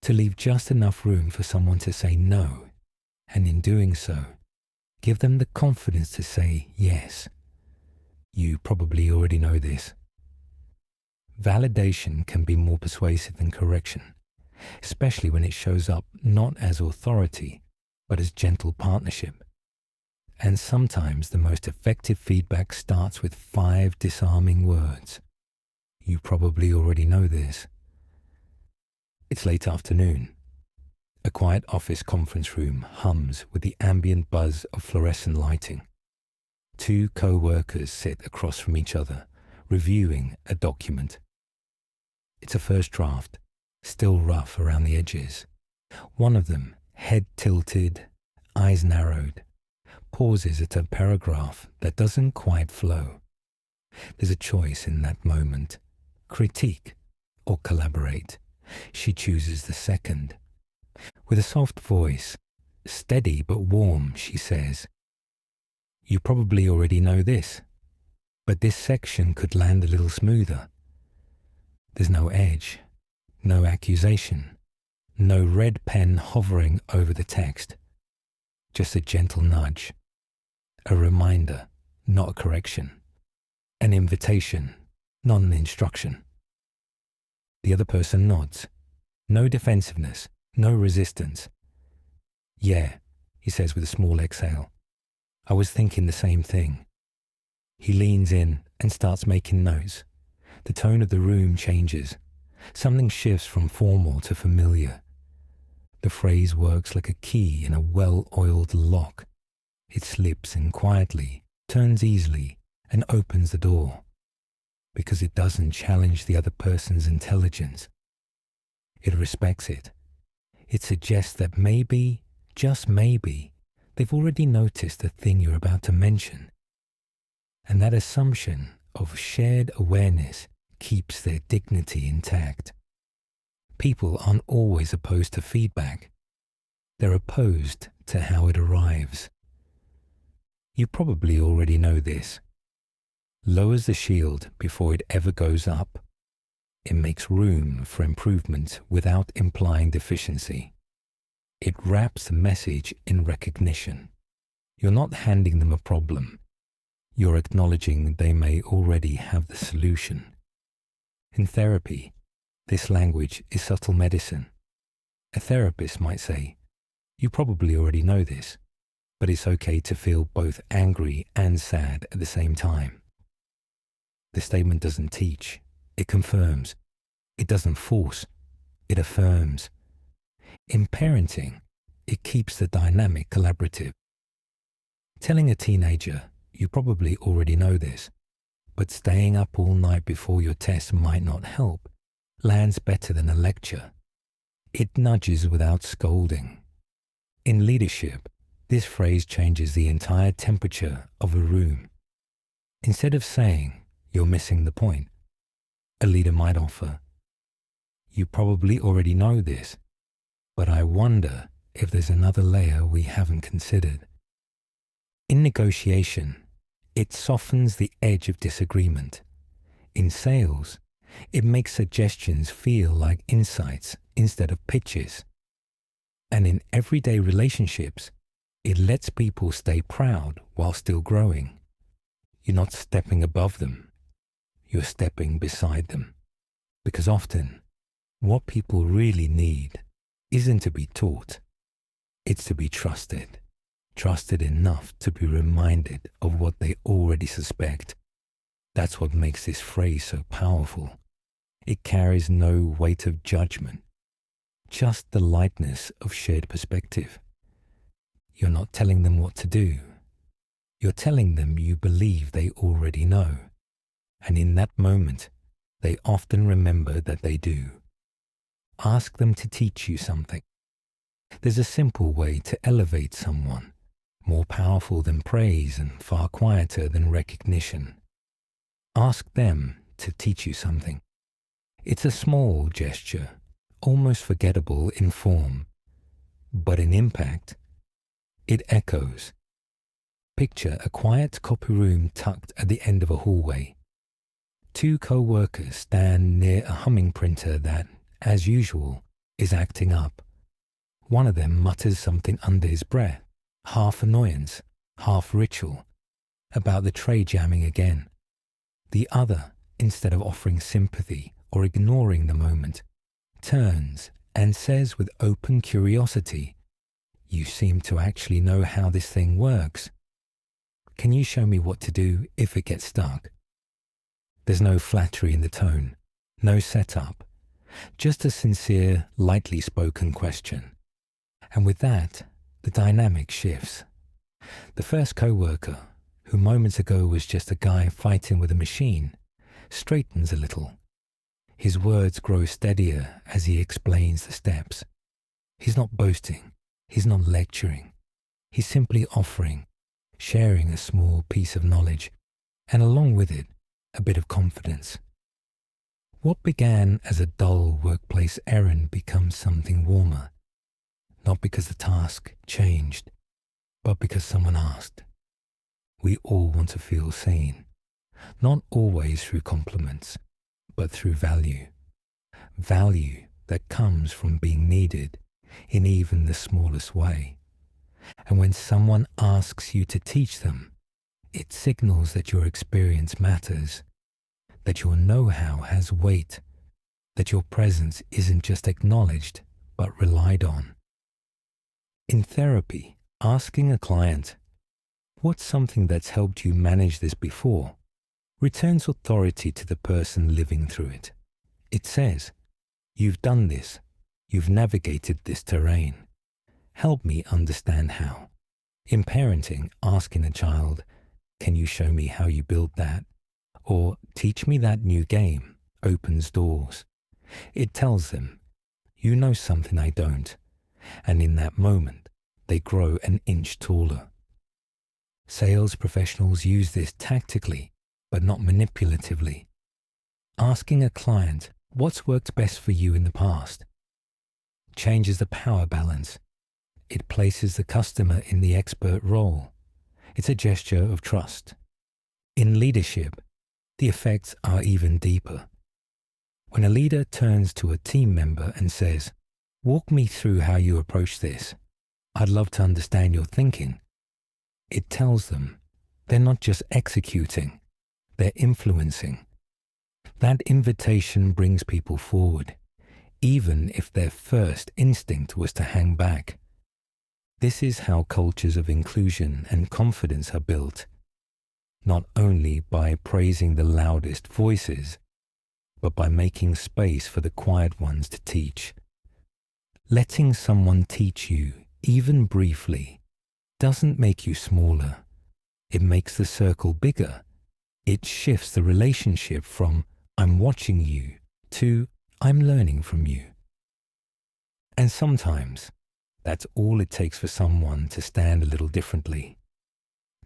to leave just enough room for someone to say no, and in doing so, give them the confidence to say yes. You probably already know this. Validation can be more persuasive than correction, especially when it shows up not as authority, but as gentle partnership. And sometimes the most effective feedback starts with 5 disarming words. You probably already know this. It's late afternoon. A quiet office conference room hums with the ambient buzz of fluorescent lighting. Two co-workers sit across from each other, reviewing a document. It's a first draft, still rough around the edges. One of them, head tilted, eyes narrowed, pauses at a paragraph that doesn't quite flow. There's a choice in that moment: critique or collaborate. She chooses the second. With a soft voice, steady but warm, she says, "You probably already know this, but this section could land a little smoother." There's no edge, no accusation, no red pen hovering over the text. Just a gentle nudge, a reminder, not a correction, an invitation, not an instruction. The other person nods. No defensiveness, no resistance. "Yeah," he says with a small exhale. "I was thinking the same thing." He leans in and starts making notes. The tone of the room changes. Something shifts from formal to familiar. The phrase works like a key in a well-oiled lock. It slips in quietly, turns easily, and opens the door. Because it doesn't challenge the other person's intelligence. It respects it. It suggests that maybe, just maybe, they've already noticed the thing you're about to mention. And that assumption of shared awareness keeps their dignity intact. People aren't always opposed to feedback. They're opposed to how it arrives. You probably already know this. Lowers the shield before it ever goes up. It makes room for improvement without implying deficiency. It wraps the message in recognition. You're not handing them a problem. You're acknowledging they may already have the solution. In therapy, this language is subtle medicine. A therapist might say, "You probably already know this, but it's okay to feel both angry and sad at the same time." The statement doesn't teach, it confirms. It doesn't force, it affirms. In parenting, it keeps the dynamic collaborative. Telling a teenager, "You probably already know this, but staying up all night before your test might not help," lands better than a lecture. It nudges without scolding. In leadership, this phrase changes the entire temperature of a room. Instead of saying, "You're missing the point," a leader might offer, "You probably already know this, but I wonder if there's another layer we haven't considered." In negotiation, it softens the edge of disagreement. In sales, it makes suggestions feel like insights instead of pitches. And in everyday relationships, it lets people stay proud while still growing. You're not stepping above them. You're stepping beside them. Because often, what people really need isn't to be taught. It's to be trusted. Trusted enough to be reminded of what they already suspect. That's what makes this phrase so powerful. It carries no weight of judgment, just the lightness of shared perspective. You're not telling them what to do. You're telling them you believe they already know. And in that moment, they often remember that they do. Ask them to teach you something. There's a simple way to elevate someone, more powerful than praise and far quieter than recognition. Ask them to teach you something. It's a small gesture, almost forgettable in form, but in impact, it echoes. Picture a quiet copy room tucked at the end of a hallway. Two co-workers stand near a humming printer that, as usual, is acting up. One of them mutters something under his breath, half annoyance, half ritual, about the tray jamming again. The other, instead of offering sympathy or ignoring the moment, turns and says with open curiosity, "You seem to actually know how this thing works. Can you show me what to do if it gets stuck?" There's no flattery in the tone, no setup, just a sincere, lightly spoken question. And with that, the dynamic shifts. The first co-worker, who moments ago was just a guy fighting with a machine, straightens a little. His words grow steadier as he explains the steps. He's not boasting. He's not lecturing. He's simply offering, sharing a small piece of knowledge, and along with it, a bit of confidence. What began as a dull workplace errand becomes something warmer, not because the task changed, but because someone asked. We all want to feel seen, not always through compliments, but through value. Value that comes from being needed in even the smallest way. And when someone asks you to teach them, it signals that your experience matters, that your know-how has weight, that your presence isn't just acknowledged, but relied on. In therapy, asking a client, "What's something that's helped you manage this before?" returns authority to the person living through it. It says, "You've done this. You've navigated this terrain. Help me understand how." In parenting, asking a child, "Can you show me how you build that?" or "Teach me that new game," opens doors. It tells them, "You know something I don't," and in that moment, they grow an inch taller. Sales professionals use this tactically, but not manipulatively. Asking a client, "What's worked best for you in the past?" changes the power balance. It places the customer in the expert role. It's a gesture of trust. In leadership, the effects are even deeper. When a leader turns to a team member and says, "Walk me through how you approach this. I'd love to understand your thinking," it tells them they're not just executing, they're influencing. That invitation brings people forward, even if their first instinct was to hang back. This is how cultures of inclusion and confidence are built, not only by praising the loudest voices, but by making space for the quiet ones to teach. Letting someone teach you, even briefly, doesn't make you smaller. It makes the circle bigger. It shifts the relationship from "I'm watching you" to "I'm learning from you." And sometimes, that's all it takes for someone to stand a little differently.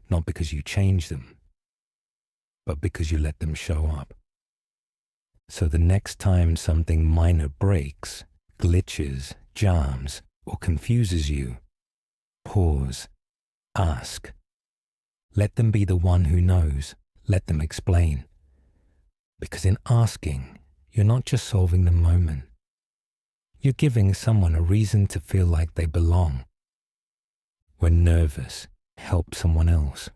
Not because you change them, but because you let them show up. So the next time something minor breaks, glitches, jams, or confuses you, pause, ask. Let them be the one who knows. Let them explain. Because in asking, you're not just solving the moment. You're giving someone a reason to feel like they belong. When nervous, help someone else.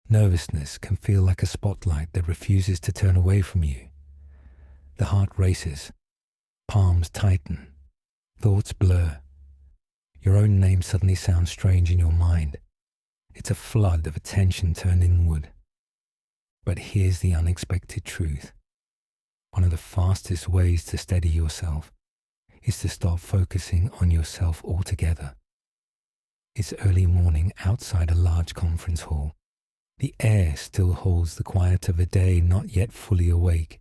Nervousness can feel like a spotlight that refuses to turn away from you. The heart races, palms tighten, thoughts blur. Your own name suddenly sounds strange in your mind. It's a flood of attention turned inward. But here's the unexpected truth. One of the fastest ways to steady yourself is to stop focusing on yourself altogether. It's early morning outside a large conference hall. The air still holds the quiet of a day not yet fully awake.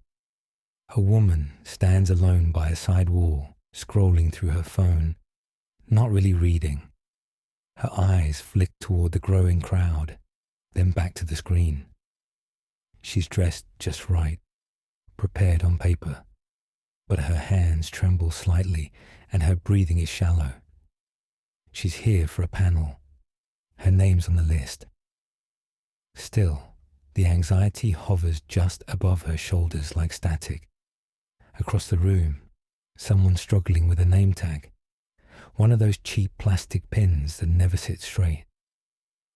A woman stands alone by a side wall, scrolling through her phone, not really reading. Her eyes flick toward the growing crowd, then back to the screen. She's dressed just right, prepared on paper, but her hands tremble slightly and her breathing is shallow. She's here for a panel. Her name's on the list. Still, the anxiety hovers just above her shoulders like static. Across the room, someone struggling with a name tag. One of those cheap plastic pins that never sit straight.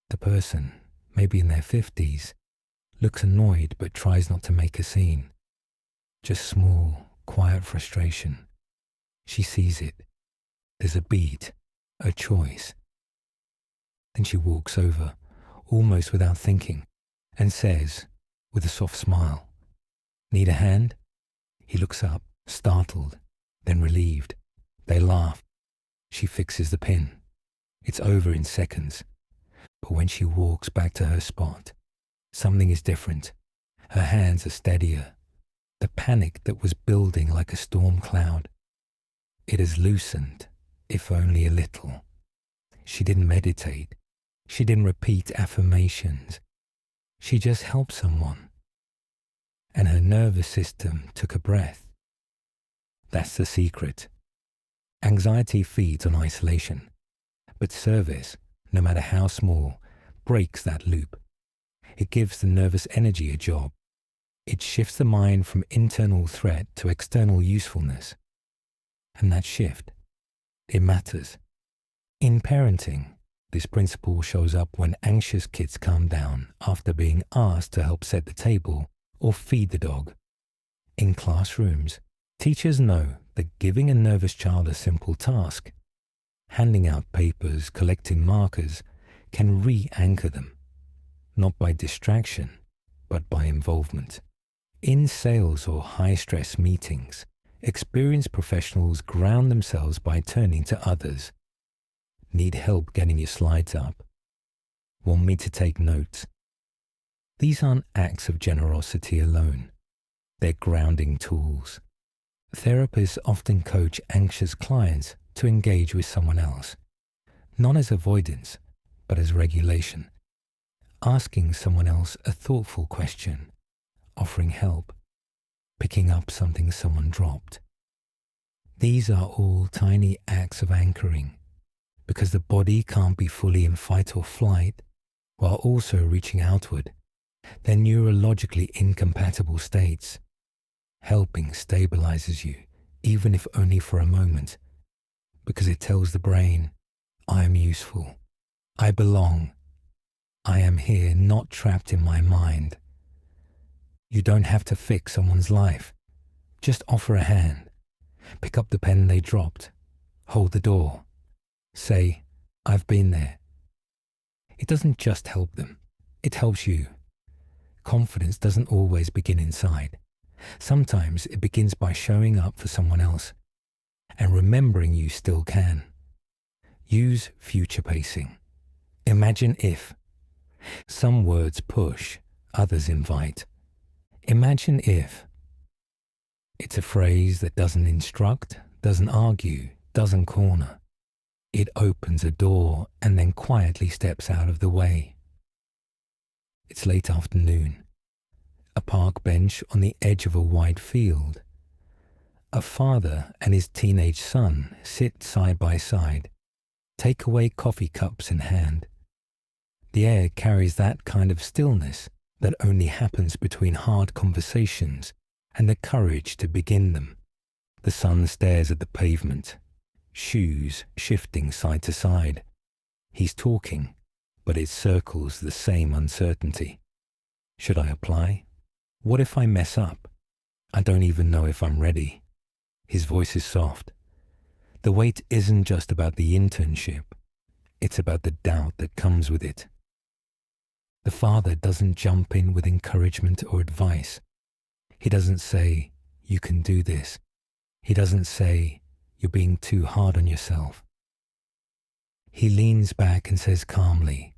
The person, maybe in their 50s, looks annoyed but tries not to make a scene. Just small, quiet frustration. She sees it. There's a beat, a choice. Then she walks over, almost without thinking, and says, with a soft smile, "Need a hand?" He looks up, startled, then relieved. They laugh. She fixes the pin. It's over in seconds. But when she walks back to her spot, something is different. Her hands are steadier. The panic that was building like a storm cloud, it has loosened, if only a little. She didn't meditate. She didn't repeat affirmations. She just helped someone. And her nervous system took a breath. That's the secret. Anxiety feeds on isolation, but service, no matter how small, breaks that loop. It gives the nervous energy a job. It shifts the mind from internal threat to external usefulness. And that shift, it matters. In parenting, this principle shows up when anxious kids calm down after being asked to help set the table or feed the dog. In classrooms, teachers know that giving a nervous child a simple task, handing out papers, collecting markers, can re-anchor them, not by distraction, but by involvement. In sales or high-stress meetings, experienced professionals ground themselves by turning to others. Need help getting your slides up? Want me to take notes? These aren't acts of generosity alone. They're grounding tools. Therapists often coach anxious clients to engage with someone else, not as avoidance, but as regulation. Asking someone else a thoughtful question, offering help, picking up something someone dropped. These are all tiny acts of anchoring, because the body can't be fully in fight or flight while also reaching outward. They're neurologically incompatible states. Helping stabilizes you, even if only for a moment, because it tells the brain, I am useful, I belong, I am here, not trapped in my mind. You don't have to fix someone's life. Just offer a hand. Pick up the pen they dropped. Hold the door. Say, I've been there. It doesn't just help them. It helps you. Confidence doesn't always begin inside. Sometimes it begins by showing up for someone else and remembering you still can. Use future pacing. Imagine if. Some words push, others invite. Imagine if. It's a phrase that doesn't instruct, doesn't argue, doesn't corner. It opens a door and then quietly steps out of the way. It's late afternoon. A park bench on the edge of a wide field. A father and his teenage son sit side by side, takeaway coffee cups in hand. The air carries that kind of stillness that only happens between hard conversations and the courage to begin them. The son stares at the pavement, shoes shifting side to side. He's talking, but it circles the same uncertainty. Should I apply? What if I mess up? I don't even know if I'm ready. His voice is soft. The weight isn't just about the internship. It's about the doubt that comes with it. The father doesn't jump in with encouragement or advice. He doesn't say, you can do this. He doesn't say, you're being too hard on yourself. He leans back and says calmly,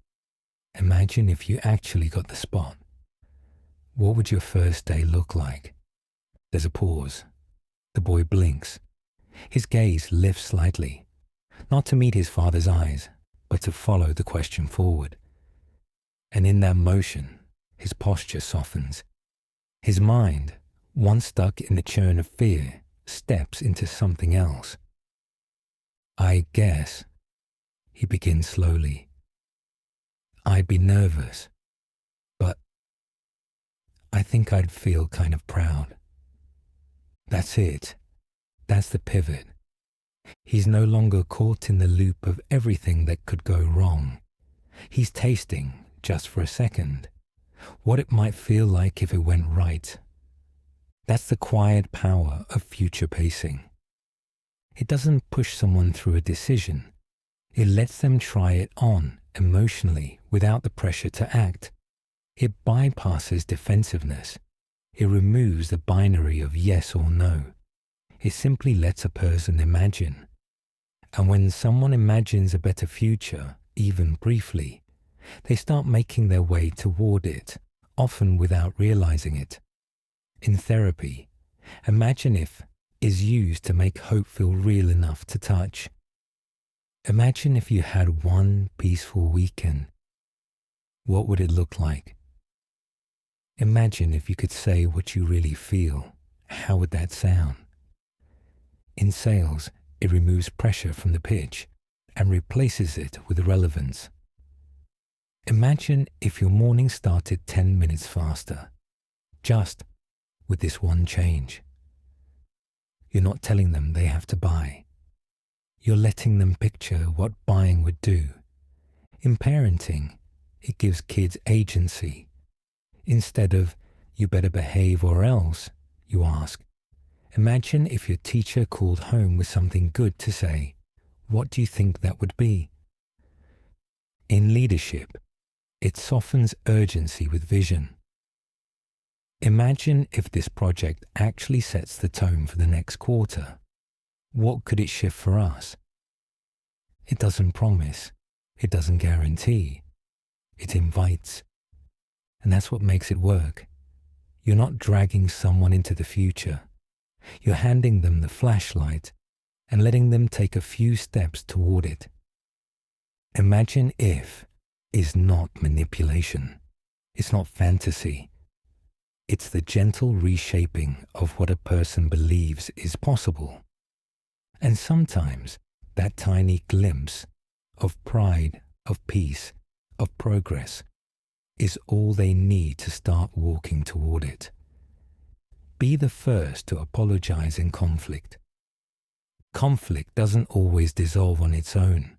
imagine if you actually got the spot. What would your first day look like? There's a pause. The boy blinks. His gaze lifts slightly, not to meet his father's eyes, but to follow the question forward. And in that motion, his posture softens. His mind, once stuck in the churn of fear, steps into something else. I guess, he begins slowly, I'd be nervous, but I think I'd feel kind of proud. That's it. That's the pivot. He's no longer caught in the loop of everything that could go wrong. He's tasting, just for a second, what it might feel like if it went right. That's the quiet power of future pacing. It doesn't push someone through a decision. It lets them try it on emotionally without the pressure to act. It bypasses defensiveness. It removes the binary of yes or no. It simply lets a person imagine. And when someone imagines a better future, even briefly, They start making their way toward it, often without realizing it. In therapy, imagine if is used to make hope feel real enough to touch. Imagine if you had one peaceful weekend. What would it look like? Imagine if you could say what you really feel. How would that sound? In sales, it removes pressure from the pitch and replaces it with relevance. Imagine if your morning started 10 minutes faster, just with this one change. You're not telling them they have to buy. You're letting them picture what buying would do. In parenting, it gives kids agency. Instead of, you better behave or else, you ask, imagine if your teacher called home with something good to say. What do you think that would be? In leadership, it softens urgency with vision. Imagine if this project actually sets the tone for the next quarter. What could it shift for us? It doesn't promise. It doesn't guarantee. It invites. And that's what makes it work. You're not dragging someone into the future. You're handing them the flashlight and letting them take a few steps toward it. Imagine if is not manipulation. It's not fantasy. It's the gentle reshaping of what a person believes is possible. And sometimes that tiny glimpse of pride, of peace, of progress is all they need to start walking toward it. Be the first to apologize in conflict. Conflict doesn't always dissolve on its own.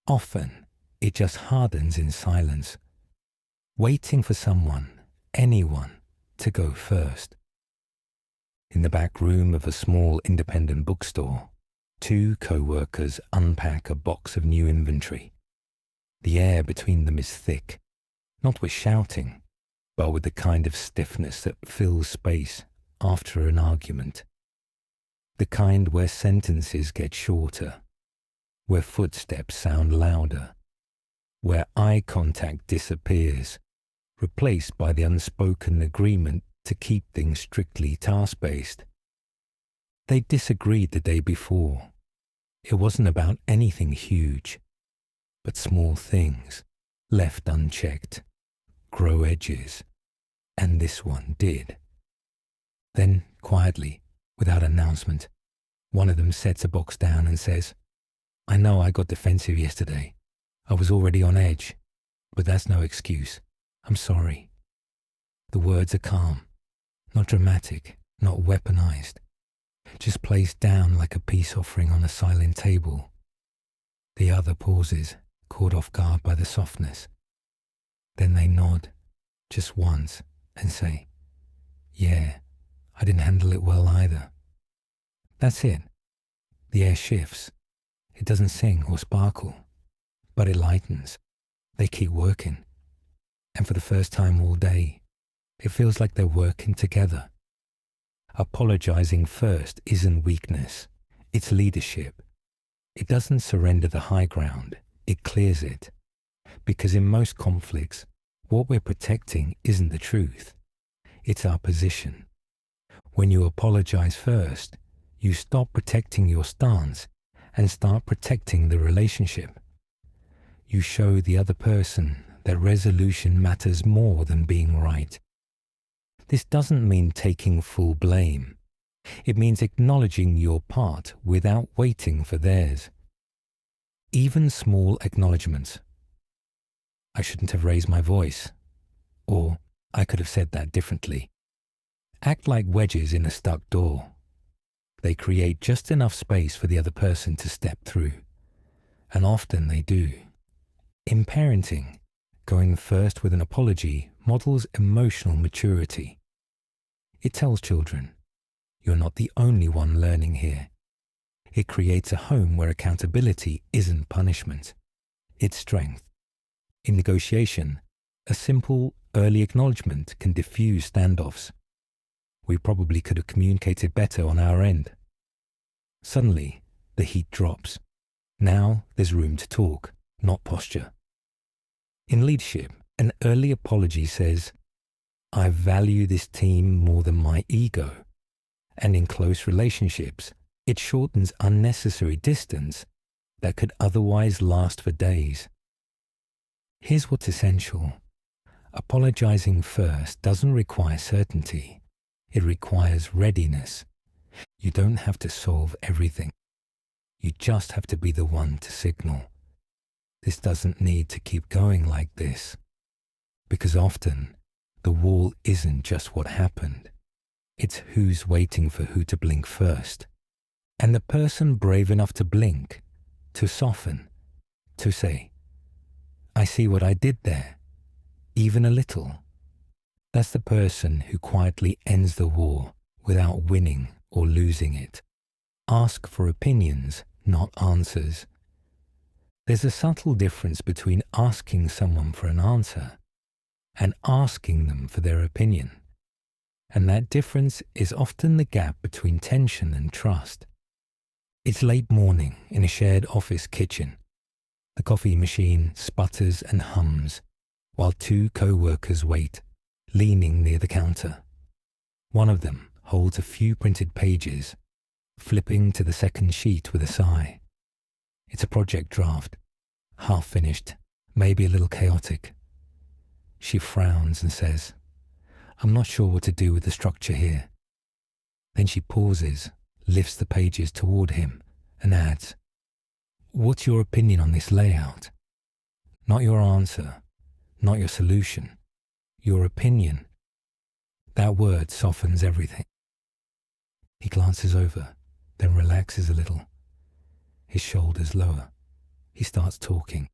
Often, it just hardens in silence, waiting for someone, anyone, to go first. In the back room of a small independent bookstore, two co-workers unpack a box of new inventory. The air between them is thick, not with shouting, but with the kind of stiffness that fills space after an argument. The kind where sentences get shorter, where footsteps sound louder, where eye contact disappears, replaced by the unspoken agreement to keep things strictly task-based. They disagreed the day before. It wasn't about anything huge, but small things, left unchecked, grow edges, and this one did. Then, quietly, without announcement, one of them sets a box down and says, "I know I got defensive yesterday. I was already on edge, but that's no excuse. I'm sorry." The words are calm, not dramatic, not weaponized, just placed down like a peace offering on a silent table. The other pauses, caught off guard by the softness. Then they nod, just once, and say, "Yeah, I didn't handle it well either." That's it. The air shifts. It doesn't sing or sparkle, but it lightens. They keep working. And for the first time all day, it feels like they're working together. Apologizing first isn't weakness. It's leadership. It doesn't surrender the high ground. It clears it. Because in most conflicts, what we're protecting isn't the truth. It's our position. When you apologize first, you stop protecting your stance and start protecting the relationship. You show the other person that resolution matters more than being right. This doesn't mean taking full blame. It means acknowledging your part without waiting for theirs. Even small acknowledgements. "I shouldn't have raised my voice," or "I could have said that differently," act like wedges in a stuck door. They create just enough space for the other person to step through. And often they do. In parenting, going first with an apology models emotional maturity. It tells children, you're not the only one learning here. It creates a home where accountability isn't punishment. It's strength. In negotiation, a simple, early acknowledgement can diffuse standoffs. We probably could have communicated better on our end. Suddenly, the heat drops. Now there's room to talk, not posture. In leadership, an early apology says, I value this team more than my ego. And in close relationships, it shortens unnecessary distance that could otherwise last for days. Here's what's essential. Apologizing first doesn't require certainty. It requires readiness. You don't have to solve everything. You just have to be the one to signal. This doesn't need to keep going like this. Because often, the wall isn't just what happened. It's who's waiting for who to blink first. And the person brave enough to blink, to soften, to say, I see what I did there, even a little. That's the person who quietly ends the war without winning or losing it. Ask for opinions, not answers. There's a subtle difference between asking someone for an answer and asking them for their opinion. And that difference is often the gap between tension and trust. It's late morning in a shared office kitchen. The coffee machine sputters and hums while two co-workers wait, leaning near the counter. One of them holds a few printed pages, flipping to the second sheet with a sigh. It's a project draft, half finished, maybe a little chaotic. She frowns and says, I'm not sure what to do with the structure here. Then she pauses, lifts the pages toward him, and adds, What's your opinion on this layout? Not your answer, not your solution, your opinion. That word softens everything. He glances over, then relaxes a little. His shoulders lower. He starts talking,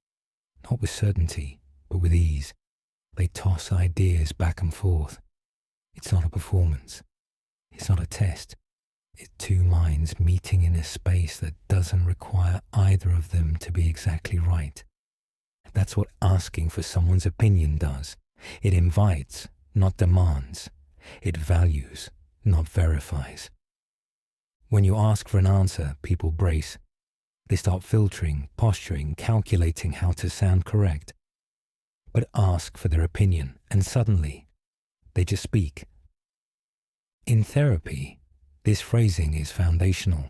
not with certainty, but with ease. They toss ideas back and forth. It's not a performance. It's not a test. It's two minds meeting in a space that doesn't require either of them to be exactly right. That's what asking for someone's opinion does. It invites, not demands. It values, not verifies. When you ask for an answer, people brace. They start filtering, posturing, calculating how to sound correct. But ask for their opinion, and suddenly, they just speak. In therapy, this phrasing is foundational.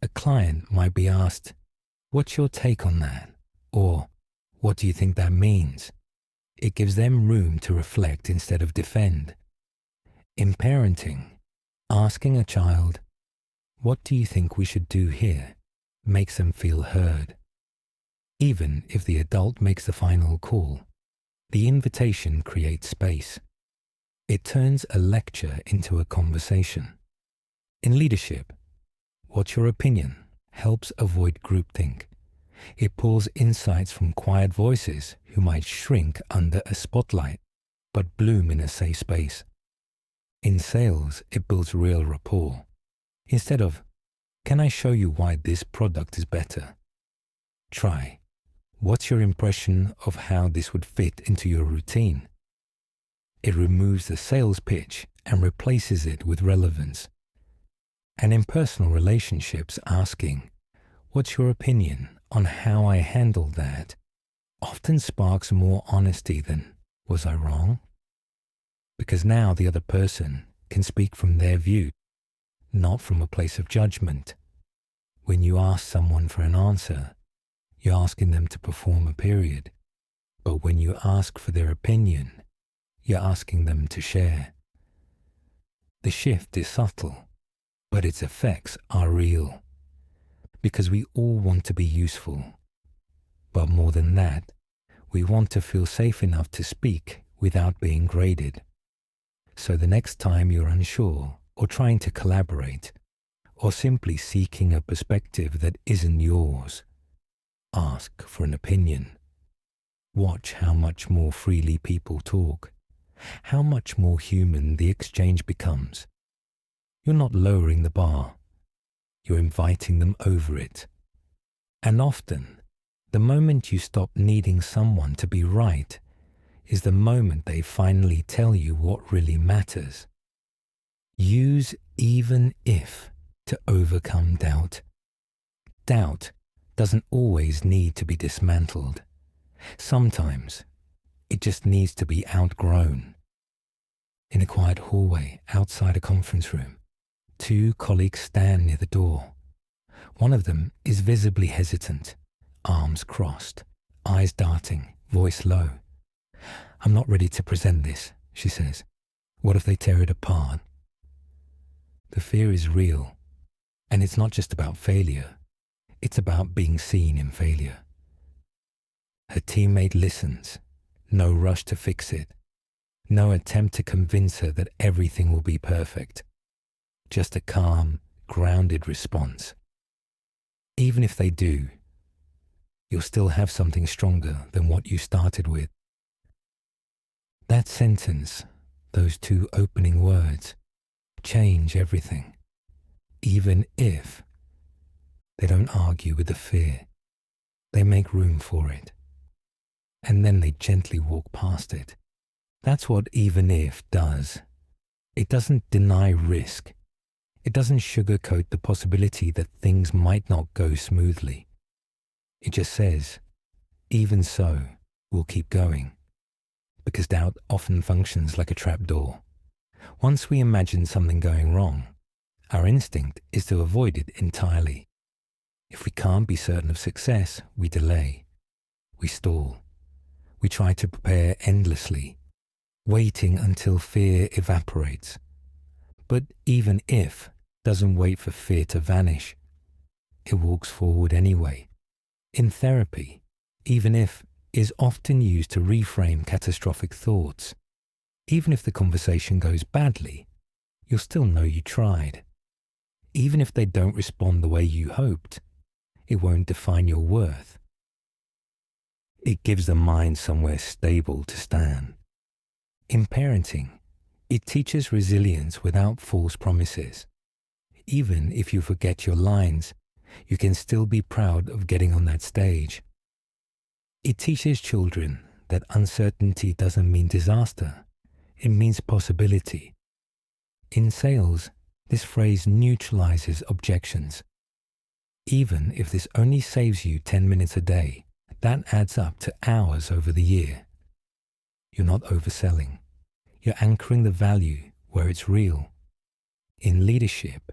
A client might be asked, What's your take on that? Or, what do you think that means? It gives them room to reflect instead of defend. In parenting, asking a child, What do you think we should do here? Makes them feel heard. Even if the adult makes the final call, the invitation creates space. It turns a lecture into a conversation. In leadership, what's your opinion helps avoid groupthink. It pulls insights from quiet voices who might shrink under a spotlight, but bloom in a safe space. In sales, it builds real rapport. Instead of, can I show you why this product is better? Try, what's your impression of how this would fit into your routine? It removes the sales pitch and replaces it with relevance. And in personal relationships, asking, what's your opinion on how I handled that, often sparks more honesty than, was I wrong? Because now the other person can speak from their view, not from a place of judgment. When you ask someone for an answer, you're asking them to perform a period. But when you ask for their opinion, you're asking them to share. The shift is subtle, but its effects are real. Because we all want to be useful. But more than that, we want to feel safe enough to speak without being graded. So the next time you're unsure or trying to collaborate, or simply seeking a perspective that isn't yours, ask for an opinion. Watch how much more freely people talk, how much more human the exchange becomes. You're not lowering the bar, you're inviting them over it. And often, the moment you stop needing someone to be right is the moment they finally tell you what really matters. Use even if to overcome doubt. Doubt doesn't always need to be dismantled. Sometimes It just needs to be outgrown. In a quiet hallway outside a conference room, two colleagues stand near the door. One of them is visibly hesitant, arms crossed, eyes darting, voice low. "I'm not ready to present this," she says. "What if they tear it apart?" The fear is real, and it's not just about failure. It's about being seen in failure. Her teammate listens, no rush to fix it, no attempt to convince her that everything will be perfect. Just a calm, grounded response. Even if they do, you'll still have something stronger than what you started with. That sentence, those two opening words, change everything. Even if they don't argue with the fear, they make room for it. And then they gently walk past it. That's what even if does. It doesn't deny risk. It doesn't sugarcoat the possibility that things might not go smoothly. It just says, even so, we'll keep going. Because doubt often functions like a trapdoor. Once we imagine something going wrong, our instinct is to avoid it entirely. If we can't be certain of success, we delay. We stall. We try to prepare endlessly, waiting until fear evaporates. But even if doesn't wait for fear to vanish, it walks forward anyway. In therapy, even if is often used to reframe catastrophic thoughts. Even if the conversation goes badly, you'll still know you tried. Even if they don't respond the way you hoped, it won't define your worth. It gives the mind somewhere stable to stand. In parenting, it teaches resilience without false promises. Even if you forget your lines, you can still be proud of getting on that stage. It teaches children that uncertainty doesn't mean disaster. It means possibility. In sales, this phrase neutralizes objections. Even if this only saves you 10 minutes a day, that adds up to hours over the year. You're not overselling. You're anchoring the value where it's real. In leadership,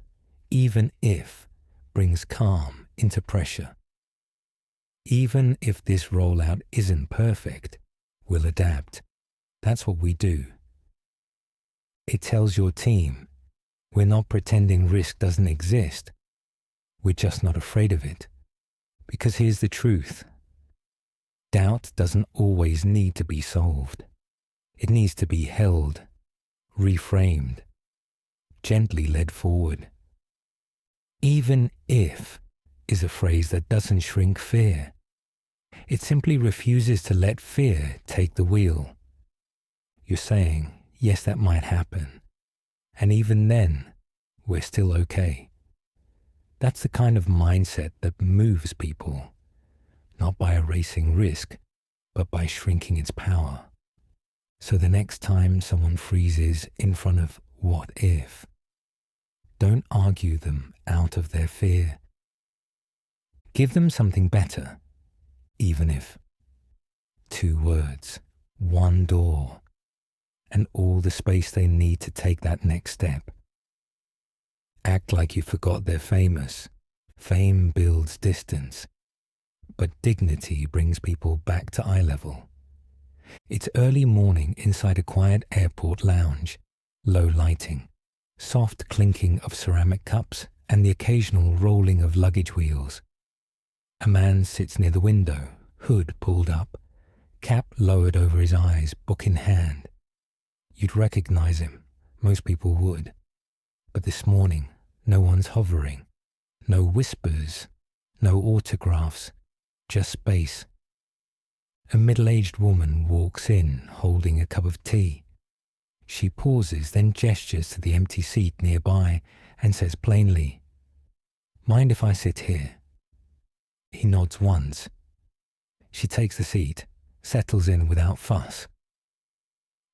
even if brings calm into pressure. Even if this rollout isn't perfect, we'll adapt. That's what we do. It tells your team, we're not pretending risk doesn't exist. We're just not afraid of it. Because here's the truth. Doubt doesn't always need to be solved. It needs to be held, reframed, gently led forward. Even if is a phrase that doesn't shrink fear. It simply refuses to let fear take the wheel. You're saying, yes, that might happen. And even then, we're still okay. That's the kind of mindset that moves people, not by erasing risk, but by shrinking its power. So the next time someone freezes in front of what if, don't argue them out of their fear. Give them something better, even if. 2 words, 1 door, and all the space they need to take that next step. Act like you forgot they're famous. Fame builds distance, but dignity brings people back to eye level. It's early morning inside a quiet airport lounge, low lighting, soft clinking of ceramic cups, and the occasional rolling of luggage wheels. A man sits near the window, hood pulled up, cap lowered over his eyes, book in hand. You'd recognize him, most people would. But this morning, no one's hovering. No whispers, no autographs, just space. A middle-aged woman walks in, holding a cup of tea. She pauses, then gestures to the empty seat nearby and says plainly, "Mind if I sit here?" He nods once. She takes the seat, settles in without fuss.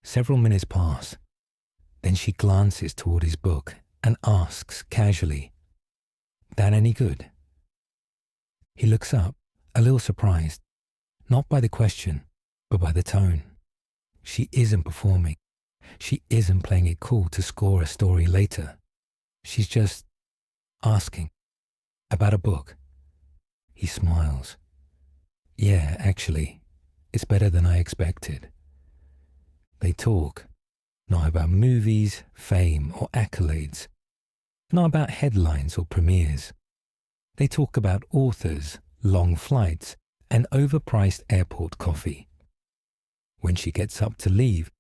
Several minutes pass. Then she glances toward his book and asks casually, "That any good?" He looks up, a little surprised, not by the question, but by the tone. She isn't performing. She isn't playing it cool to score a story later. She's just asking about a book. He smiles. Yeah, actually, it's better than I expected. They talk, not about movies, fame, or accolades, not about headlines or premieres. They talk about authors, long flights, and overpriced airport coffee. When she gets up to leave,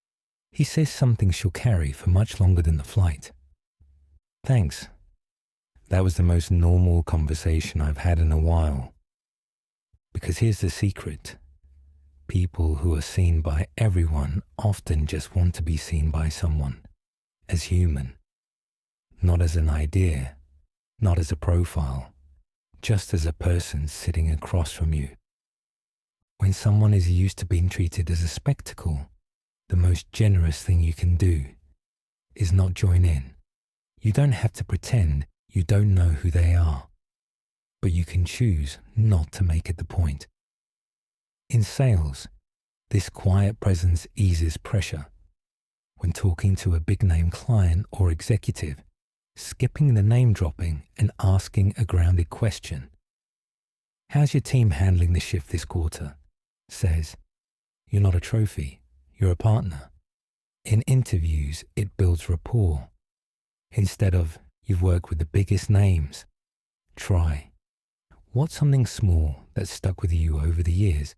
he says something she'll carry for much longer than the flight. Thanks. That was the most normal conversation I've had in a while. Because here's the secret. People who are seen by everyone often just want to be seen by someone, as human. Not as an idea, not as a profile, just as a person sitting across from you. When someone is used to being treated as a spectacle, the most generous thing you can do is not join in. You don't have to pretend you don't know who they are, but you can choose not to make it the point. In sales, this quiet presence eases pressure. When talking to a big-name client or executive, skipping the name-dropping and asking a grounded question. How's your team handling the shift this quarter? Says, you're not a trophy, you're a partner. In interviews, it builds rapport. Instead of, you've worked with the biggest names, try, what's something small that's stuck with you over the years?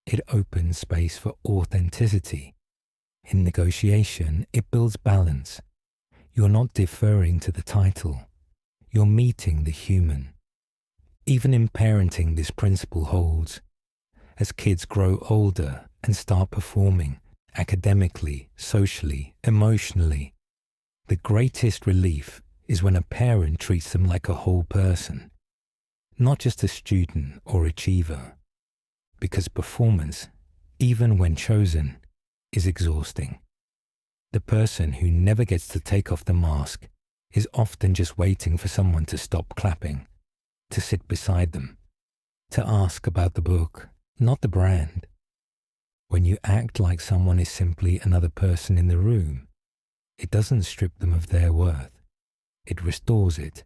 It opens space for authenticity. In negotiation, it builds balance. You're not deferring to the title. You're meeting the human. Even in parenting, this principle holds. As kids grow older and start performing academically, socially, emotionally, the greatest relief is when a parent treats them like a whole person, not just a student or achiever, because performance, even when chosen, is exhausting. The person who never gets to take off the mask is often just waiting for someone to stop clapping, to sit beside them, to ask about the book, not the brand. When you act like someone is simply another person in the room, it doesn't strip them of their worth. It restores it.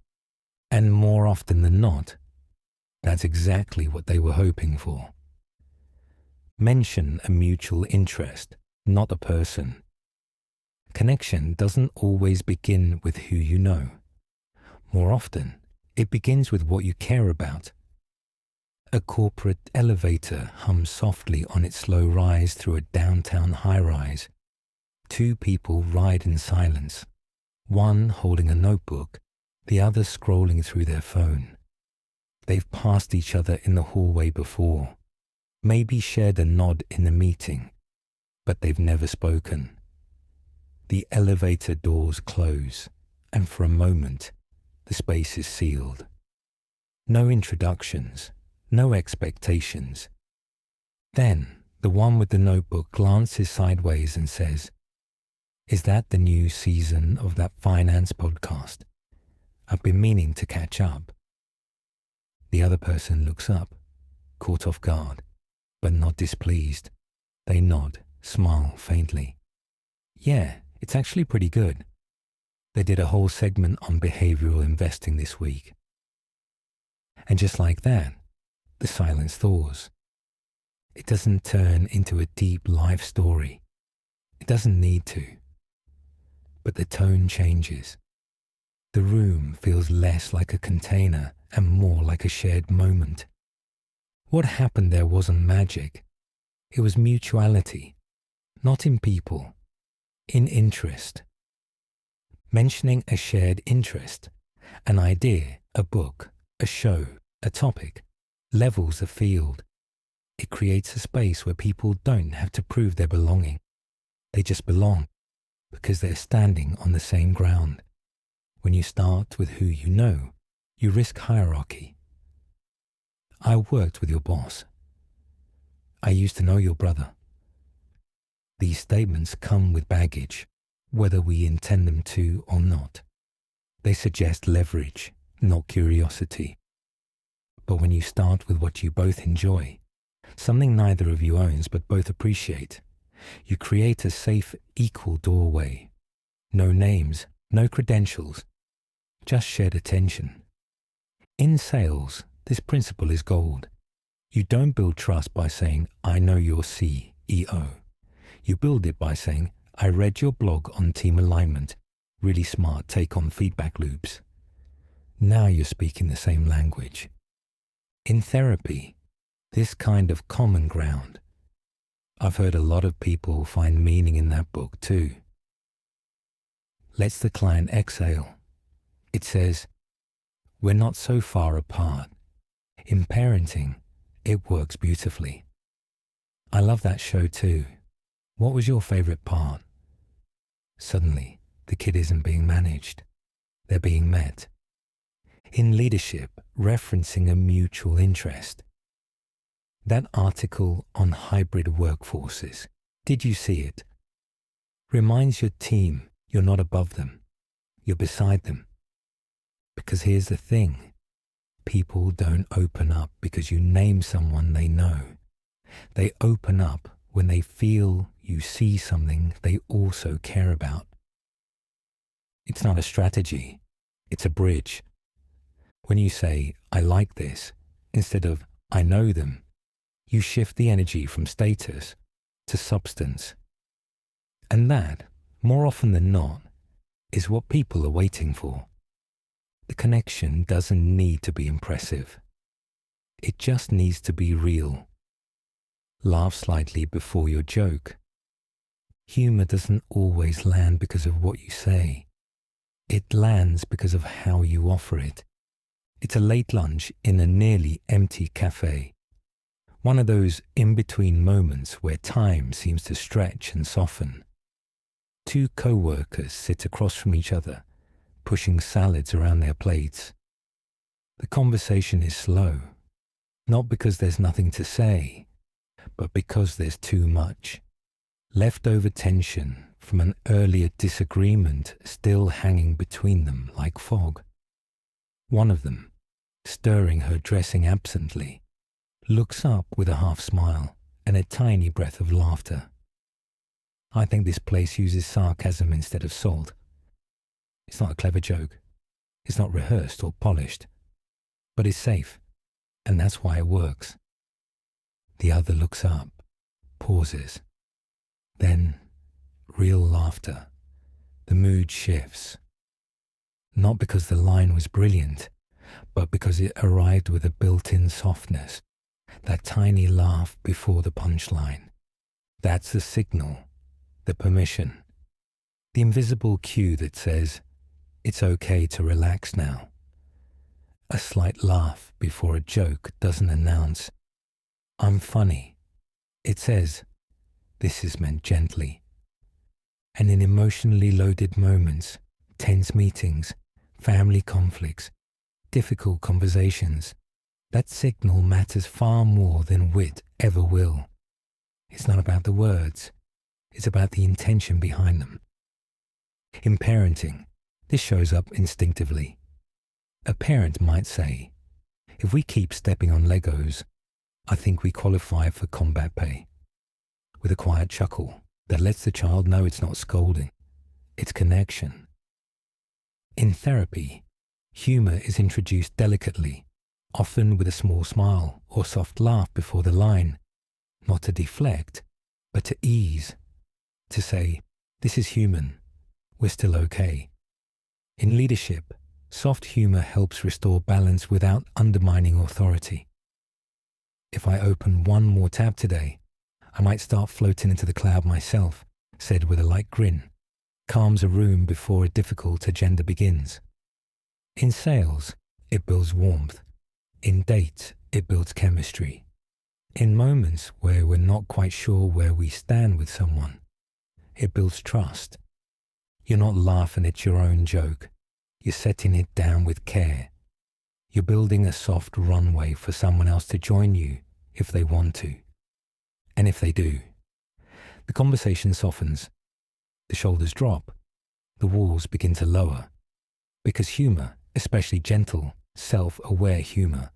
And more often than not, that's exactly what they were hoping for. Mention a mutual interest, not a person. Connection doesn't always begin with who you know. More often, it begins with what you care about. A corporate elevator hums softly on its slow rise through a downtown high-rise. Two people ride in silence, one holding a notebook, the other scrolling through their phone. They've passed each other in the hallway before, maybe shared a nod in the meeting, but they've never spoken. The elevator doors close, and for a moment, the space is sealed. No introductions, no expectations. Then, the one with the notebook glances sideways and says, "Is that the new season of that finance podcast? I've been meaning to catch up." The other person looks up, caught off guard, but not displeased. They nod, smile faintly. Yeah, it's actually pretty good. They did a whole segment on behavioural investing this week. And just like that, the silence thaws. It doesn't turn into a deep life story. It doesn't need to. But the tone changes. The room feels less like a container and more like a shared moment. What happened there wasn't magic. It was mutuality, not in people, in interest. Mentioning a shared interest, an idea, a book, a show, a topic, levels the field. It creates a space where people don't have to prove their belonging. They just belong because they're standing on the same ground. When you start with who you know, you risk hierarchy. I worked with your boss. I used to know your brother. These statements come with baggage, whether we intend them to or not. They suggest leverage, not curiosity. But when you start with what you both enjoy, something neither of you owns but both appreciate, You create a safe, equal doorway. No names, no credentials, just shared attention. In sales, this principle is gold. You don't build trust by saying, I know your CEO. You build it by saying, I read your blog on team alignment. Really smart take on feedback loops. Now you're speaking the same language. In therapy, this kind of common ground, I've heard a lot of people find meaning in that book too, lets the client exhale. It says, we're not so far apart. In parenting, it works beautifully. I love that show too. What was your favorite part? Suddenly, the kid isn't being managed. They're being met. In leadership, referencing a mutual interest. That article on hybrid workforces, did you see it? Reminds your team you're not above them. You're beside them. Because here's the thing. People don't open up because you name someone they know. They open up when they feel you see something they also care about. It's not a strategy. It's a bridge. When you say, I like this, instead of, I know them, you shift the energy from status to substance. And that, more often than not, is what people are waiting for. The connection doesn't need to be impressive. It just needs to be real. Laugh slightly before your joke. Humor doesn't always land because of what you say. It lands because of how you offer it. It's a late lunch in a nearly empty cafe. One of those in-between moments where time seems to stretch and soften. Two co-workers sit across from each other, pushing salads around their plates. The conversation is slow, not because there's nothing to say, but because there's too much. Leftover tension from an earlier disagreement still hanging between them like fog. One of them, stirring her dressing absently, looks up with a half smile and a tiny breath of laughter. I think this place uses sarcasm instead of salt. It's not a clever joke. It's not rehearsed or polished. But it's safe, and that's why it works. The other looks up, pauses. Then, real laughter. The mood shifts. Not because the line was brilliant, but because it arrived with a built-in softness. That tiny laugh before the punchline. That's the signal, the permission. The invisible cue that says, it's okay to relax now. A slight laugh before a joke doesn't announce, I'm funny. It says, this is meant gently. And in emotionally loaded moments, tense meetings, family conflicts, difficult conversations, that signal matters far more than wit ever will. It's not about the words. It's about the intention behind them. In parenting, this shows up instinctively. A parent might say, if we keep stepping on Legos, I think we qualify for combat pay. With a quiet chuckle that lets the child know it's not scolding, it's connection. In therapy, humor is introduced delicately, often with a small smile or soft laugh before the line, not to deflect, but to ease, to say, this is human, we're still okay. In leadership, soft humor helps restore balance without undermining authority. If I open one more tab today, I might start floating into the cloud myself, said with a light grin, calms a room before a difficult agenda begins. In sales, it builds warmth. In dates, it builds chemistry. In moments where we're not quite sure where we stand with someone, it builds trust. You're not laughing at your own joke. You're setting it down with care. You're building a soft runway for someone else to join you if they want to. And if they do, the conversation softens. The shoulders drop. The walls begin to lower. Because humor, especially gentle, self-aware humor,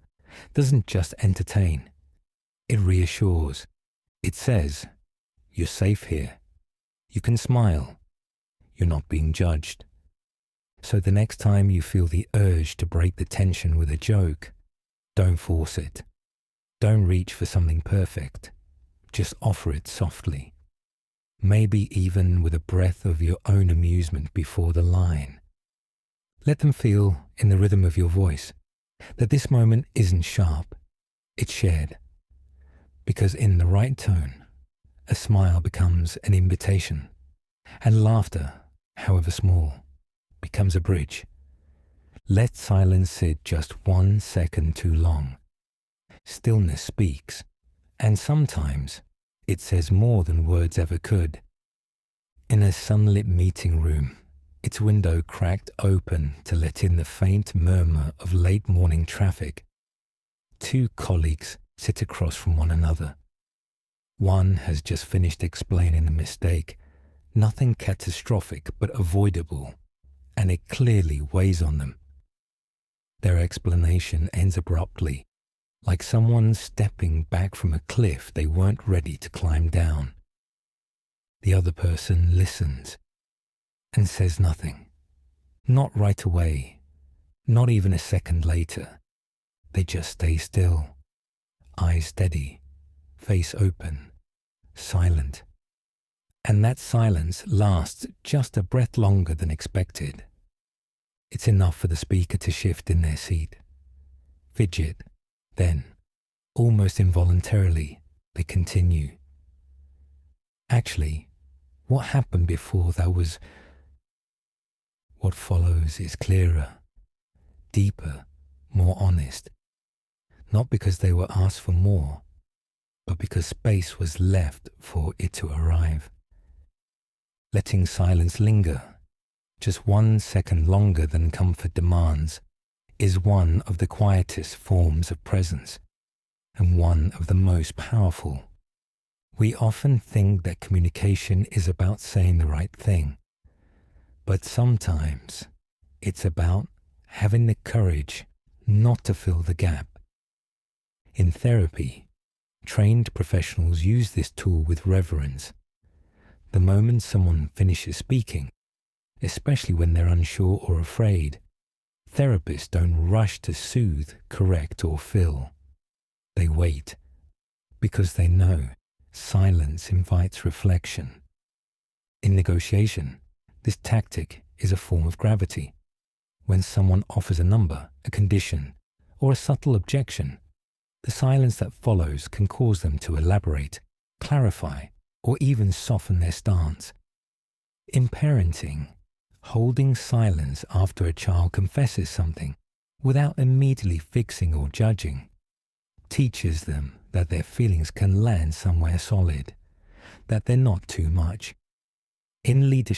doesn't just entertain. It reassures. It says, You're safe here. You can smile. You're not being judged. So the next time you feel the urge to break the tension with a joke, don't force it. Don't reach for something perfect. Just offer it softly. Maybe even with a breath of your own amusement before the line. Let them feel, in the rhythm of your voice, that this moment isn't sharp, it's shared. Because in the right tone, a smile becomes an invitation, and laughter, however small, becomes a bridge. Let silence sit just 1 second too long. Stillness speaks, and sometimes it says more than words ever could. In a sunlit meeting room, its window cracked open to let in the faint murmur of late morning traffic, 2 colleagues sit across from one another. One has just finished explaining a mistake, nothing catastrophic but avoidable, and it clearly weighs on them. Their explanation ends abruptly, like someone stepping back from a cliff they weren't ready to climb down. The other person listens and says nothing. Not right away, not even a second later. They just stay still, eyes steady, face open, silent. And that silence lasts just a breath longer than expected. It's enough for the speaker to shift in their seat, fidget, then, almost involuntarily, they continue. Actually, what happened before that was... What follows is clearer, deeper, more honest. Not because they were asked for more, but because space was left for it to arrive. Letting silence linger, just 1 second longer than comfort demands, is one of the quietest forms of presence, and one of the most powerful. We often think that communication is about saying the right thing, but sometimes it's about having the courage not to fill the gap. In therapy, trained professionals use this tool with reverence. The moment someone finishes speaking, especially when they're unsure or afraid, therapists don't rush to soothe, correct, or fill. They wait, because they know silence invites reflection. In negotiation, this tactic is a form of gravity. When someone offers a number, a condition, or a subtle objection, the silence that follows can cause them to elaborate, clarify, or even soften their stance. In parenting, holding silence after a child confesses something without immediately fixing or judging teaches them that their feelings can land somewhere solid, that they're not too much. In leadership,